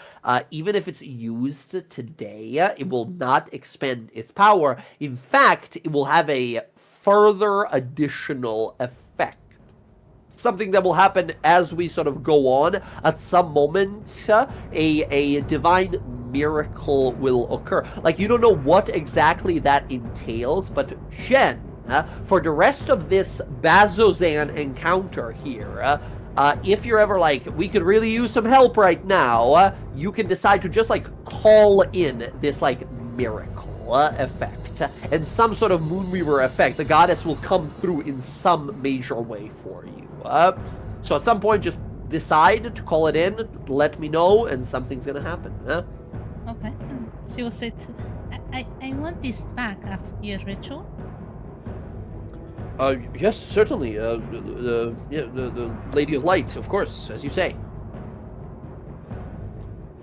Even if it's used today, it will not expend its power. In fact, it will have a further additional effect. Something that will happen as we sort of go on. At some moment, a divine miracle will occur. Like, you don't know what exactly that entails, but Jen, for the rest of this Bazozan encounter here, if you're ever like, we could really use some help right now, you can decide to just, like, call in this, like, miracle effect. And some sort of Moonweaver effect. The goddess will come through in some major way for you. So at some point, just decide to call it in, let me know, and something's gonna happen. Okay. She will say, I want this back after your ritual. Yes, certainly. The Lady of Light, of course, as you say.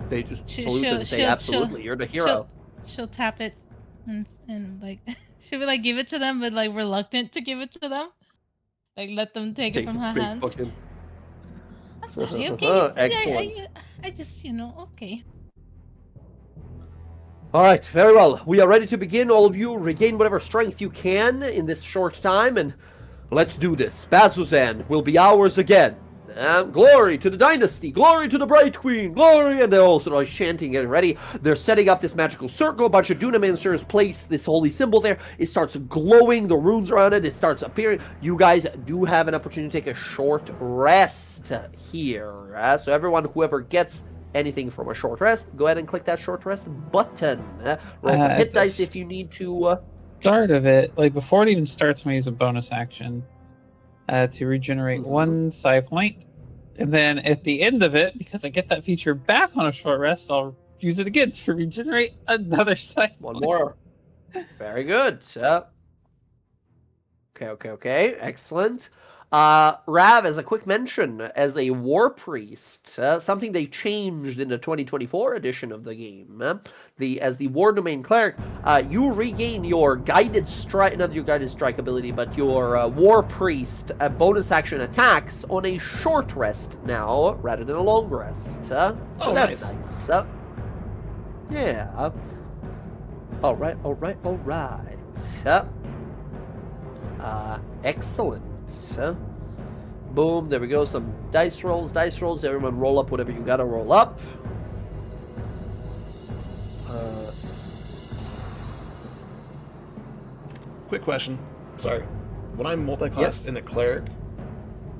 They just salute and say, absolutely, you're the hero. She'll tap it and like, she'll be like, give it to them, but like reluctant to give it to them. Like, let them take it from her hands. I'm sorry, okay. Excellent. I just, okay. All right, very well. We are ready to begin. All of you regain whatever strength you can in this short time, and let's do this. Bazuzan will be ours again. Glory to the dynasty, glory to the bright queen, glory, and they're all sort of chanting, getting ready. They're setting up this magical circle. A bunch of Dunamancer's place this holy symbol there. It starts glowing, the runes around it, it starts appearing. You guys do have an opportunity to take a short rest here. So everyone, whoever gets anything from a short rest, go ahead and click that short rest button. Roll some hit dice if you need to. Start of it, like before it even starts, I'm gonna use a bonus action to regenerate one psi point. And then at the end of it, because I get that feature back on a short rest, I'll use it again to regenerate another psi point. One more. Very good. Okay. Excellent. Rav, as a quick mention, as a war priest, something they changed in the 2024 edition of the game. As the war domain cleric, you regain your guided strike, not your guided strike ability, but your war priest bonus action attacks on a short rest now, rather than a long rest. So that's nice. Yeah. All right. Excellent. Boom, there we go. Some dice rolls. Everyone roll up whatever you gotta roll up. Quick question. Sorry. When I multi-classed in a cleric,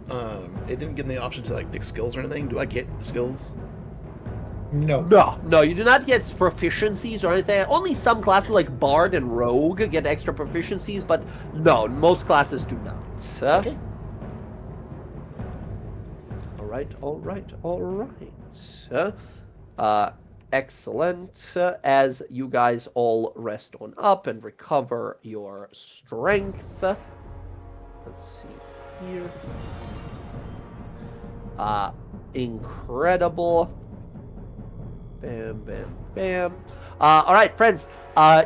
it didn't give me the option to like pick skills or anything. Do I get skills? No, you do not get proficiencies or anything. Only some classes like Bard and Rogue get extra proficiencies, but no, most classes do not. Okay. All right. Excellent. As you guys all rest on up and recover your strength. Let's see here. Incredible. Bam. All right, friends.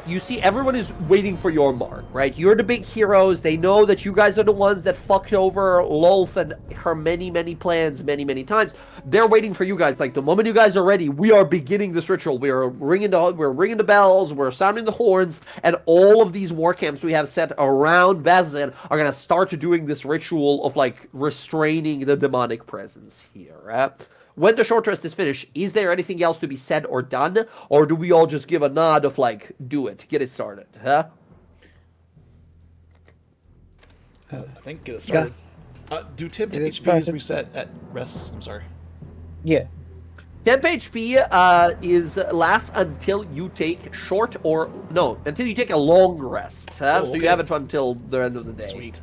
You see, everyone is waiting for your mark, right? You're the big heroes. They know that you guys are the ones that fucked over Lolth and her many plans many times. They're waiting for you guys. Like, the moment you guys are ready, we are beginning this ritual. We're ringing the bells. We're sounding the horns, and all of these war camps we have set around Bazan are gonna start doing this ritual of like restraining the demonic presence here. When the short rest is finished, is there anything else to be said or done? Or do we all just give a nod of like, do it, get it started, huh? I think get it started. Do temp HPs reset at rests? I'm sorry. Yeah. Temp HP lasts until you take until you take a long rest. So you have it until the end of the day. Sweet.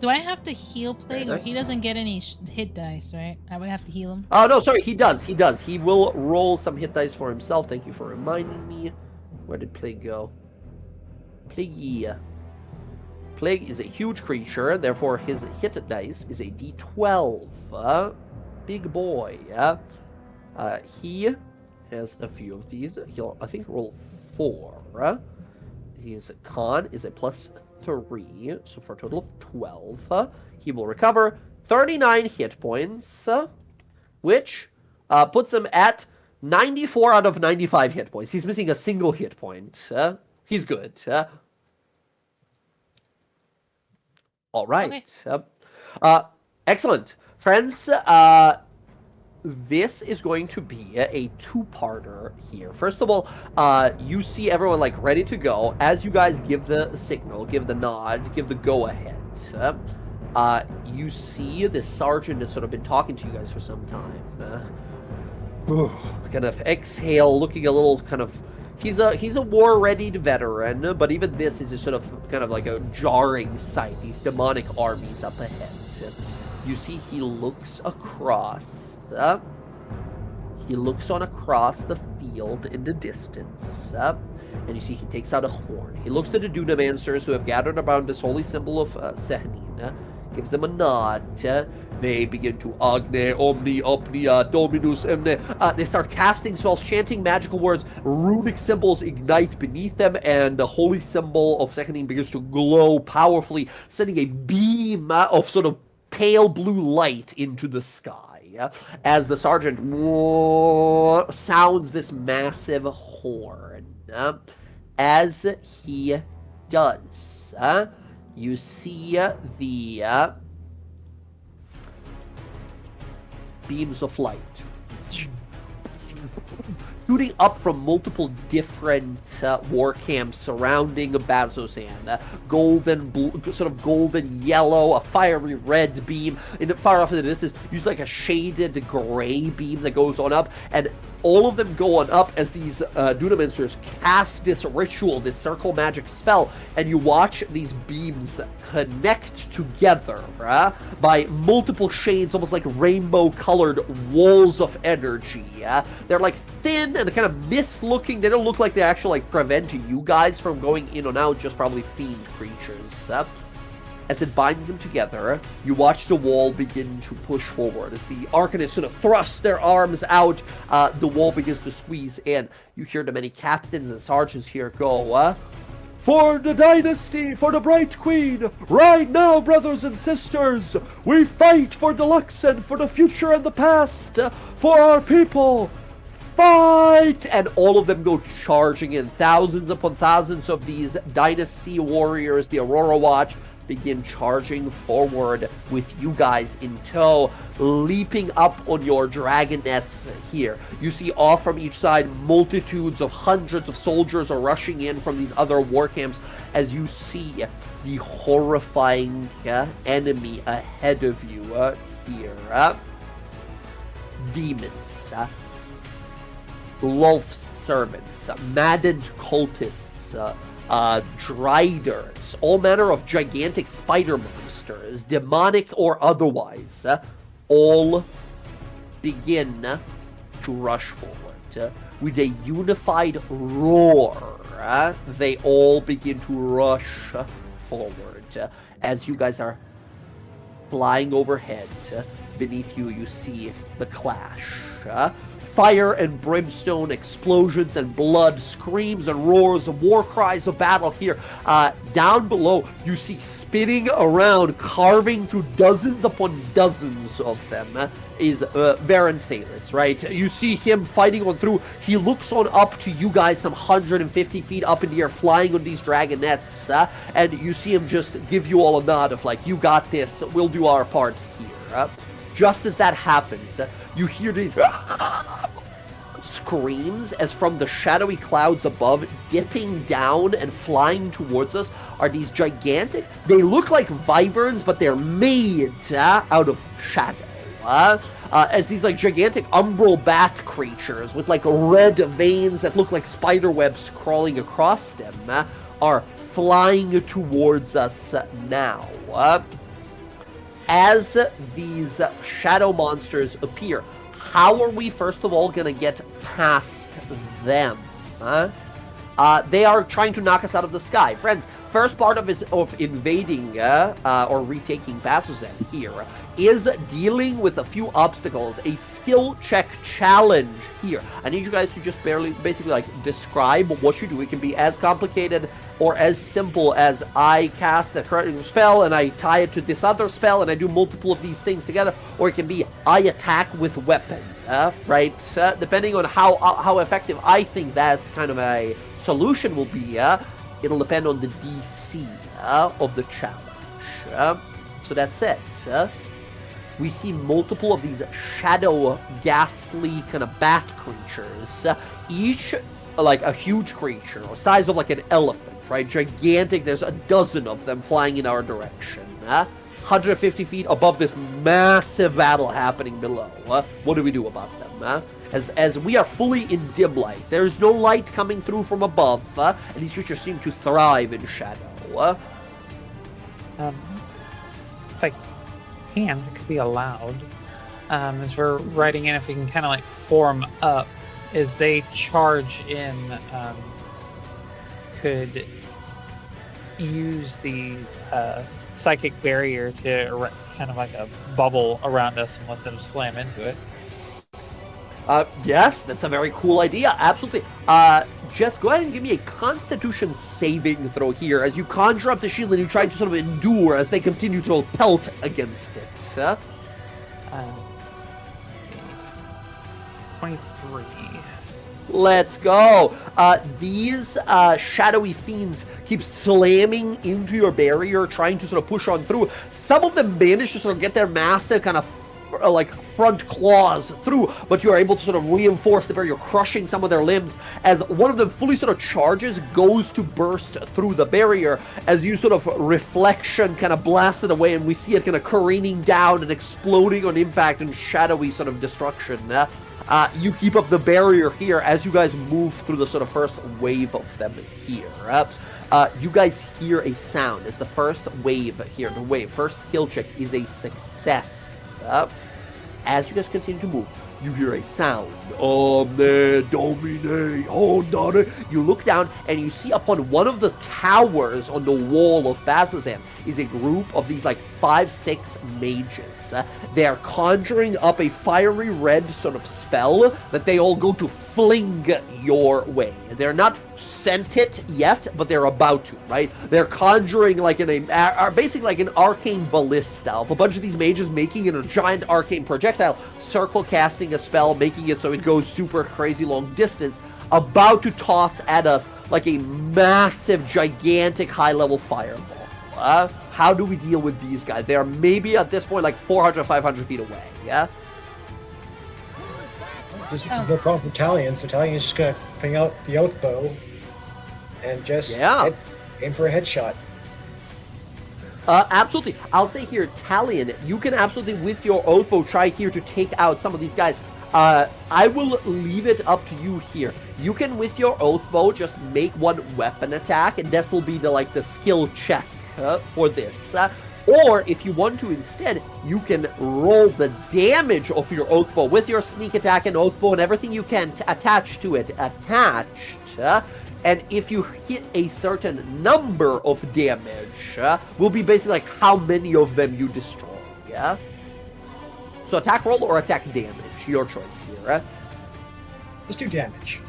Do I have to heal Plague, or he doesn't get any hit dice, right? I would have to heal him. Oh, no, sorry, he does. He will roll some hit dice for himself. Thank you for reminding me. Where did Plague go? Plaguey. Plague is a huge creature, therefore his hit dice is a d12. Big boy. He has a few of these. He'll, I think, roll 4. His con is a +3, so for a total of 12. He will recover 39 hit points, which puts him at 94 out of 95 hit points. He's missing a single hit point. He's good. All right. Okay. Excellent. Friends, this is going to be a two-parter here. First of all, you see everyone like ready to go. As you guys give the signal, give the nod, give the go-ahead, you see this sergeant has sort of been talking to you guys for some time. Kind of exhale, looking a little kind of... He's a war-readied veteran, but even this is just sort of kind of like a jarring sight. These demonic armies up ahead. You see he looks across. He looks on across the field in the distance. And you see he takes out a horn. He looks to the Dunamancers who have gathered around this holy symbol of Sehanin. Gives them a nod. They begin to Agne, Omni, Omnia, Dominus, Emne. They start casting spells, chanting magical words. Runic symbols ignite beneath them, and the holy symbol of Sehanin begins to glow powerfully, sending a beam of sort of pale blue light into the sky. As the sergeant sounds this massive horn. As he does, you see the beams of light shooting up from multiple different war camps surrounding Bazzoxan. Golden, sort of golden yellow, a fiery red beam. In the far off in the distance, use like a shaded gray beam that goes on up, and all of them go on up as these Dunamancers cast this ritual, this circle magic spell, and you watch these beams connect together by multiple shades, almost like rainbow-colored walls of energy. They're like thin and kind of mist-looking. They don't look like they actually like prevent you guys from going in or out, just probably fiend creatures. As it binds them together, you watch the wall begin to push forward. As the Arcanists sort of thrust their arms out, the wall begins to squeeze in. You hear the many captains and sergeants here go, "For the dynasty, for the bright queen, right now, brothers and sisters, we fight for the Luxon, for the future and the past, for our people. Fight!" And all of them go charging in. Thousands upon thousands of these dynasty warriors, the Aurora Watch, begin charging forward with you guys in tow, leaping up on your dragonets here. You see off from each side, multitudes of hundreds of soldiers are rushing in from these other war camps as you see the horrifying enemy ahead of you here. Demons, Lulf's servants, maddened cultists, Driders, all manner of gigantic spider monsters, demonic or otherwise, all begin to rush forward. With a unified roar, they all begin to rush forward. As you guys are flying overhead, beneath you, you see the clash. Fire and brimstone, explosions and blood, screams and roars, war cries of battle here. Down below, you see spinning around, carving through dozens upon dozens of them, is Varen Thalis, right? You see him fighting on through. He looks on up to you guys some 150 feet up in the air, flying on these dragonets, and you see him just give you all a nod of like, you got this, we'll do our part here. Just as that happens, you hear these screams as from the shadowy clouds above, dipping down and flying towards us, are these gigantic, they look like wyverns, but they're made out of shadow. As these like gigantic umbral bat creatures with like red veins that look like spider webs crawling across them are flying towards us now. As these shadow monsters appear, how are we first of all gonna get past them? They are trying to knock us out of the sky. Friends, first part of invading or retaking Bazzoxan here is dealing with a few obstacles, a skill check challenge here. I need you guys to just basically like describe what you do. It can be as complicated or as simple as I cast a current spell and I tie it to this other spell and I do multiple of these things together, or it can be I attack with weapon, right? Depending on how effective I think that kind of a solution will be, it'll depend on the DC of the challenge. So that's it. We see multiple of these shadow, ghastly kind of bat creatures, each like a huge creature, the size of like an elephant, right? Gigantic. There's a dozen of them flying in our direction. 150 feet above this massive battle happening below. What do we do about them? As we are fully in dim light, there's no light coming through from above, and these creatures seem to thrive in shadow. If I can, if it could be allowed, as we're riding in, if we can kind of like form up as they charge in, could use the psychic barrier to erect kind of like a bubble around us and let them slam into it. Yes, that's a very cool idea. Absolutely. Jess, go ahead and give me a Constitution saving throw here as you conjure up the shield and you try to sort of endure as they continue to pelt against it. Let's see. 23. Let's go. These shadowy fiends keep slamming into your barrier, trying to sort of push on through. Some of them manage to sort of get their massive kind of like front claws through, but you are able to sort of reinforce the barrier, crushing some of their limbs as one of them fully sort of charges, goes to burst through the barrier as you sort of reflection kind of blast it away, and we see it kind of careening down and exploding on impact and shadowy sort of destruction. You keep up the barrier here as you guys move through the sort of first wave of them here. You guys hear a sound. It's the first wave here. The first skill check is a success. As you guys continue to move, you hear a sound. Omne Domine Hondare. You look down and you see upon one of the towers on the wall of Bazzoxan is a group of these like 5-6 mages. They are conjuring up a fiery red sort of spell that they all go to fling your way. They're not sent it yet, but they're about to, right? They're conjuring like basically like an arcane ballista of a bunch of these mages making it a giant arcane projectile, circle casting a spell, making it so it goes super crazy long distance, about to toss at us like a massive, gigantic, high-level fireball. How do we deal with these guys? They are maybe at this point like 400, 500 feet away, yeah? This is no problem for Talion, so Talion is just going to bring out the Oath Bow and just aim for a headshot. Absolutely. I'll say here, Talion, you can absolutely, with your Oath Bow, try here to take out some of these guys. I will leave it up to you here. You can, with your Oath Bow, just make one weapon attack, and this will be the skill check for this. Or, if you want to instead, you can roll the damage of your Oath Bow with your sneak attack and Oath Bow and everything you can attach to it attached. And if you hit a certain number of damage, will be basically like how many of them you destroy, yeah? So attack roll or attack damage, your choice here. Let's do damage.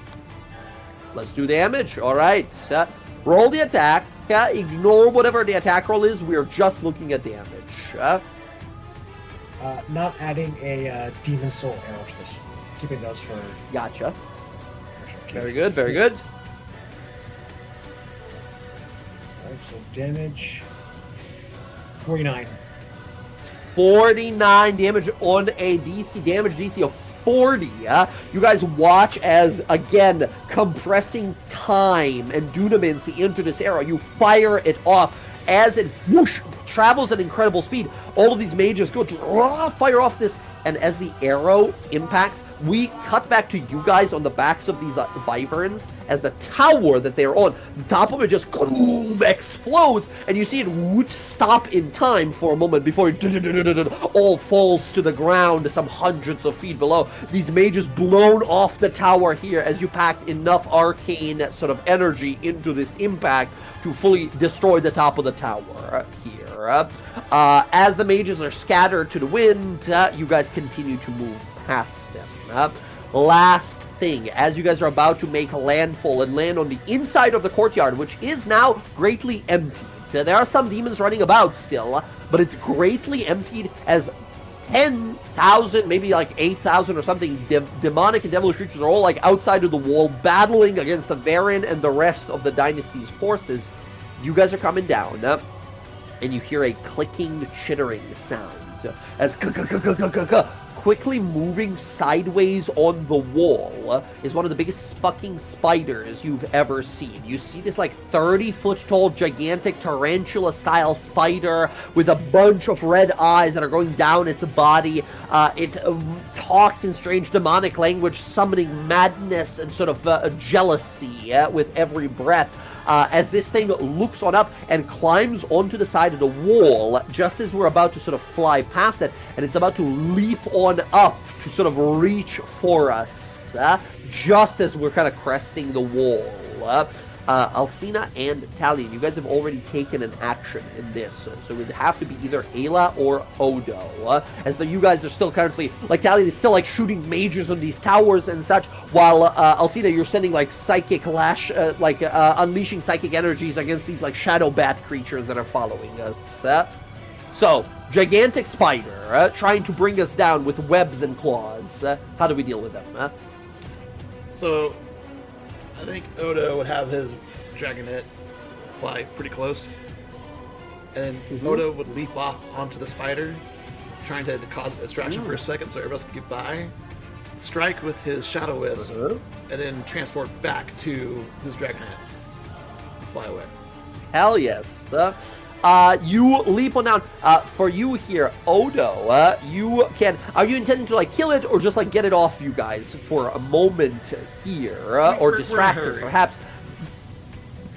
Let's do damage, alright. Roll the attack, ignore whatever the attack roll is, we're just looking at damage. Not adding a Demon Soul arrow to this. Keeping those for... Gotcha. Very good, very good. Alright, so damage... 49. 49 damage on a damage DC of 40. You guys watch as, again, compressing time and dunamancy into this arrow. You fire it off as it whoosh, travels at incredible speed. All of these mages go to fire off this, and as the arrow impacts, we cut back to you guys on the backs of these wyverns as the tower that they're on, the top of it just explodes, and you see it stop in time for a moment before it all falls to the ground some hundreds of feet below. These mages blown off the tower here as you packed enough arcane sort of energy into this impact to fully destroy the top of the tower here. As the mages are scattered to the wind, you guys continue to move past them. Last thing, as you guys are about to make landfall and land on the inside of the courtyard, which is now greatly emptied. There are some demons running about still, but it's greatly emptied as 10,000, maybe like 8,000 or something, demonic and devilish creatures are all like outside of the wall, battling against the Varin and the rest of the dynasty's forces. You guys are coming down, and you hear a clicking, chittering sound as quickly moving sideways on the wall is one of the biggest fucking spiders you've ever seen. You see this like 30-foot tall, gigantic tarantula-style spider with a bunch of red eyes that are going down its body. It talks in strange demonic language, summoning madness and sort of jealousy with every breath. As this thing looks on up and climbs onto the side of the wall just as we're about to sort of fly past it, and it's about to leap on up to sort of reach for us just as we're kind of cresting the wall. Alcina and Talion, you guys have already taken an action in this, so it would have to be either Ayla or Odo, as though you guys are still currently, like Talion is still like shooting mages on these towers and such, while Alcina, you're sending like psychic unleashing psychic energies against these like shadow bat creatures that are following us. So, gigantic spider trying to bring us down with webs and claws. How do we deal with them? So, I think Odo would have his dragonet fly pretty close, and Odo would leap off onto the spider, trying to cause a distraction for a second so everybody else can get by, strike with his Shadow Wisp, and then transport back to his dragonet and fly away. Hell yes. You leap on down. For you here, Odo, you can... Are you intending to, like, kill it or just, like, get it off you guys for a moment here? Or distract it, perhaps?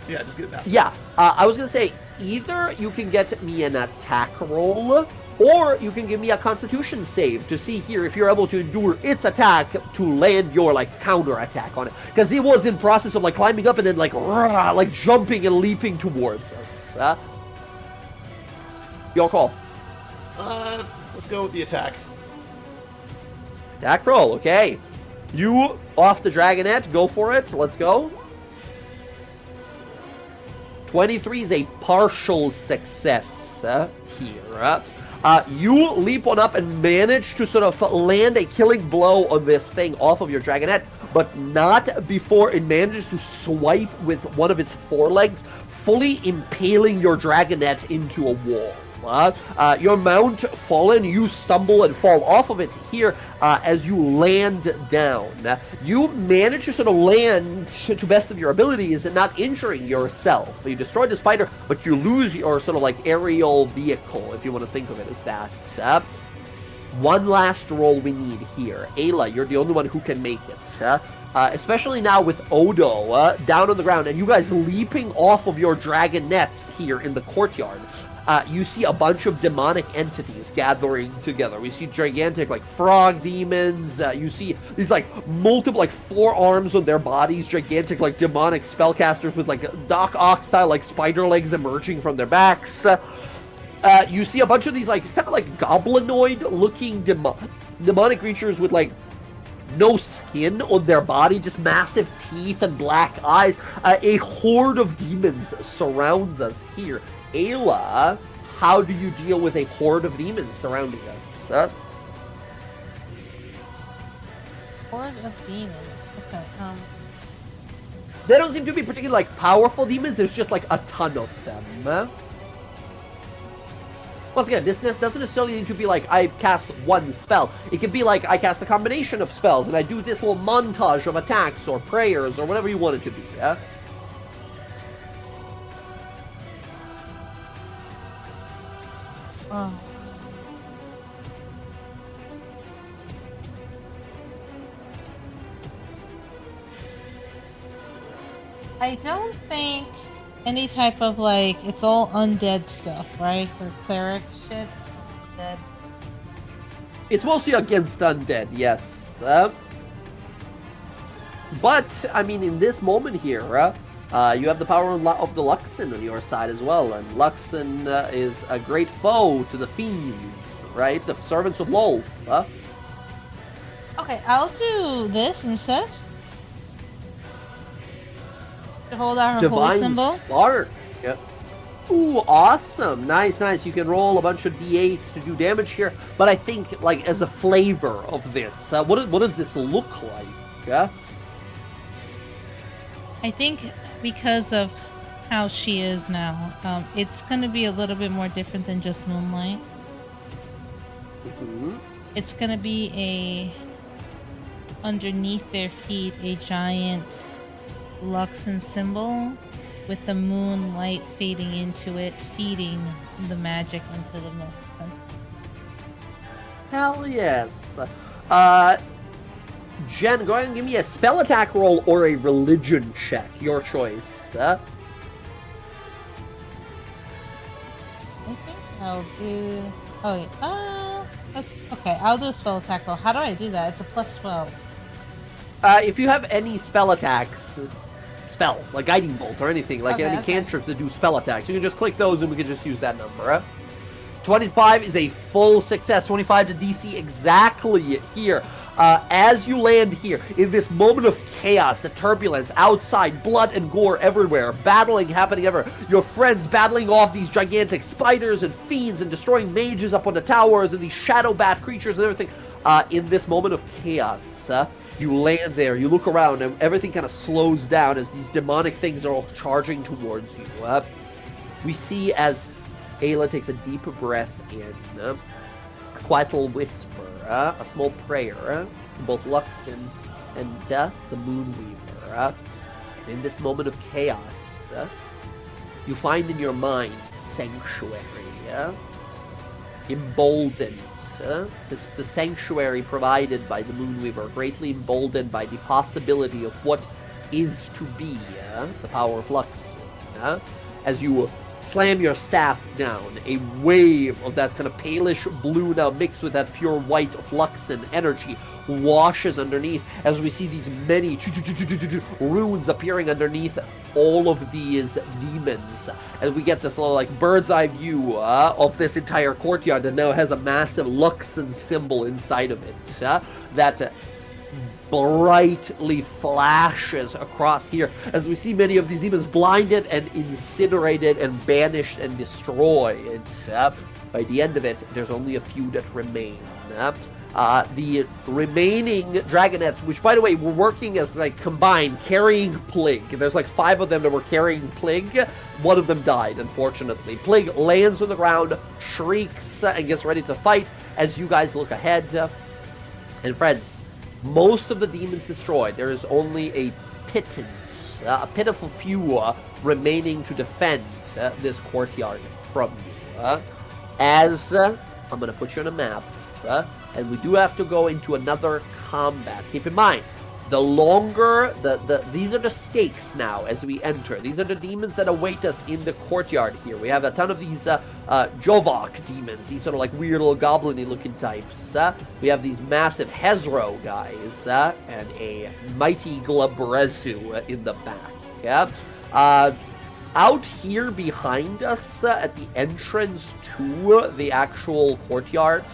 Yeah, just get it past. Yeah, I was going to say, either you can get me an attack roll, or you can give me a constitution save to see here if you're able to endure its attack to land your, like, counter attack on it. Because it was in process of, like, climbing up and then, like, jumping and leaping towards us. Your call. Let's go with the attack. Attack roll, okay. You off the dragonet, go for it. Let's go. 23 is a partial success here. You leap on up and manage to sort of land a killing blow on this thing off of your dragonet, but not before it manages to swipe with one of its forelegs, fully impaling your dragonet into a wall. Your mount fallen, you stumble and fall off of it here as you land down. You manage to sort of land to best of your abilities and not injuring yourself. You destroy the spider, but you lose your sort of like aerial vehicle, if you want to think of it as that. One last roll we need here. Ayla, you're the only one who can make it. Especially now with Odo down on the ground and you guys leaping off of your dragonets here in the courtyard. You see a bunch of demonic entities gathering together. We see gigantic, like, frog demons. You see these, like, multiple, like, 4 arms on their bodies. Gigantic, like, demonic spellcasters with, like, Doc Ock style, like, spider legs emerging from their backs. You see a bunch of these, like, kind of, like, goblinoid-looking demonic creatures with, like, no skin on their body, just massive teeth and black eyes. A horde of demons surrounds us here. Ayla, how do you deal with a horde of demons surrounding us? Horde of demons. Okay. They don't seem to be particularly, like, powerful demons. There's just, like, a ton of them. Once again, this doesn't necessarily need to be like, I cast one spell. It can be like, I cast a combination of spells, and I do this little montage of attacks or prayers or whatever you want it to be, yeah? Oh. I don't think any type of like it's all undead stuff, right? For cleric shit. Dead. It's mostly against undead, yes. But, I mean, in this moment here, you have the power of the Luxon on your side as well. And Luxon is a great foe to the fiends, right? The servants of Lolth. Okay, I'll do this instead. To hold out her holy Divine symbol. Spark. Yep. Ooh, awesome. Nice, nice. You can roll a bunch of d8s to do damage here. But I think, like, as a flavor of this, what does this look like? Yeah? I think because of how she is now, it's going to be a little bit more different than just Moonlight. Mm-hmm. It's going to be underneath their feet, a giant Luxon symbol with the moonlight fading into it, feeding the magic into the Luxon. Hell yes. Jen, go ahead and give me a spell attack roll or a religion check. Your choice. I think I'll do... Oh, yeah. That's... Okay, I'll do a spell attack roll. How do I do that? It's a plus 12. If you have any spell attacks, spells, like Guiding Bolt or anything, like any cantrips that do spell attacks, you can just click those and we can just use that number. 25 is a full success. 25 to DC exactly here. As you land here, in this moment of chaos, the turbulence outside, blood and gore everywhere, battling happening everywhere, your friends battling off these gigantic spiders and fiends and destroying mages up on the towers and these shadow bat creatures and everything. In this moment of chaos, you land there, you look around, and everything kind of slows down as these demonic things are all charging towards you. We see as Ayla takes a deep breath in, a quiet little whisper, a small prayer to both Luxon and the Moonweaver. In this moment of chaos, you find in your mind sanctuary, emboldened. The sanctuary provided by the Moonweaver, greatly emboldened by the possibility of what is to be the power of Luxon. As you slam your staff down, a wave of that kind of palish blue now mixed with that pure white of Luxon energy washes underneath as we see these many runes appearing underneath all of these demons. As we get this little like bird's eye view of this entire courtyard that now has a massive Luxon symbol inside of it that brightly flashes across here as we see many of these demons blinded and incinerated and banished and destroyed. By the end of it, there's only a few that remain. The remaining dragonettes, which by the way were working as like combined carrying Plig. There's like 5 of them that were carrying Plig. One of them died, unfortunately. Plig lands on the ground, shrieks, and gets ready to fight as you guys look ahead. And friends, most of the demons destroyed. There is only a pittance, a pitiful few remaining to defend this courtyard from you. As I'm going to put you on a map, and we do have to go into another combat. Keep in mind, the longer, these are the stakes now as we enter. These are the demons that await us in the courtyard here. We have a ton of these Jovok demons, these sort of like weird little goblin-y looking types. We have these massive Hezro guys, and a mighty Glabrezu in the back. Out here behind us, at the entrance to the actual courtyard,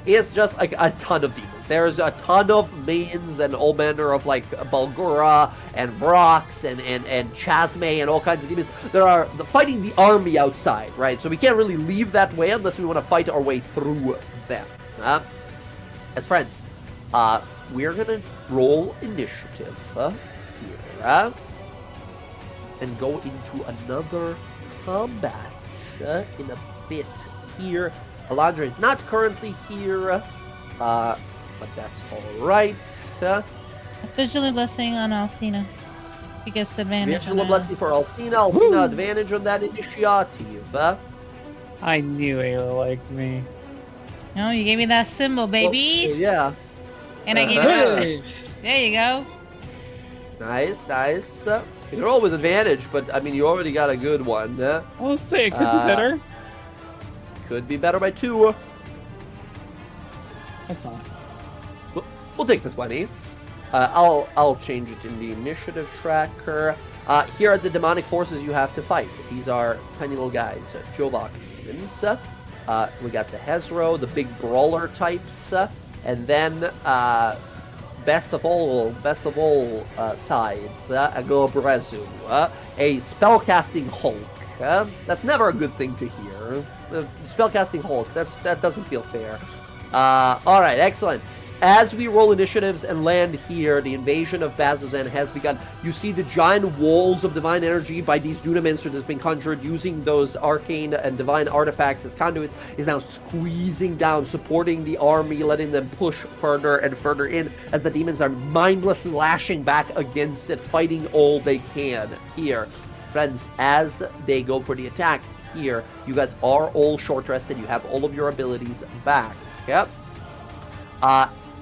is just like a ton of demons. There's a ton of mains and all manner of like Balgura and Brox and Chasme and all kinds of demons. There are fighting the army outside, right? So we can't really leave that way unless we want to fight our way through them. As friends, we're gonna roll initiative here. And go into another combat in a bit here. Alondra is not currently here, but that's alright. Vigilant Blessing on Alcina. She gets advantage. Vigilant Blessing for Alcina. Alcina advantage on that initiative. I knew Ayla liked me. No, you gave me that symbol, baby. Oh, yeah. And I gave you... There you go. Nice, nice. You roll with advantage, but I mean, you already got a good one. Well, let's say it could be better. Could be better by 2. That's not. We'll take the 20. I'll change it in the initiative tracker. Here are the demonic forces you have to fight. These are tiny little guys, Jovok demons. We got the Hezro, the big brawler types, and then best of all sides, a Gobrezu, a spellcasting Hulk. That's never a good thing to hear. Spellcasting Hulk. That doesn't feel fair. All right, excellent. As we roll initiatives and land here, the invasion of Bazzoxan has begun. You see the giant walls of divine energy by these Dunaminster that's been conjured using those arcane and divine artifacts as conduit is now squeezing down, supporting the army, letting them push further and further in as the demons are mindlessly lashing back against it, fighting all they can here. Friends, as they go for the attack here, you guys are all short rested. You have all of your abilities back. Yep.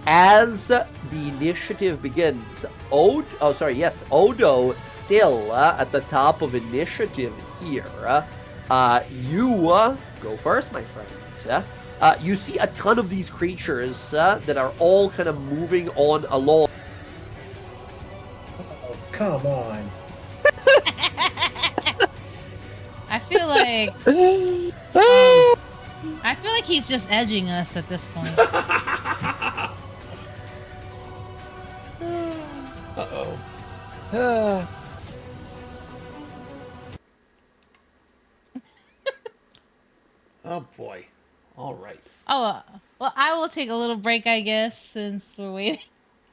As the initiative begins, Odo still at the top of initiative here. You go first, my friends. You see a ton of these creatures that are all kind of moving on along. Oh, come on. I feel like he's just edging us at this point. Uh-oh. Oh, boy. All right. Oh, well, I will take a little break, I guess, since we're waiting.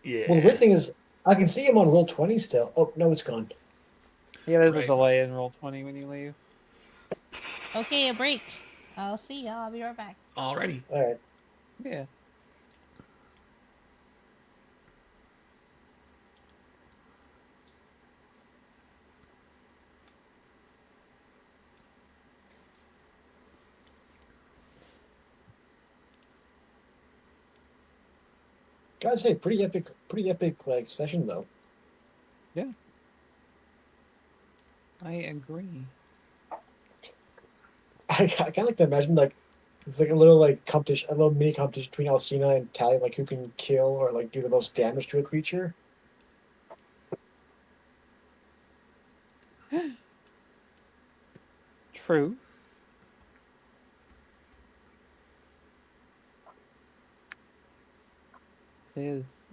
Yeah. Well, the weird thing is, I can see him on roll 20 still. Oh, no, it's gone. Yeah, there's Right. a delay in roll 20 when you leave. Okay, a break. I'll see y'all. I'll be right back. Alrighty. All right. Yeah. Gotta say, pretty epic like session though. Yeah. I agree. I kind of like to imagine like it's like a little like competition, a little mini competition between Alcina and Talion, like who can kill or like do the most damage to a creature. True. It is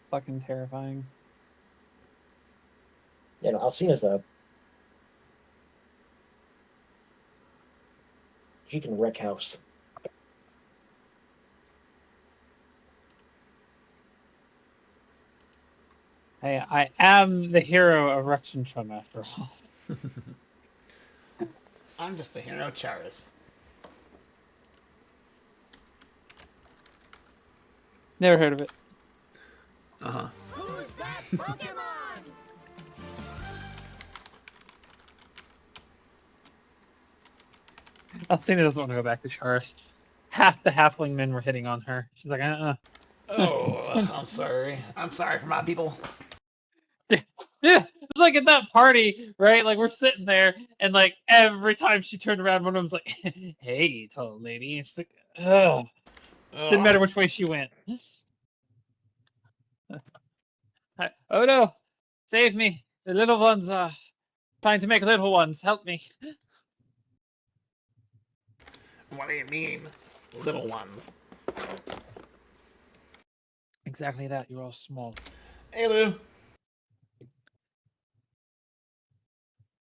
fucking terrifying. Yeah, no, Alcina's he can wreck house. Hey, I am the hero of Rexentrum after all. I'm just a hero, Charis. Never heard of it. Uh-huh. Who's that Pokemon? Alcina doesn't want to go back to Charis. Half the halfling men were hitting on her. She's like, Oh, I'm sorry. I'm sorry for my people. Yeah, like at that party, right? Like we're sitting there, and like every time she turned around, one of them's like, "Hey, tall lady." And she's like, "Ugh." Didn't matter which way she went. Oh no, save me! The little ones are trying to make little ones. Help me! What do you mean, little ones? Exactly that. You're all small. Hey, Lou.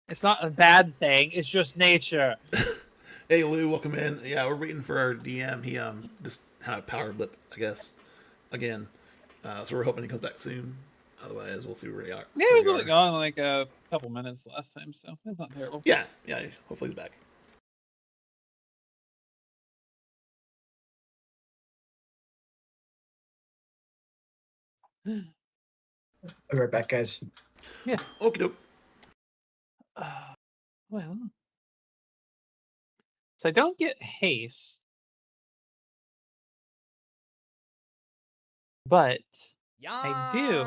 It's not a bad thing. It's just nature. Hey, Lou. Welcome in. Yeah, we're waiting for our DM. He just had a power blip, I guess, again. So we're hoping he comes back soon. Otherwise, we'll see where we are. Yeah, it was only gone like a couple minutes last time, so it's not terrible. Yeah. Hopefully he's back. I'll be right back, guys. Yeah. Okie doke. Well, so I don't get haste, but I do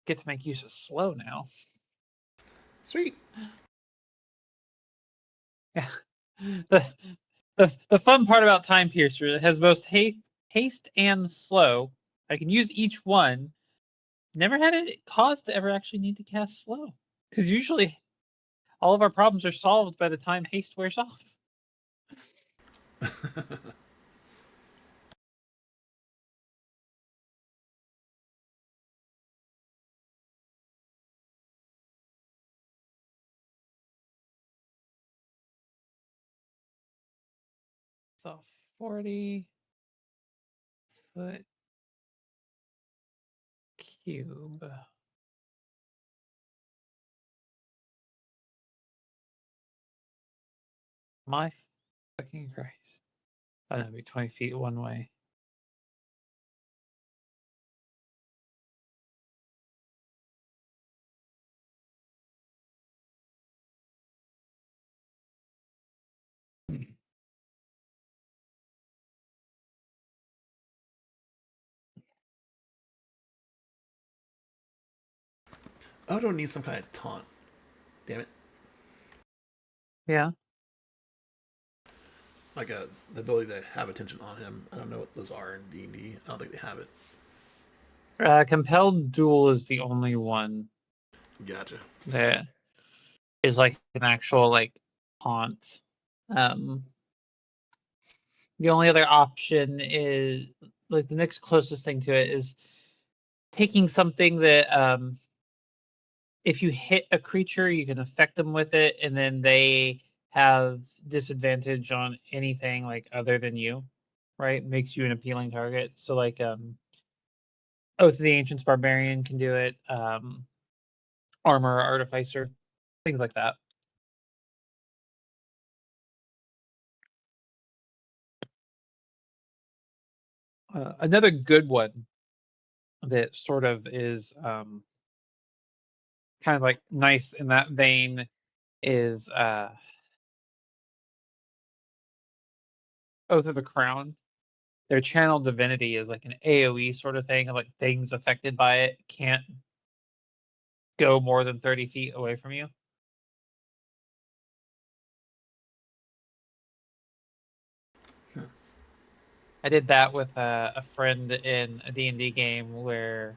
get to make use of slow now. Sweet. Yeah. The fun part about Time Piercer, it has both haste and slow. I can use each one. Never had it cause to ever actually need to cast slow. Because usually all of our problems are solved by the time haste wears off. So 40-foot cube. My fucking Christ. Oh, that'd be 20 feet one way. Odo needs some kind of taunt. Damn it. Yeah. Like the ability to have attention on him. I don't know what those are in D&D. I don't think they have it. Compelled Duel is the only one Gotcha. that is like an actual like haunt. The only other option is like the next closest thing to it is taking something that if you hit a creature, you can affect them with it, and then they have disadvantage on anything like other than you, right? Makes you an appealing target. So like Oath of the Ancients Barbarian can do it, Armor Artificer, things like that. Another good one that sort of is kind of like nice in that vein is Oath of the Crown. Their channel divinity is like an AoE sort of thing, of like things affected by it can't go more than 30 feet away from you. I did that with a friend in a D&D game where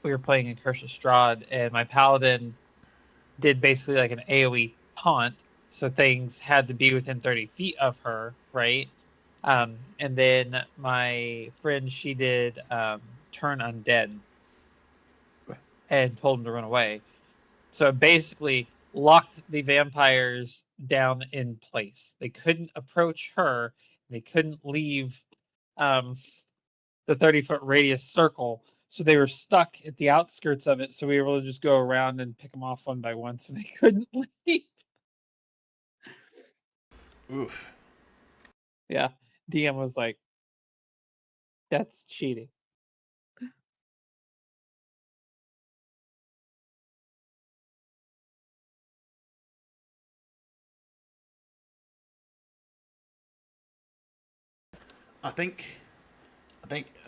we were playing in Curse of Strahd, and my paladin did basically like an AoE taunt, so things had to be within 30 feet of her, right? And then my friend, she did turn undead and told him to run away. So it basically locked the vampires down in place. They couldn't approach her. They couldn't leave the 30-foot radius circle. So they were stuck at the outskirts of it. So we were able to just go around and pick them off one by one. So they couldn't leave. Oof. Yeah. DM was like, that's cheating. I think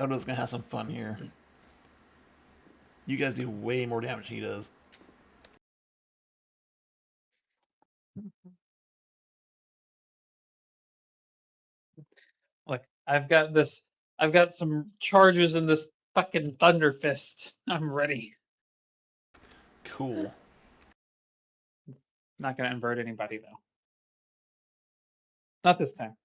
Odo's gonna have some fun here. You guys do way more damage than he does. Look, I've got some charges in this fucking Thunder Fist. I'm ready. Cool. Not gonna invert anybody though. Not this time.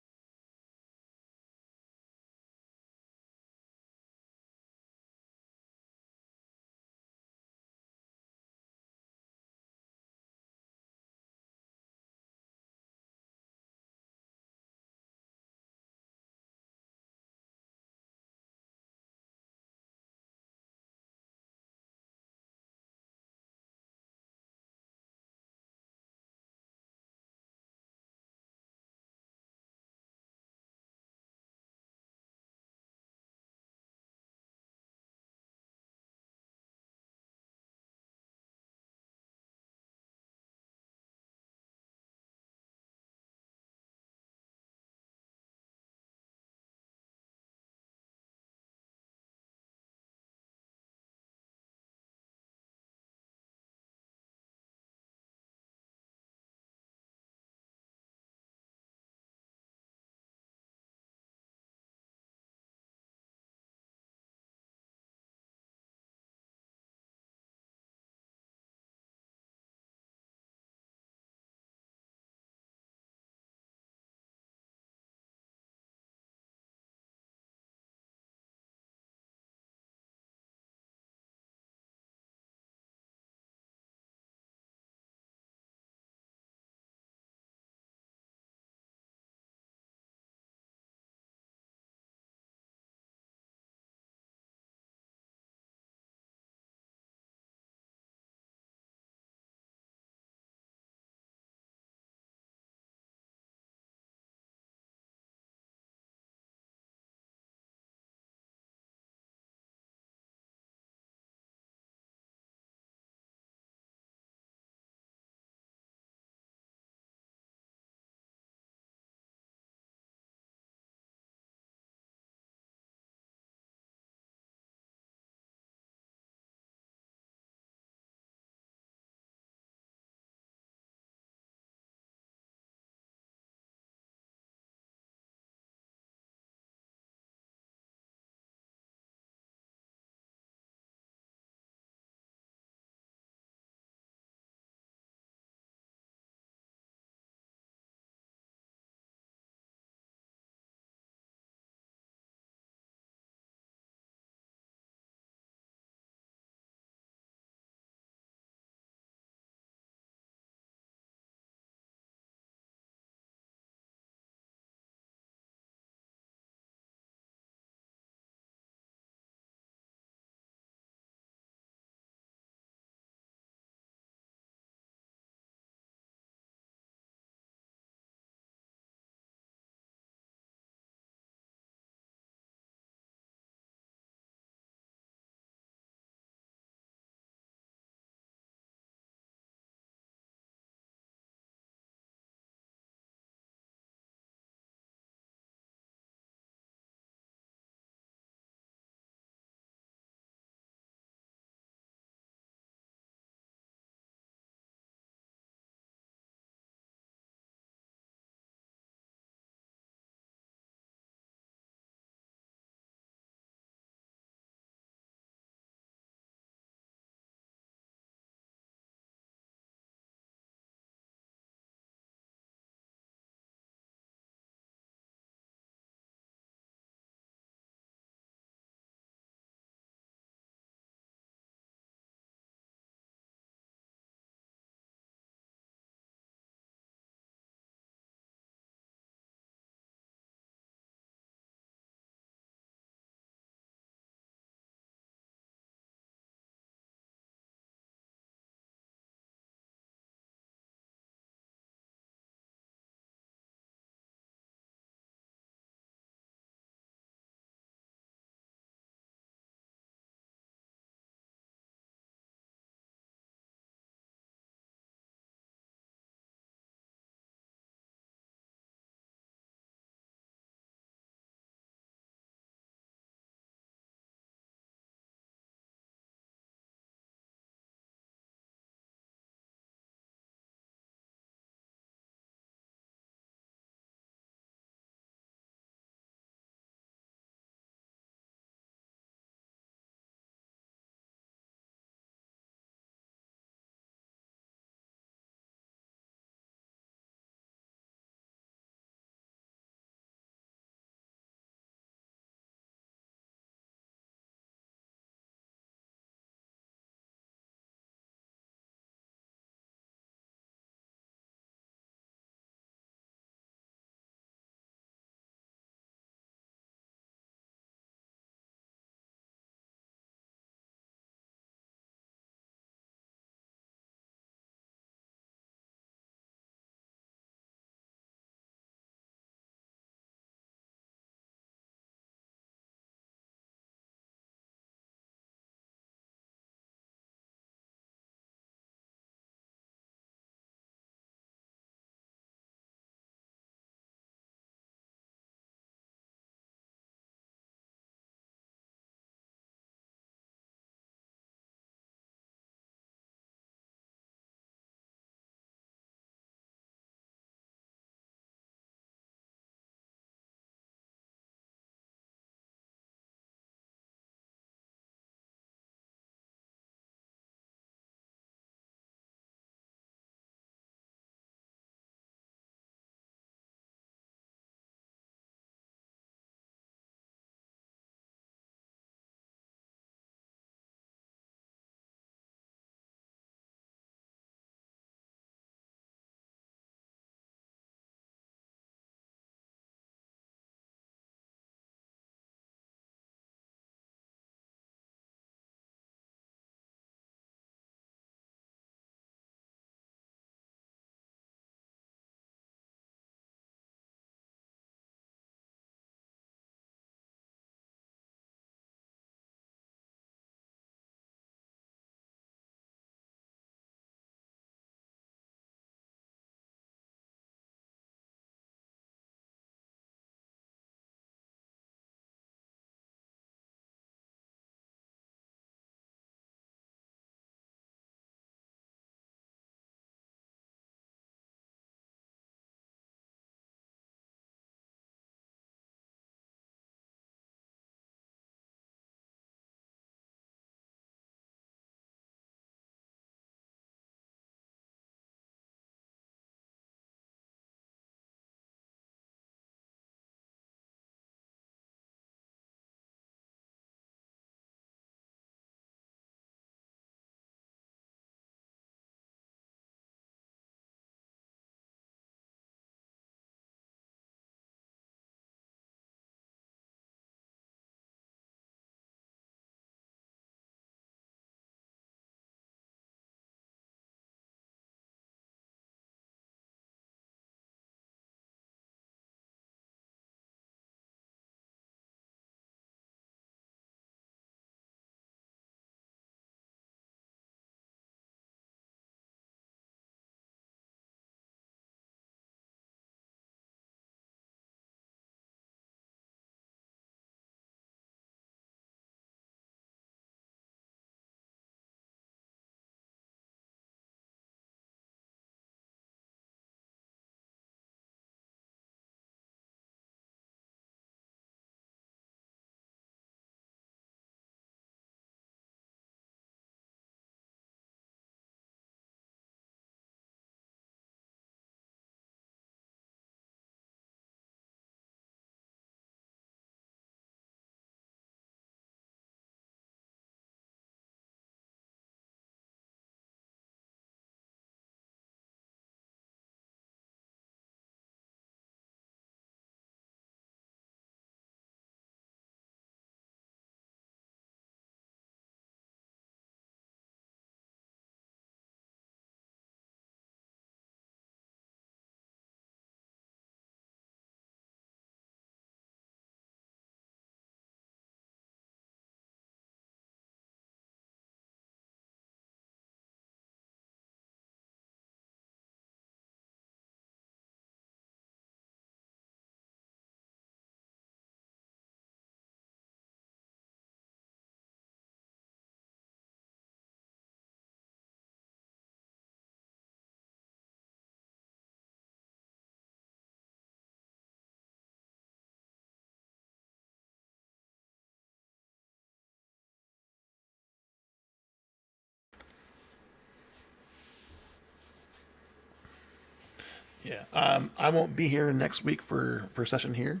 Yeah. I won't be here next week for session here.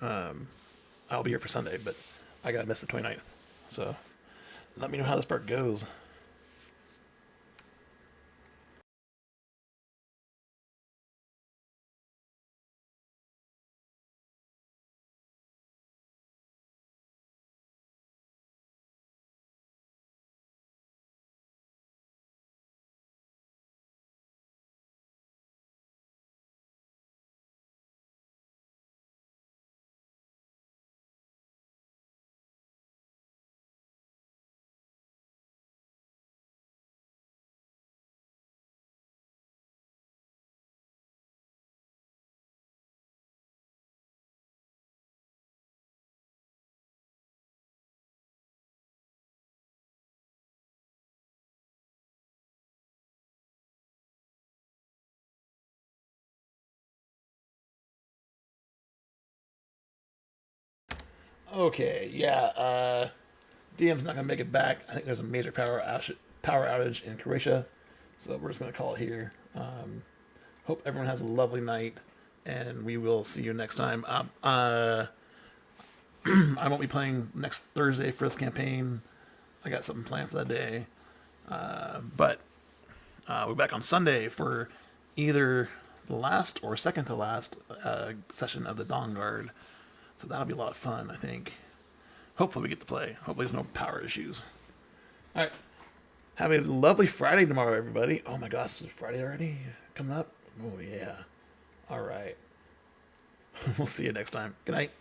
I'll be here for Sunday, but I gotta miss the 29th. So let me know how this part goes. Okay, yeah. DM's not gonna make it back. I think there's a major power outage in Croatia, so we're just gonna call it here. Hope everyone has a lovely night, and we will see you next time. I won't be playing next Thursday for this campaign. I got something planned for that day, but we're back on Sunday for either the last or second to last session of the Dawn Guard. So that'll be a lot of fun, I think. Hopefully we get to play. Hopefully there's no power issues. All right. Have a lovely Friday tomorrow, everybody. Oh my gosh, is it Friday already? Coming up? Oh, yeah. All right. We'll see you next time. Good night.